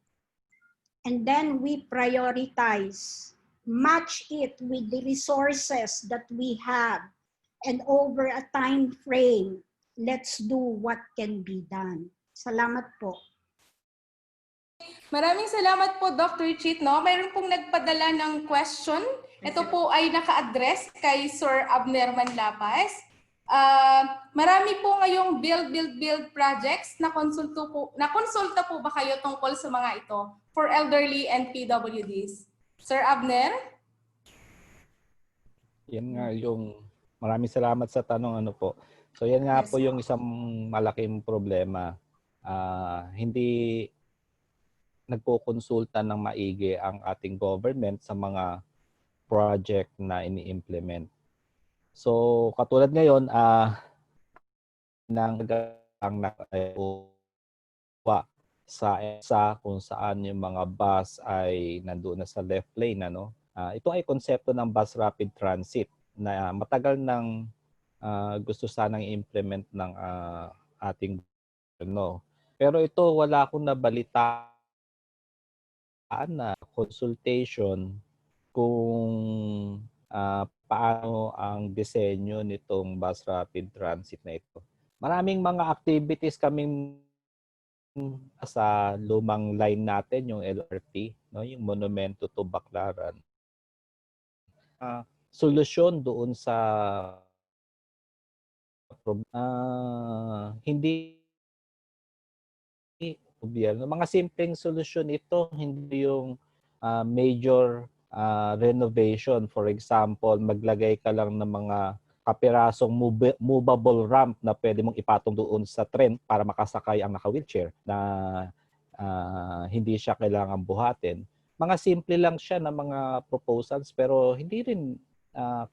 And then we prioritize. Match it with the resources that we have. And over a time frame, let's do what can be done. Salamat po. Maraming salamat po, Dr. Chit. No? Mayroon pong nagpadala ng question. Ito po ay naka-address kay Sir Abner Manlapas. Marami po ngayong build projects. Nakonsulta po ba kayo tungkol sa mga ito for elderly and PWDs? Sir Abner? Yan nga yung, maraming salamat sa tanong, ano po. So yan nga po yung isang malaking problema. Hindi nagpokonsulta ng maigi ang ating government sa mga project na ini-implement. So katulad ngayon, sa kung saan yung mga bus ay nandoon na sa left lane, ano? Ito ay konsepto ng bus rapid transit na matagal nang gusto sanang i-implement ng ating no. Pero ito wala akong nabalitaan na consultation kung paano ang disenyo nitong bus rapid transit na ito. Maraming mga activities kaming sa lumang line natin, yung LRT, no, yung Monumento to Baclaran. Solusyon doon sa hindi gobyerno. Mga simpleng solusyon ito, hindi yung major renovation. For example, maglagay ka lang ng mga kapirasong movable ramp na pwede mong ipatong doon sa tren para makasakay ang naka-wheelchair na hindi siya kailangan buhatin. Mga simple lang siya na mga proposals pero hindi rin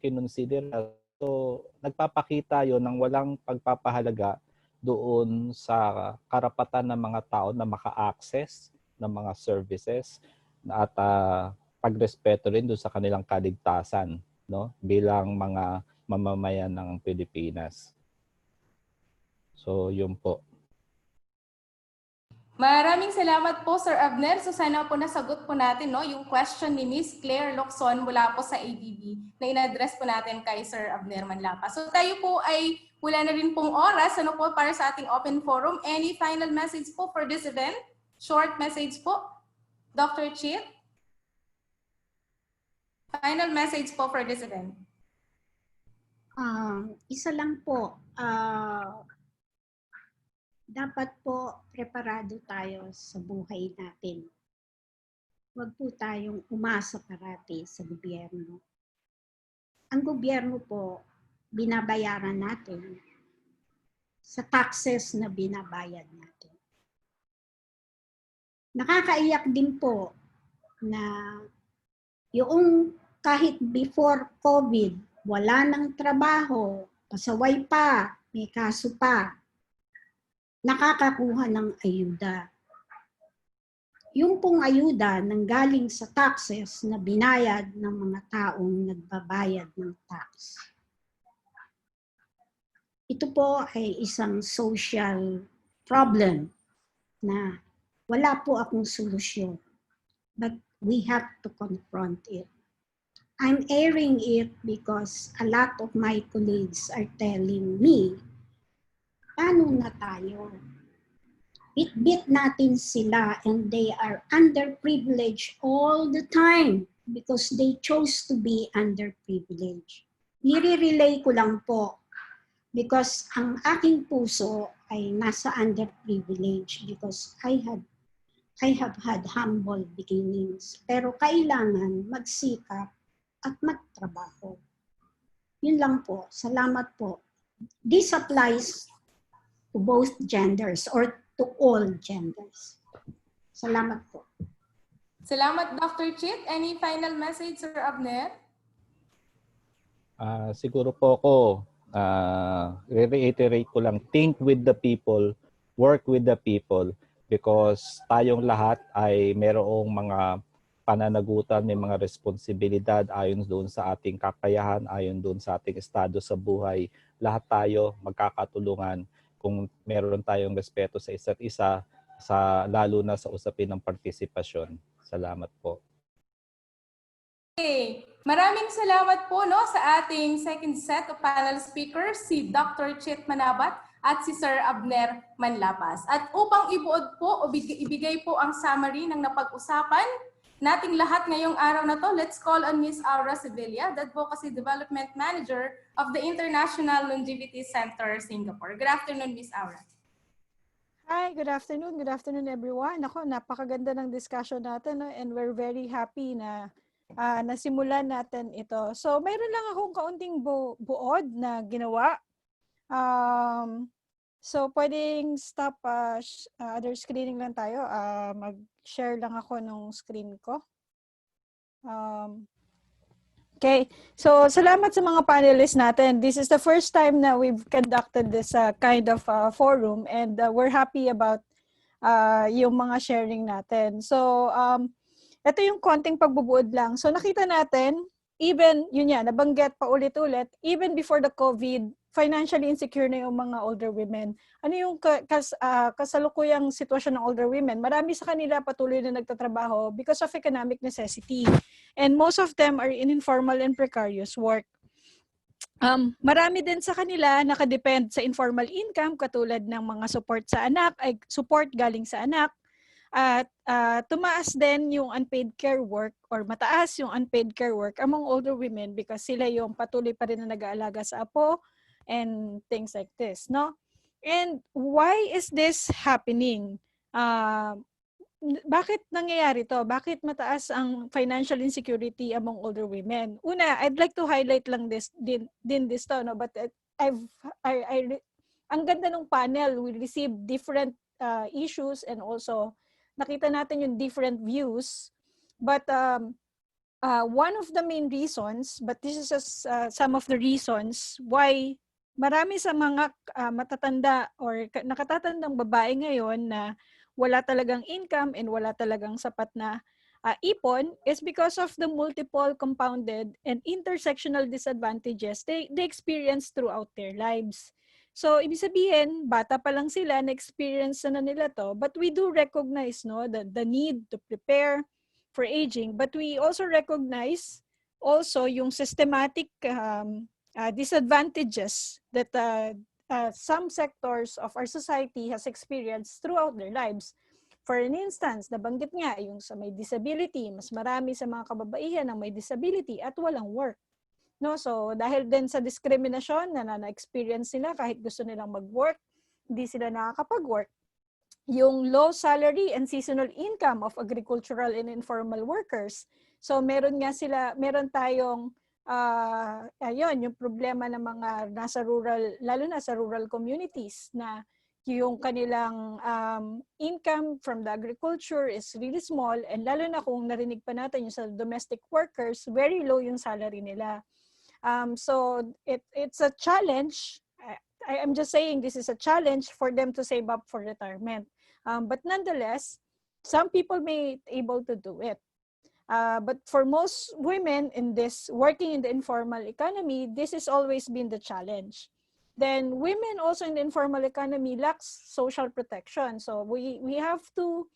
kinonsider. So, nagpapakita yon ng walang pagpapahalaga doon sa karapatan ng mga tao na maka-access ng mga services at pagrespeto rin doon sa kanilang kaligtasan, no, bilang mga mamamayan ng Pilipinas. So, yun po. Maraming salamat po, Sir Abner. So sana po nasagot po natin yung question ni Miss Claire Locson mula po sa ADB na in-address po natin kay Sir Abner Manlapas. So tayo po ay wala na rin pong oras po para sa ating open forum. Any final message po for this event? Short message po, Dr. Chit? Final message po for this event. Isa lang po, dapat po preparado tayo sa buhay natin. Huwag po tayong umasa parati sa gobyerno. Ang gobyerno po, binabayaran natin sa taxes na binabayad natin. Nakakaiyak din po na yung kahit before COVID, wala ng trabaho, pasaway pa, may kaso pa. nakakakuha ng ayuda. Yung pong ayuda nanggaling sa taxes na binayad ng mga taong nagbabayad ng tax. Ito po ay isang social problem na wala po akong solusyon. But we have to confront it. I'm airing it because a lot of my colleagues are telling me, paano na tayo? Bit-bit natin sila and they are underprivileged all the time because they chose to be underprivileged. Nire-relay ko lang po because ang aking puso ay nasa underprivileged because I have had humble beginnings. Pero kailangan magsikap at magtrabaho. Yun lang po. Salamat po. This applies to both genders or to all genders. Salamat po. Salamat, Dr. Chit. Any final message, Sir Abner? Siguro po ako, reiterate ko lang, think with the people, work with the people, because tayong lahat ay merong mga pananagutan, may mga responsibilidad ayon doon sa ating kakayahan, ayon doon sa ating estado sa buhay. Lahat tayo magkakatulungan kung meron tayong respeto sa isa't isa, lalo na sa usapin ng partisipasyon. Salamat po. Okay. Maraming salamat po sa ating second set of panel speakers, si Dr. Chit Manabat at si Sir Abner Manlapas. At upang ibuod po o ibigay po ang summary ng napag-usapan nating lahat ngayong araw na to, let's call on Ms. Aura Sevilla, the Advocacy Development Manager of the International Longevity Center, Singapore. Good afternoon, Ms. Aura. Hi, good afternoon. Good afternoon, everyone. Ako, napakaganda ng discussion natin and we're very happy na nasimulan natin ito. So, mayroon lang akong kaunting buod na ginawa. So, pwedeng stop other screening lang tayo. Mag-share lang ako nung screen ko. Okay. So, salamat sa mga panelists natin. This is the first time na we've conducted this kind of forum and we're happy about yung mga sharing natin. So, ito yung konting pagbubuod lang. So nakita natin, even, yun yan, nabanggit pa ulit-ulit, even before the COVID, financially insecure na yung mga older women. Ano yung kasalukuyang sitwasyon ng older women? Marami sa kanila patuloy na nagtatrabaho because of economic necessity. And most of them are in informal and precarious work. Marami din sa kanila nakadepend sa informal income katulad ng mga support sa anak, ay support galing sa anak. At tumaas din yung unpaid care work or mataas yung unpaid care work among older women because sila yung patuloy pa rin na nag-aalaga sa apo and things like this, no? And why is this happening? Bakit nangyayari to? Bakit mataas ang financial insecurity among older women? Una, I'd like to highlight lang this to, no? But ang ganda ng panel, we received different issues and also nakita natin yung different views. But one of the main reasons, but this is just some of the reasons why marami sa mga matatanda or nakatatandang babae ngayon na wala talagang income and wala talagang sapat na ipon is because of the multiple compounded and intersectional disadvantages they experience throughout their lives. So, ibig sabihin, bata pa lang sila, na-experience na nila to, but we do recognize the need to prepare for aging, but we also recognize also yung systematic disadvantages that some sectors of our society has experienced throughout their lives. For an instance, nabanggit nga yung sa may disability, mas marami sa mga kababaihan ang may disability at walang work. No, so dahil din sa diskriminasyon na na-experience nila kahit gusto nilang mag-work, hindi sila nakakapag-work. Yung low salary and seasonal income of agricultural and informal workers. So meron tayong yung problema ng mga nasa rural, lalo na sa rural communities na yung kanilang income from the agriculture is really small and lalo na kung narinig pa natin yung sa domestic workers, very low yung salary nila. So it's a challenge. I'm just saying this is a challenge for them to save up for retirement. But nonetheless, some people may be able to do it. But for most women in this working in the informal economy, this has always been the challenge. Then women also in the informal economy lacks social protection. So we have to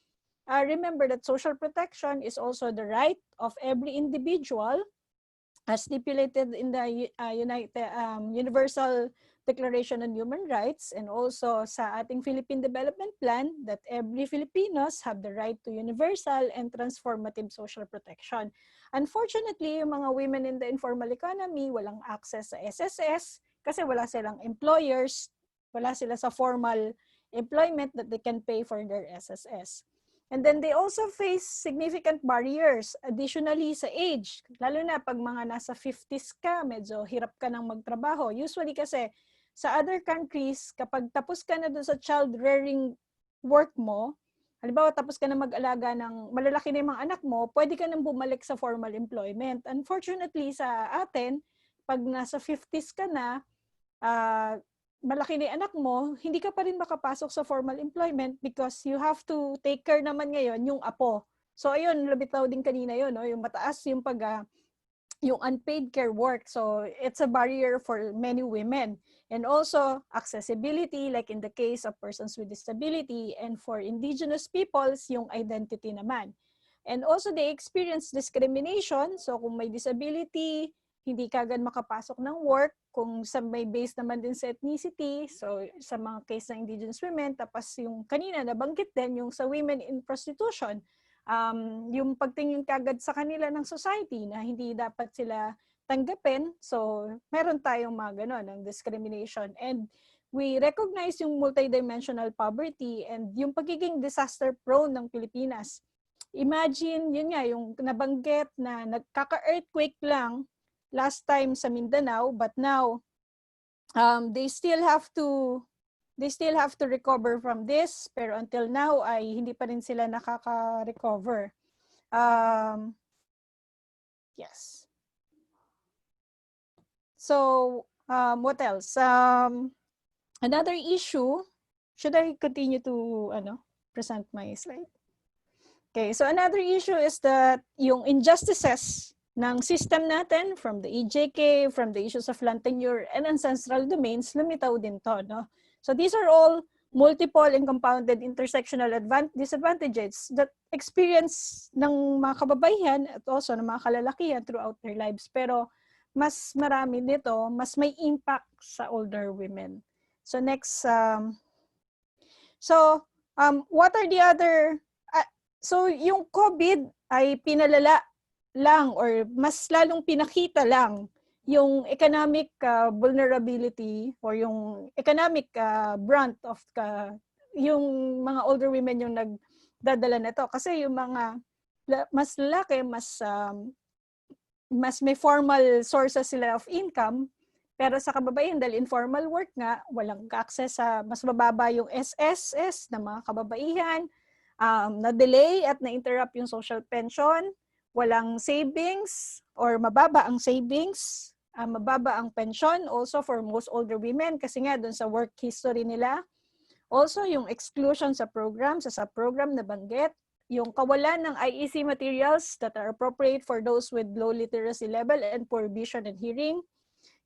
remember that social protection is also the right of every individual as stipulated in the Universal Declaration on Human Rights and also sa ating Philippine Development Plan that every Filipinos have the right to universal and transformative social protection. Unfortunately, yung mga women in the informal economy walang access sa SSS kasi wala silang employers, wala sila sa formal employment that they can pay for their SSS. And then they also face significant barriers additionally sa age. Lalo na pag mga nasa 50s ka, medyo hirap ka nang magtrabaho. Usually kasi sa other countries, kapag tapos ka na doon sa child rearing work mo, halimbawa tapos ka na mag-alaga ng malalaki na yung mga anak mo, pwede ka nang bumalik sa formal employment. Unfortunately sa atin, pag nasa 50s ka na, malaki na yung anak mo, hindi ka pa rin makapasok sa formal employment because you have to take care naman ngayon yung apo. So ayun, labitaw din kanina yun, no? Yung mataas yung yung unpaid care work. So it's a barrier for many women. And also accessibility, like in the case of persons with disability, and for indigenous peoples, yung identity naman. And also they experience discrimination. So kung may disability, hindi ka agad makapasok ng work, kung sa may base naman din sa ethnicity, so sa mga case ng indigenous women, tapos yung kanina nabanggit din yung sa women in prostitution, yung pagtingin kagad sa kanila ng society na hindi dapat sila tanggapin, so meron tayong mga ganon ng discrimination. And we recognize yung multidimensional poverty and yung pagiging disaster prone ng Pilipinas. Imagine, yun nga, yung nabanggit na nagkaka-earthquake lang last time sa Mindanao, but now they still have to recover from this, pero until now ay hindi pa rin sila nakaka-recover. Yes. So what else? Another issue, should I continue to present my slide? Okay, so another issue is that yung injustices ng system natin, from the EJK, from the issues of land tenure and ancestral domains, lumitaw din to, no? So these are all multiple and compounded intersectional disadvantages that experience ng mga kababaihan at also ng mga kalalakihan throughout their lives. Pero mas marami nito, mas may impact sa older women. So next, what are the other, so yung COVID ay pinalala lang or mas lalong pinakita lang yung economic vulnerability or yung economic brunt of yung mga older women yung nagdadala nito. Kasi yung mga mas lalaki, mas may formal sources sila of income, pero sa kababaihan dahil informal work nga, walang access sa mas mababa yung SSS ng mga kababaihan, na-delay at na-interrupt yung social pension, walang savings or mababa ang savings, mababa ang pension also for most older women kasi nga dun sa work history nila. Also yung exclusion sa program, sa program na banggit, yung kawalan ng IEC materials that are appropriate for those with low literacy level and poor vision and hearing.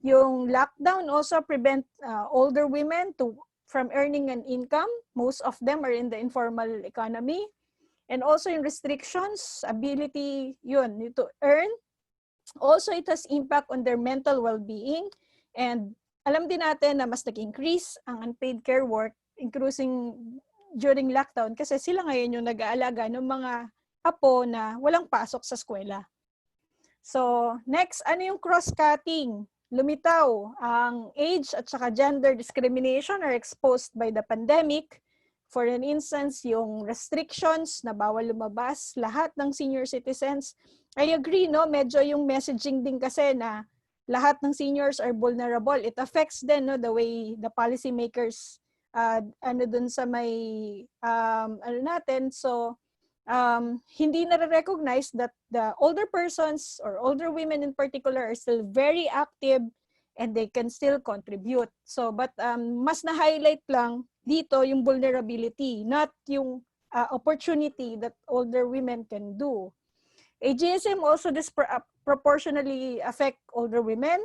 Yung lockdown also prevent older women from earning an income. Most of them are in the informal economy. And also yung restrictions, ability yun to earn. Also, it has impact on their mental well-being. And alam din natin na mas nag-increase ang unpaid care work, increasing during lockdown kasi sila ngayon yung nag-aalaga ng mga apo na walang pasok sa eskwela. So, next, ano yung cross-cutting? Lumitaw ang age at saka gender discrimination are exposed by the pandemic. For an instance, yung restrictions na bawal lumabas, lahat ng senior citizens, I agree, no? Medyo yung messaging din kasi na lahat ng seniors are vulnerable. It affects then, no, the way the policymakers, dun sa may, natin. So, hindi na-recognize that the older persons or older women in particular are still very active and they can still contribute. So, but mas na-highlight lang dito yung vulnerability, not yung opportunity that older women can do. AGSM also disproportionately affect older women.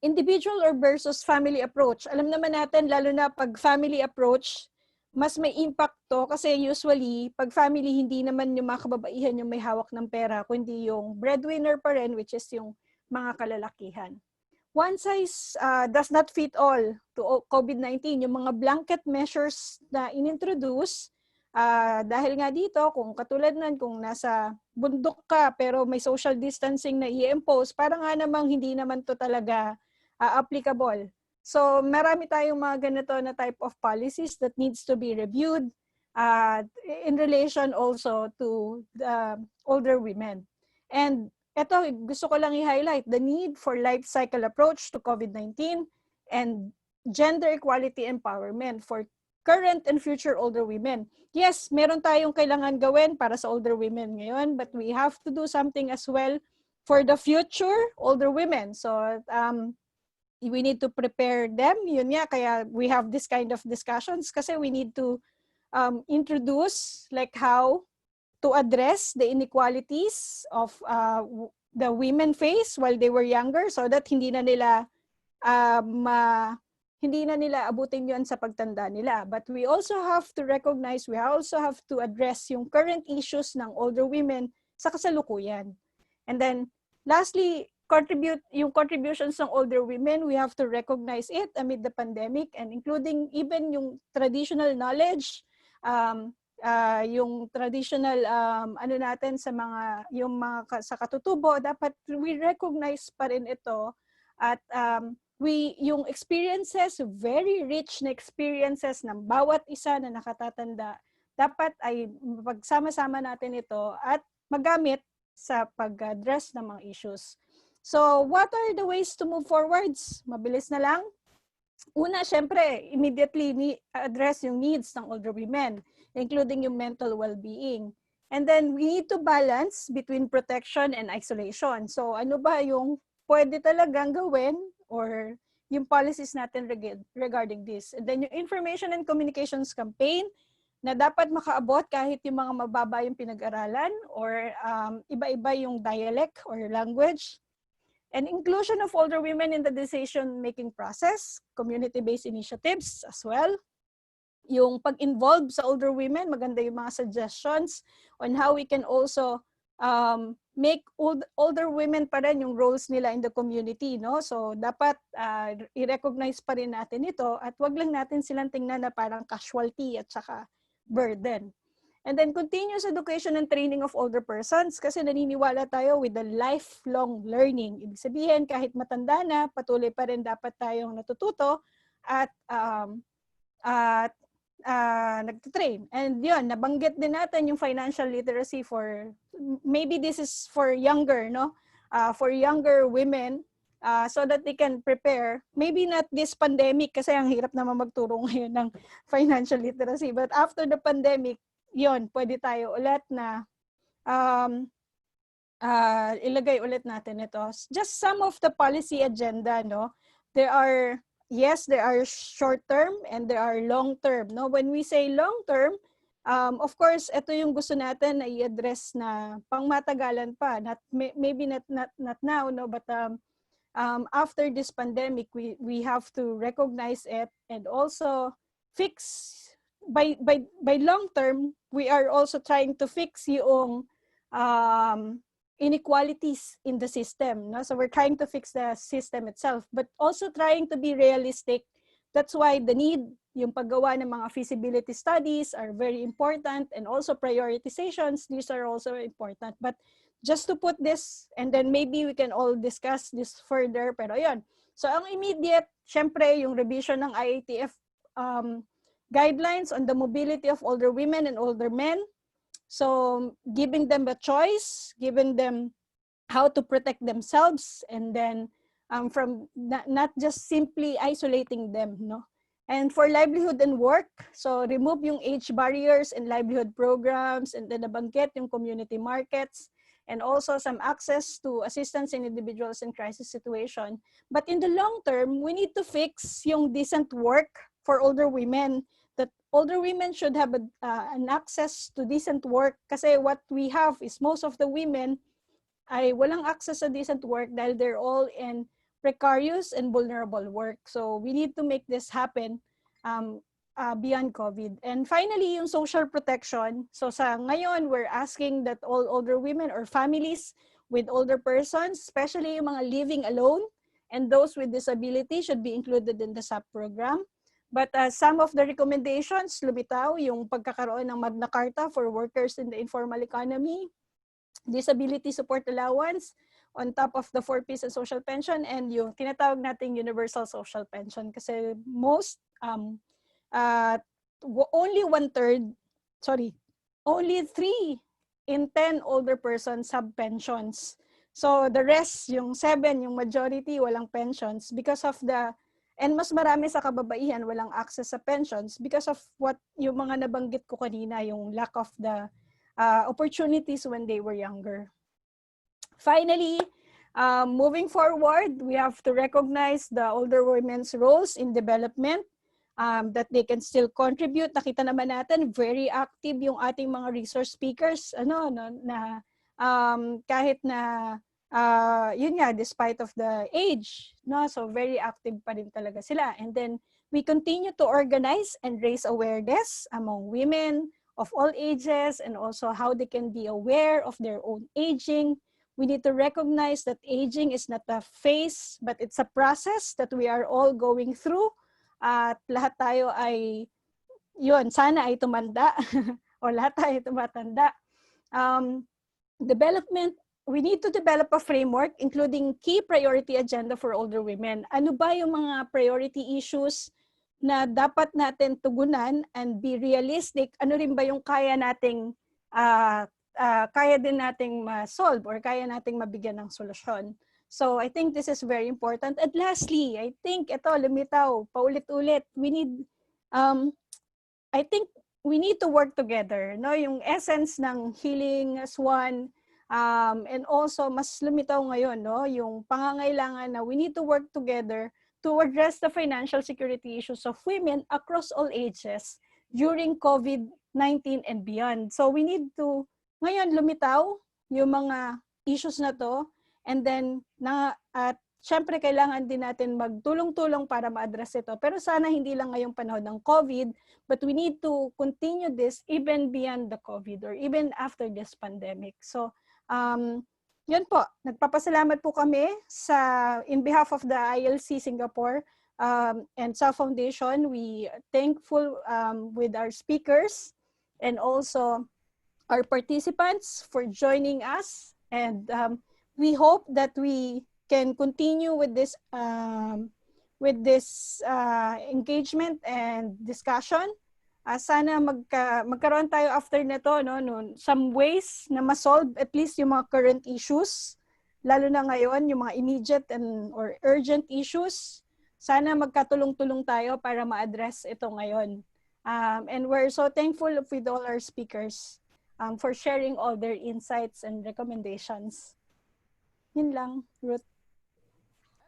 Individual or versus family approach. Alam naman natin, lalo na pag family approach, mas may impact to kasi usually, pag family, hindi naman yung mga kababaihan yung may hawak ng pera, kundi yung breadwinner pa rin, which is yung mga kalalakihan. One size does not fit all to COVID-19. Yung mga blanket measures na inintroduce, dahil nga dito, kung katulad nun, kung nasa bundok ka pero may social distancing na i-impose, parang nga namang hindi naman to talaga applicable. So marami tayong mga ganito na type of policies that needs to be reviewed in relation also to the older women. And ito, gusto ko lang i-highlight the need for life cycle approach to COVID-19 and gender equality empowerment for current and future older women. Yes, meron tayong kailangan gawin para sa older women ngayon, but we have to do something as well for the future older women. So we need to prepare them. Yun nga, kaya we have this kind of discussions kasi we need to introduce like how to address the inequalities of the women face while they were younger so that hindi na nila abutin yon sa pagtanda nila. But we also have to recognize, we also have to address yung current issues ng older women sa kasalukuyan. And then lastly, yung contributions ng older women, we have to recognize it amid the pandemic and including even yung traditional knowledge, yung traditional ano natin sa mga yung mga sa katutubo, dapat we recognize pa rin ito at yung experiences, very rich na experiences ng bawat isa na nakatatanda, dapat ay pagsama-sama natin ito at magamit sa pag-address ng mga issues. So what are the ways to move forwards? Mabilis na lang. Una, syempre, immediately address yung needs ng older women, including yung mental well-being. And then we need to balance between protection and isolation. So ano ba yung pwede talagang gawin or yung policies natin regarding this. And then yung information and communications campaign na dapat makaabot kahit yung mga mababa yung pinag-aralan or iba-iba yung dialect or language. And inclusion of older women in the decision-making process, community-based initiatives as well. Yung pag-involve sa older women, maganda yung mga suggestions on how we can also make older women pa rin yung roles nila in the community, no? So dapat i-recognize pa rin natin ito at wag lang natin silang tingnan na parang casualty at saka burden. And then continuous education and training of older persons kasi naniniwala tayo with the lifelong learning. Ibig sabihin kahit matanda na, patuloy pa rin dapat tayong natututo at nagtitrain. And yun, nabanggit din natin yung financial literacy for, maybe this is for younger, no? For younger women so that they can prepare. Maybe not this pandemic kasi ang hirap naman magturo ngayon ng financial literacy. But after the pandemic, yun, pwede tayo ulit na ilagay ulit natin ito. Just some of the policy agenda, no? There are short-term and there are long-term, no? When we say long-term, of course, ito yung gusto natin na i-address na pangmatagalan pa. Maybe not now, no? But after this pandemic, we have to recognize it and also fix. By long term, we are also trying to fix yung inequalities in the system. No? So we're trying to fix the system itself, but also trying to be realistic. That's why the need, yung paggawa ng mga feasibility studies are very important and also prioritizations, these are also important. But just to put this, and then maybe we can all discuss this further, pero yun. So ang immediate, syempre yung revision ng IATF guidelines on the mobility of older women and older men. So giving them a choice, giving them how to protect themselves, and then from not just simply isolating them, no? And for livelihood and work, so remove yung age barriers and livelihood programs, and then nabanggit yung community markets. and also some access to assistance in individuals in crisis situation. But in the long term, we need to fix yung decent work for older women, that older women should have an access to decent work, kasi what we have is most of the women ay walang access sa decent work dahil they're all in precarious and vulnerable work. So we need to make this happen beyond COVID. And finally, yung social protection. So sa ngayon, we're asking that all older women or families with older persons, especially yung mga living alone and those with disability, should be included in the SAP program. But some of the recommendations, lumitaw yung pagkakaroon ng Magna Carta for workers in the informal economy, disability support allowance on top of the 4 pieces social pension, and yung tinatawag nating universal social pension, kasi most only 3 in 10 older persons have pensions. So the rest, yung 7, yung majority, walang pensions because of and mas marami sa kababaihan walang access sa pensions because of what yung mga nabanggit ko kanina, yung lack of the opportunities when they were younger. Finally, moving forward, we have to recognize the older women's roles in development, that they can still contribute. Nakita naman natin, very active yung ating mga resource speakers, kahit na, yun nga, despite of the age, no? So very active pa rin talaga sila. And then, we continue to organize and raise awareness among women of all ages, and also how they can be aware of their own aging. We need to recognize that aging is not a phase, but it's a process that we are all going through. At lahat tayo ay, yun, sana ay tumanda o lahat tayo tumatanda. Development, we need to develop a framework including key priority agenda for older women. Ano ba yung mga priority issues na dapat natin tugunan and be realistic? Ano rin ba yung kaya nating kaya din nating ma-solve or kaya nating mabigyan ng solusyon. So I think this is very important. And lastly, I think ito, lumitaw, paulit-ulit, we need, I think we need to work together. No? Yung essence ng healing as one, and also mas lumitaw ngayon, no? Yung pangangailangan na we need to work together to address the financial security issues of women across all ages during COVID-19 and beyond. So we need to ngayon lumitaw yung mga issues na to, and then at syempre kailangan din natin magtulong-tulong para ma-address ito. Pero sana hindi lang ngayong panahon ng COVID, but we need to continue this even beyond the COVID or even after this pandemic. So yun po, nagpapasalamat po kami in behalf of the ILC Singapore and sa Foundation. We thankful with our speakers and also our participants for joining us, and we hope that we can continue with this engagement and discussion. Sana magkaroon tayo after nito, no, some ways na ma-solve at least yung mga current issues, lalo na ngayon yung mga immediate or urgent issues. Sana magkatulong-tulong tayo para ma-address ito ngayon. And we're so thankful with all our speakers for sharing all their insights and recommendations. Yun lang, Ruth.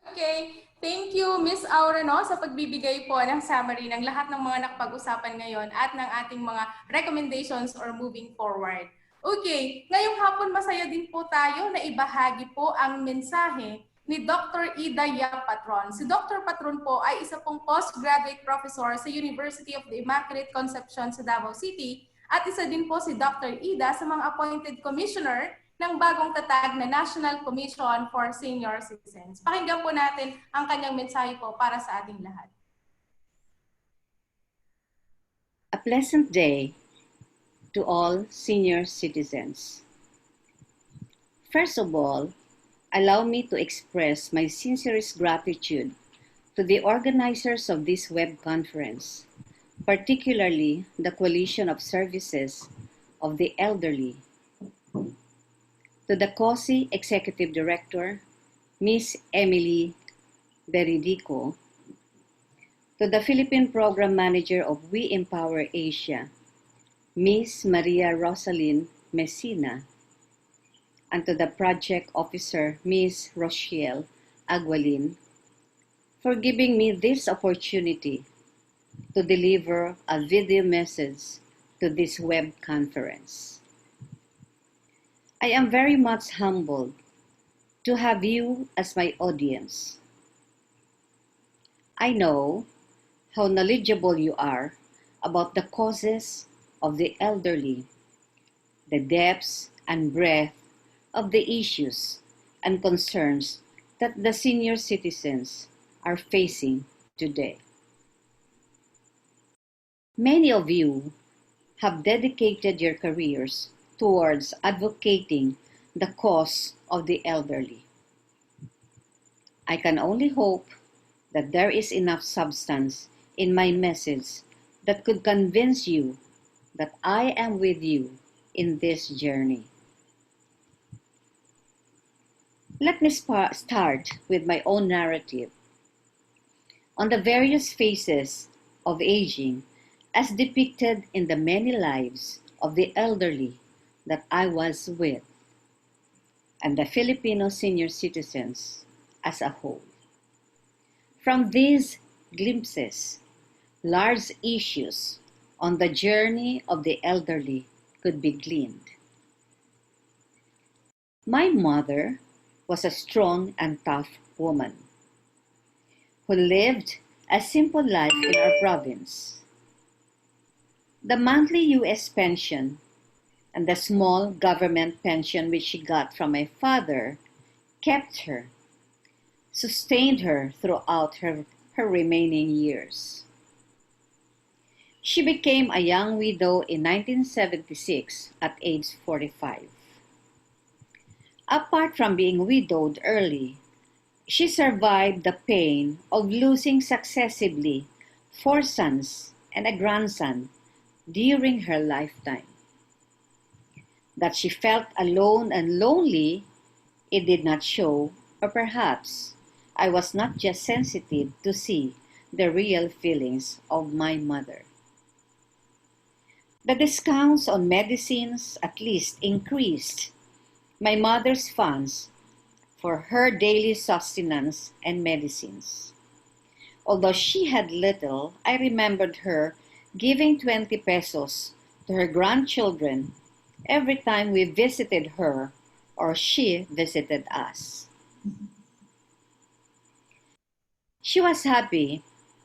Okay, thank you Miss Aura, no, sa pagbibigay po ng summary ng lahat ng mga nakapag-usapan ngayon at ng ating mga recommendations or moving forward. Okay, ngayong hapon masaya din po tayo na ibahagi po ang mensahe ni Dr. Ida Yap Patron. Si Dr. Patron po ay isa pong postgraduate professor sa University of the Immaculate Conception sa Davao City, at isa din po si Dr. Ida sa mga appointed commissioner ng bagong tatag na National Commission for Senior Citizens. Pakinggan po natin ang kanyang mensahe po para sa ating lahat. A pleasant day to all senior citizens. First of all, allow me to express my sincerest gratitude to the organizers of this web conference, particularly the Coalition of Services of the Elderly, to the COSE Executive Director, Ms. Emily Beridico, to the Philippine Program Manager of WeEmpowerAsia, Ms. Maria Rosalyn Messina, and to the project officer, Ms. Rochelle Aguilin, for giving me this opportunity to deliver a video message to this web conference. I am very much humbled to have you as my audience. I know how knowledgeable you are about the causes of the elderly, the depths and breadth of the issues and concerns that the senior citizens are facing today. Many of you have dedicated your careers towards advocating the cause of the elderly. I can only hope that there is enough substance in my message that could convince you that I am with you in this journey. Let me start with my own narrative on the various phases of aging as depicted in the many lives of the elderly that I was with, and the Filipino senior citizens as a whole. From these glimpses, large issues on the journey of the elderly could be gleaned. My mother was a strong and tough woman who lived a simple life in our province. The monthly US pension and the small government pension which she got from my father kept her, sustained her throughout her remaining years. She became a young widow in 1976 at age 45. Apart from being widowed early, she survived the pain of losing successively 4 sons and a grandson during her lifetime. That she felt alone and lonely, it did not show, or perhaps I was not just sensitive to see the real feelings of my mother. The discounts on medicines at least increased my mother's funds for her daily sustenance and medicines. Although she had little, I remembered her giving 20 pesos to her grandchildren every time we visited her or she visited us. She was happy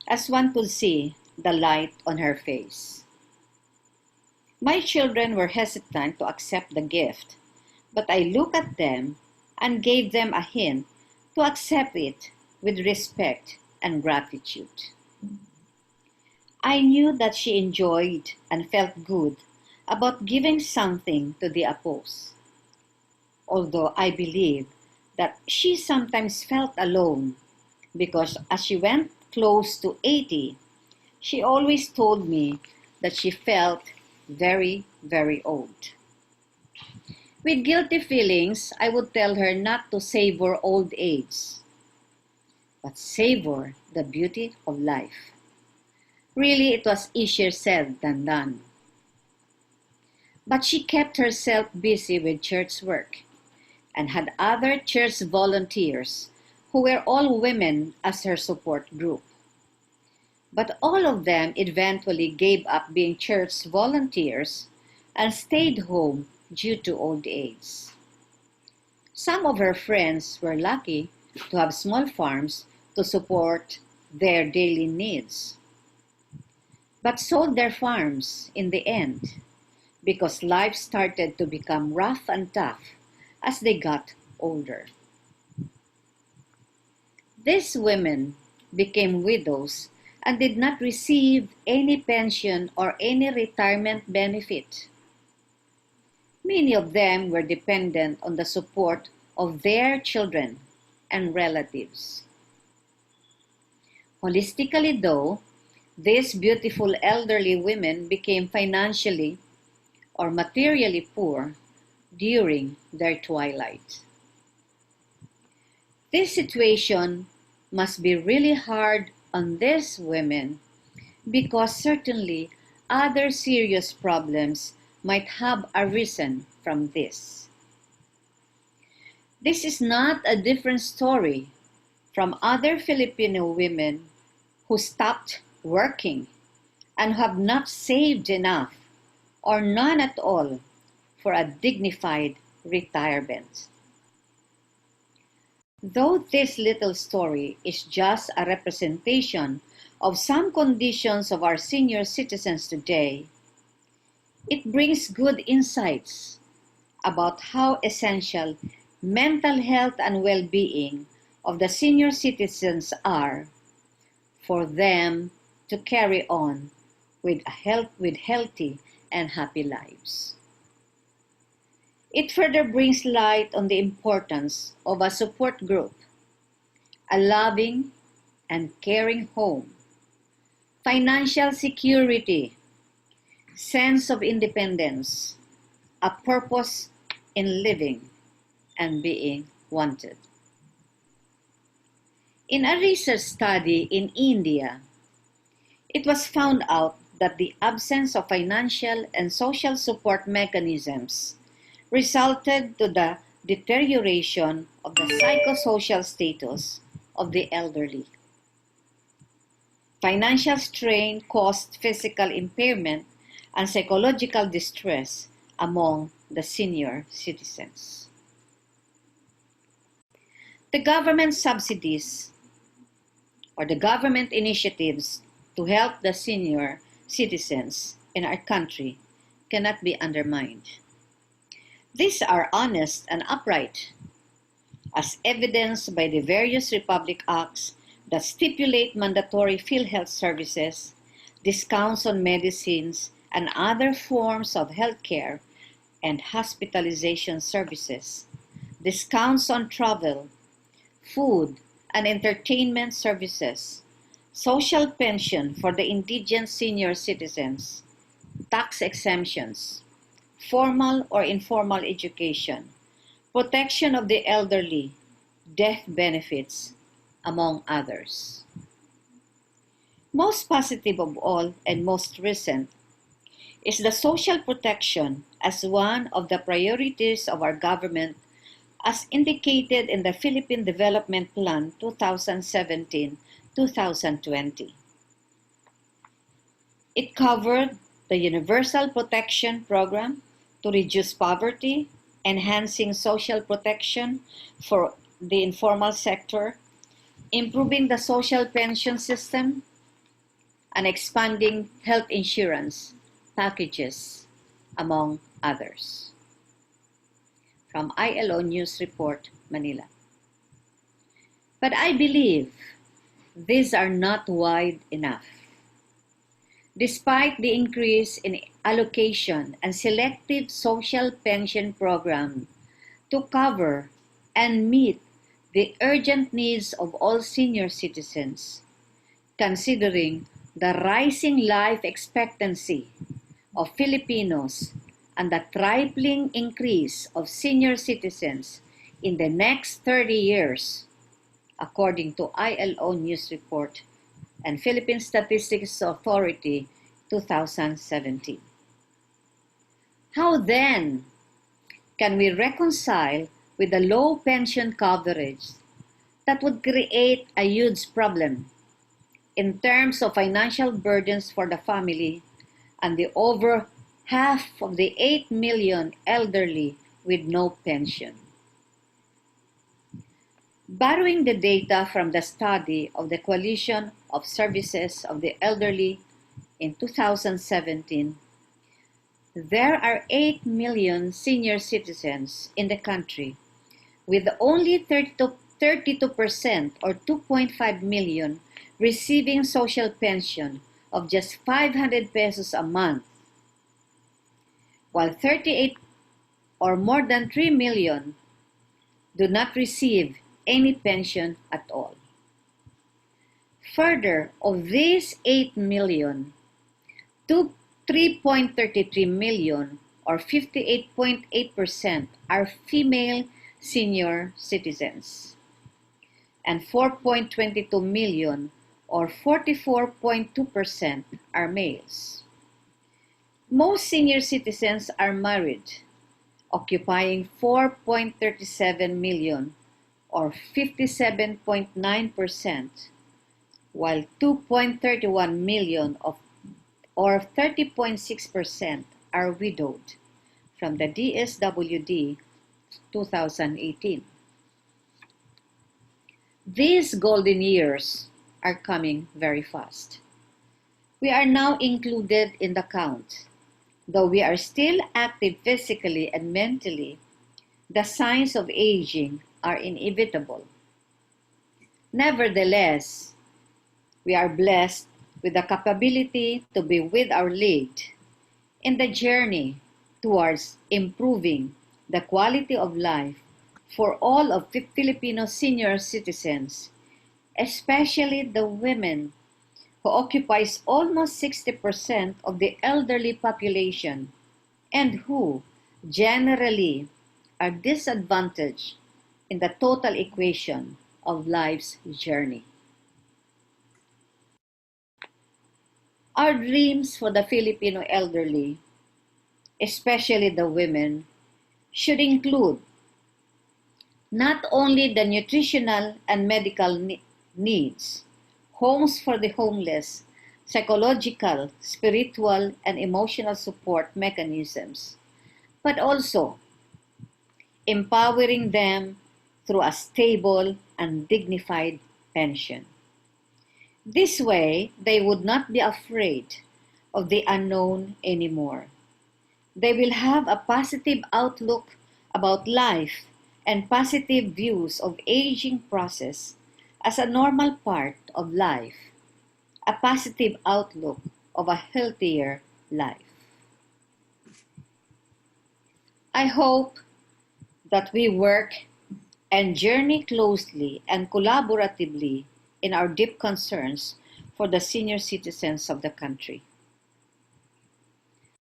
as one could see the light on her face. My children were hesitant to accept the gift, but I looked at them and gave them a hint to accept it with respect and gratitude. I knew that she enjoyed and felt good about giving something to the apos, although I believe that she sometimes felt alone because as she went close to 80, she always told me that she felt very, very old. With guilty feelings, I would tell her not to savor old age, but savor the beauty of life. Really, it was easier said than done. But she kept herself busy with church work and had other church volunteers who were all women as her support group. But all of them eventually gave up being church volunteers and stayed home due to old age. Some of her friends were lucky to have small farms to support their daily needs, but sold their farms in the end because life started to become rough and tough as they got older. These women became widows and did not receive any pension or any retirement benefit. Many of them were dependent on the support of their children and relatives. Holistically, though, these beautiful elderly women became financially or materially poor during their twilight. This situation must be really hard on these women because certainly other serious problems might have arisen from this. This is not a different story from other Filipino women who stopped working and have not saved enough or none at all for a dignified retirement. Though this little story is just a representation of some conditions of our senior citizens today, it brings good insights about how essential mental health and well-being of the senior citizens are for them to carry on with healthy and happy lives. It further brings light on the importance of a support group, a loving and caring home, financial security, sense of independence, a purpose in living and being wanted. In a research study in India, it was found out that the absence of financial and social support mechanisms resulted to the deterioration of the psychosocial status of the elderly. Financial strain caused physical impairment and psychological distress among the senior citizens. The government subsidies or the government initiatives to help the senior citizens in our country cannot be undermined. These are honest and upright, as evidenced by the various Republic Acts that stipulate mandatory PhilHealth services, discounts on medicines, and other forms of healthcare and hospitalization services, discounts on travel, food, and entertainment services, social pension for the indigent senior citizens, tax exemptions, formal or informal education, protection of the elderly, death benefits, among others. Most positive of all and most recent is the social protection as one of the priorities of our government as indicated in the Philippine Development Plan 2017-2020. It covered the Universal Protection Program to reduce poverty, enhancing social protection for the informal sector, improving the social pension system, and expanding health insurance packages, among others. From ILO News Report, Manila. But I believe these are not wide enough. Despite the increase in allocation and selective social pension program to cover and meet the urgent needs of all senior citizens, considering the rising life expectancy of Filipinos and the tripling increase of senior citizens in the next 30 years, according to ILO News Report and Philippine Statistics Authority 2017. How then can we reconcile with the low pension coverage that would create a huge problem in terms of financial burdens for the family and the over half of the 8 million elderly with no pension? Borrowing the data from the study of the Coalition of Services of the Elderly in 2017, there are 8 million senior citizens in the country, with only 32% or 2.5 million receiving social pension of just 500 pesos a month, while 38 or more than 3 million do not receive any pension at all. Further, of these 8 million, 3.33 million or 58.8% are female senior citizens, and 4.22 million or 44.2% are males. Most senior citizens are married, occupying 4.37 million or 57.9%, while 2.31 million or 30.6% are widowed from the DSWD 2018. These golden years are coming very fast. We are now included in the count. Though we are still active physically and mentally, the signs of aging are inevitable. Nevertheless, we are blessed with the capability to be with our lead in the journey towards improving the quality of life for all of Filipino senior citizens, especially the women who occupies almost 60% of the elderly population and who generally are disadvantaged in the total equation of life's journey. Our dreams for the Filipino elderly, especially the women, should include not only the nutritional and medical needs, homes for the homeless, psychological, spiritual, and emotional support mechanisms, but also empowering them through a stable and dignified pension. This way, they would not be afraid of the unknown anymore. They will have a positive outlook about life and positive views of aging process as a normal part of life, a positive outlook of a healthier life. I hope that we work and journey closely and collaboratively in our deep concerns for the senior citizens of the country.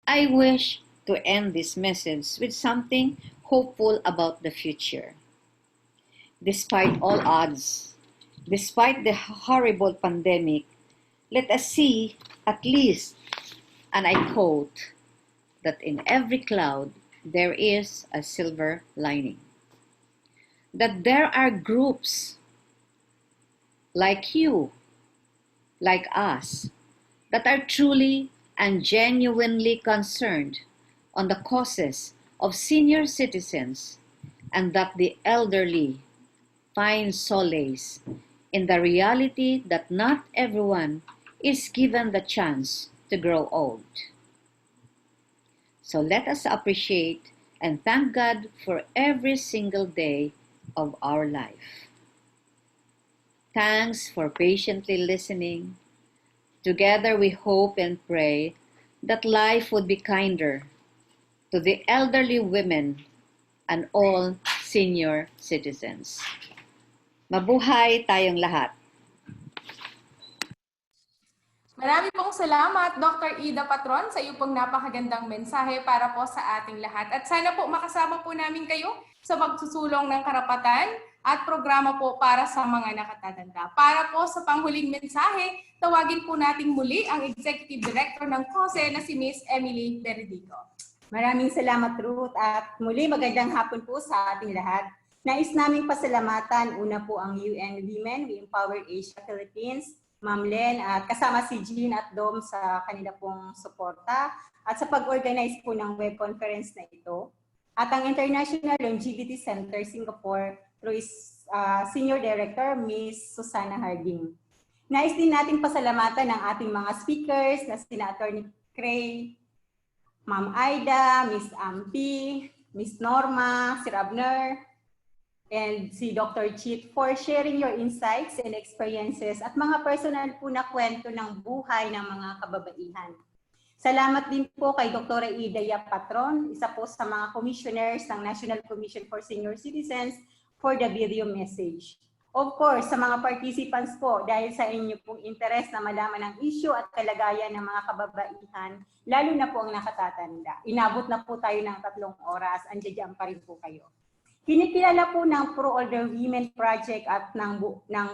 I wish to end this message with something hopeful about the future. Despite all odds, despite the horrible pandemic, let us see at least, and I quote, that in every cloud there is a silver lining. That there are groups like you, like us, that are truly and genuinely concerned on the causes of senior citizens, and that the elderly find solace in the reality that not everyone is given the chance to grow old. So let us appreciate and thank God for every single day of our life. Thanks for patiently listening. Together we hope and pray that life would be kinder to the elderly women and all senior citizens. Mabuhay tayong lahat. Marami pong salamat, Dr. Ida Patron, sa iyo pong napakagandang mensahe para po sa ating lahat. At sana po makasama po namin kayo sa pagsusulong ng karapatan at programa po para sa mga nakatatanda. Para po sa panghuling mensahe, tawagin po natin muli ang Executive Director ng COSE na si Ms. Emily Beredico. Maraming salamat, Ruth, at muli magandang hapon po sa ating lahat. Nais naming pasalamatan una po ang UN Women WeEmpowerAsia Philippines, Ma'am Len, at kasama si Jean at Dom sa kanila pong suporta at sa pag-organize po ng web conference na ito. At ang International Longevity Center Singapore through Senior Director, Ms. Susana Harding. Nais din nating pasalamatan ang ating mga speakers na sina Attorney Cray, Ma'am Aida, Ms. Ampi, Ms. Norma, Sir Abner, and si Dr. Chit for sharing your insights and experiences at mga personal po na kwento ng buhay ng mga kababaihan. Salamat din po kay Dr. Ida Patron, isa po sa mga commissioners ng National Commission for Senior Citizens for the video message. Of course, sa mga participants po, dahil sa inyo pong interest na malaman ang issue at kalagayan ng mga kababaihan, lalo na po ang nakatatanda. Inabot na po tayo ng 3 oras, andiyan pa rin po kayo. Kinikilala po ng Pro-Older Women Project at ng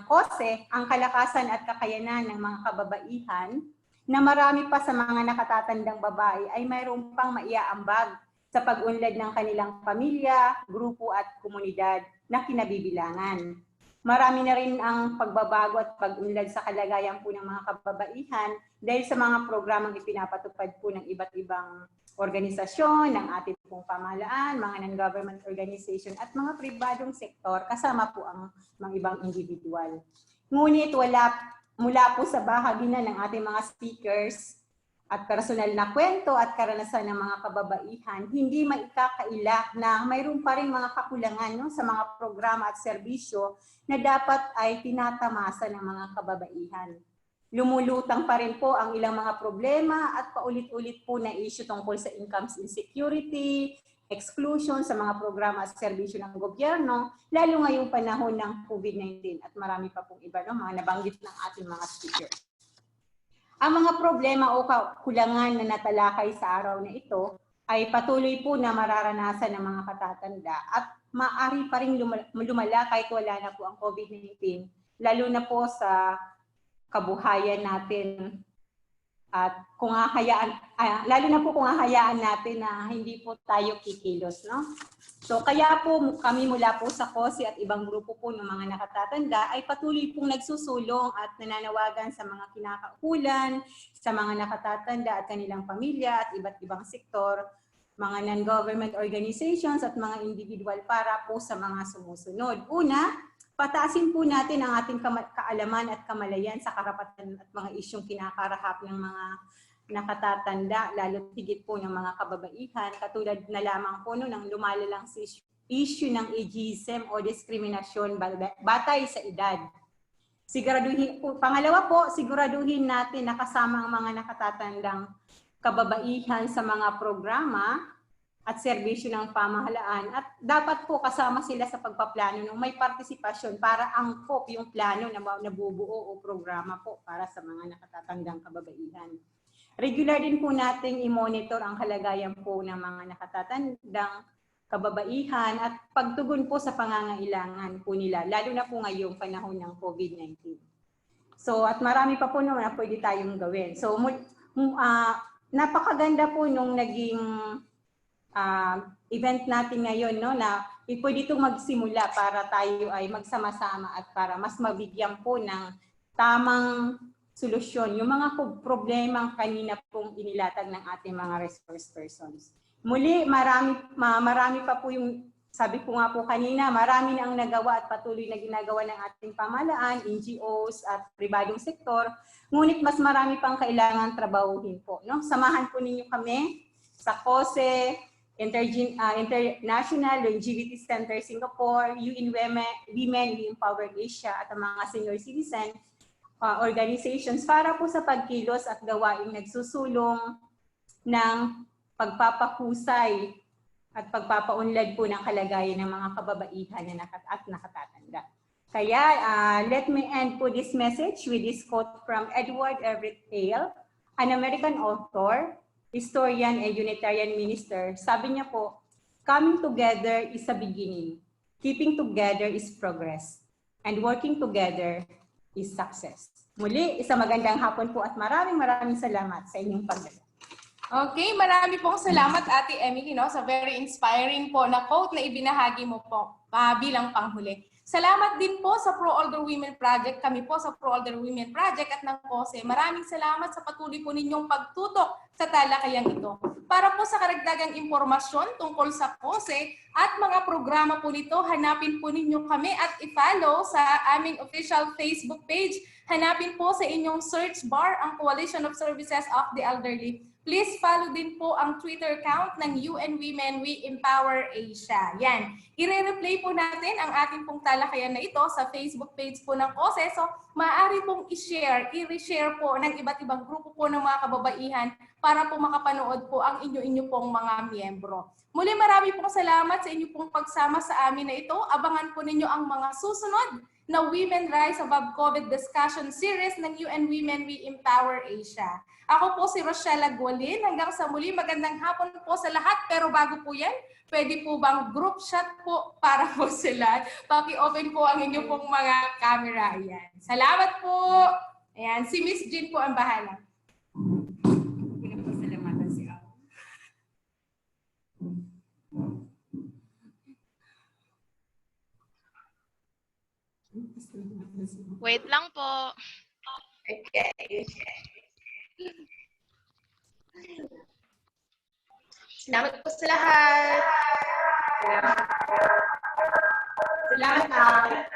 COSE ang kalakasan at kakayanan ng mga kababaihan na marami pa sa mga nakatatandang babae ay mayroon pang maiaambag sa sa pag-unlad ng kanilang pamilya, grupo at komunidad na kinabibilangan. Marami na rin ang pagbabago at pag-unlad sa kalagayan po ng mga kababaihan dahil sa mga programang ipinapatupad po ng iba't ibang organisasyon, ng ating pong pamahalaan, mga non-government organization at mga pribadong sektor kasama po ang mga ibang individual. Ngunit mula po sa bahagi na ng ating mga speakers at personal na kwento at karanasan ng mga kababaihan, hindi maikakaila na mayroon pa rin mga kakulangan sa mga programa at serbisyo na dapat ay tinatamasa ng mga kababaihan. Lumulutang pa rin po ang ilang mga problema at paulit-ulit po na issue tungkol sa income insecurity, exclusion sa mga programa at serbisyo ng gobyerno, lalo ngayong panahon ng COVID-19 at marami pa pong iba, mga nabanggit ng ating mga speakers. Ang mga problema o kakulangan na natalakay sa araw na ito ay patuloy po na mararanasan ng mga katatanda at maaari pa rin lumala kahit wala na po ang COVID-19, lalo na po sa kabuhayan natin at kung lalo na po kung hahayaan natin na hindi po tayo kikilos, no? So kaya po kami mula po sa COSE at ibang grupo po ng mga nakatatanda ay patuloy pong nagsusulong at nananawagan sa mga kinakaukulan, sa mga nakatatanda at kanilang pamilya at iba't ibang sektor, mga non-government organizations at mga individual para po sa mga sumusunod. Una, pataasin po natin ang ating kaalaman at kamalayan sa karapatan at mga isyong kinakarahap ng mga nakatatanda, lalo higit po ng mga kababaihan, katulad na lamang po nang lumalalang issue ng ageism o diskriminasyon batay sa edad. Pangalawa po, siguraduhin natin na kasama ang mga nakatatandang kababaihan sa mga programa at serbisyo ng pamahalaan at dapat po kasama sila sa pagpaplano ng may partisipasyon para angkop yung plano na nabubuo o programa po para sa mga nakatatandang kababaihan. Regular din po nating i-monitor ang kalagayan po ng mga nakatatandang kababaihan at pagtugon po sa pangangailangan po nila, lalo na po ngayong panahon ng COVID-19. So, at marami pa po naman na pwede tayong gawin. So, napakaganda po nung naging event natin ngayon, no, na pwede itong magsimula para tayo ay magsama-sama at para mas mabigyan po ng tamang solusyon yung mga problema kanina pong inilatag ng ating mga resource persons. Muli, marami pa po yung, sabi ko nga po kanina, marami na ang nagawa at patuloy na ginagawa ng ating pamahalaan, NGOs at pribadong sektor, ngunit mas marami pang kailangan trabahuhin po. No? Samahan po ninyo kami sa COSE, International Longevity Center Singapore, UN Women WeEmpowerAsia at ang mga senior citizen organizations para po sa pagkilos at gawaing nagsusulong ng pagpapahusay at pagpapaunlad po ng kalagayan ng mga kababaihan at nakatatanda. Kaya let me end po this message with this quote from Edward Everett Hale, an American author, historian, and Unitarian minister. Sabi niya po, coming together is a beginning, keeping together is progress, and working together is success. Muli, isang magandang hapon po at maraming salamat sa inyong pagdala. Okay, marami pong salamat Ate Emily, no, sa very inspiring po na quote na ibinahagi mo po bilang panghuli. Salamat din po sa Pro Older Women Project, kami po sa Pro Older Women Project at ng COSE. Maraming salamat sa patuloy po ninyong pagtutok sa talakayang ito. Para po sa karagdagang impormasyon tungkol sa COSE at mga programa po nito, hanapin po ninyo kami at i-follow sa aming official Facebook page. Hanapin po sa inyong search bar ang Coalition of Services of the Elderly. Please follow din po ang Twitter account ng UN Women WeEmpowerAsia. Yan. I-replay po natin ang ating pong talakayan na ito sa Facebook page po ng COSE. So, maaari pong i-reshare po ng iba't ibang grupo po ng mga kababaihan para po makapanood po ang inyo pong mga miyembro. Muli, marami pong salamat sa inyo pong pagsama sa amin na ito. Abangan po ninyo ang mga susunod na Women Rise Above COVID Discussion Series ng UN Women WeEmpowerAsia. Ako po si Rochelle Agwalin. Hanggang sa muli, magandang hapon po sa lahat. Pero bago po yan, pwede po bang group shot po para po sila? Paki-open po ang inyo pong mga camera. Ayan. Salamat po. Ayan, si Miss Jean po ang bahala. Pinapasalamatan si Al. Wait lang po. Okay. Salamat po sa lahat. Salamat.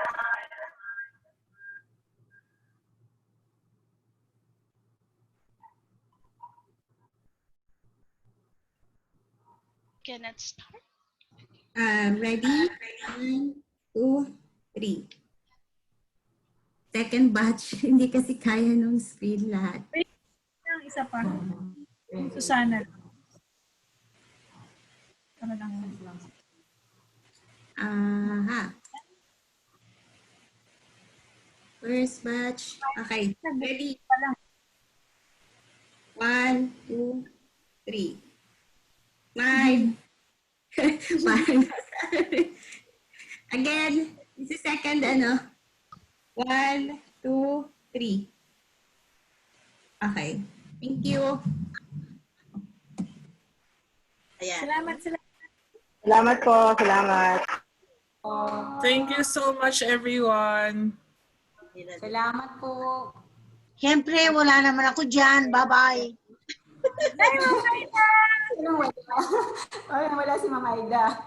Can it start? Ready? 1, 2, 3. Second batch, hindi kasi kaya nung speed lahat. Ang isa pa. Susana. Ano lang. Aha. First batch. Okay. Ready? 1, 2, 3. Smile. Again, this is second, 1, 2, 3. Okay. Thank you. Ayan. Salamat. Salamat po. Salamat. Thank you so much, everyone. Salamat po. Siyempre, wala naman ako dyan. Bye-bye. Wala si Mama Aida.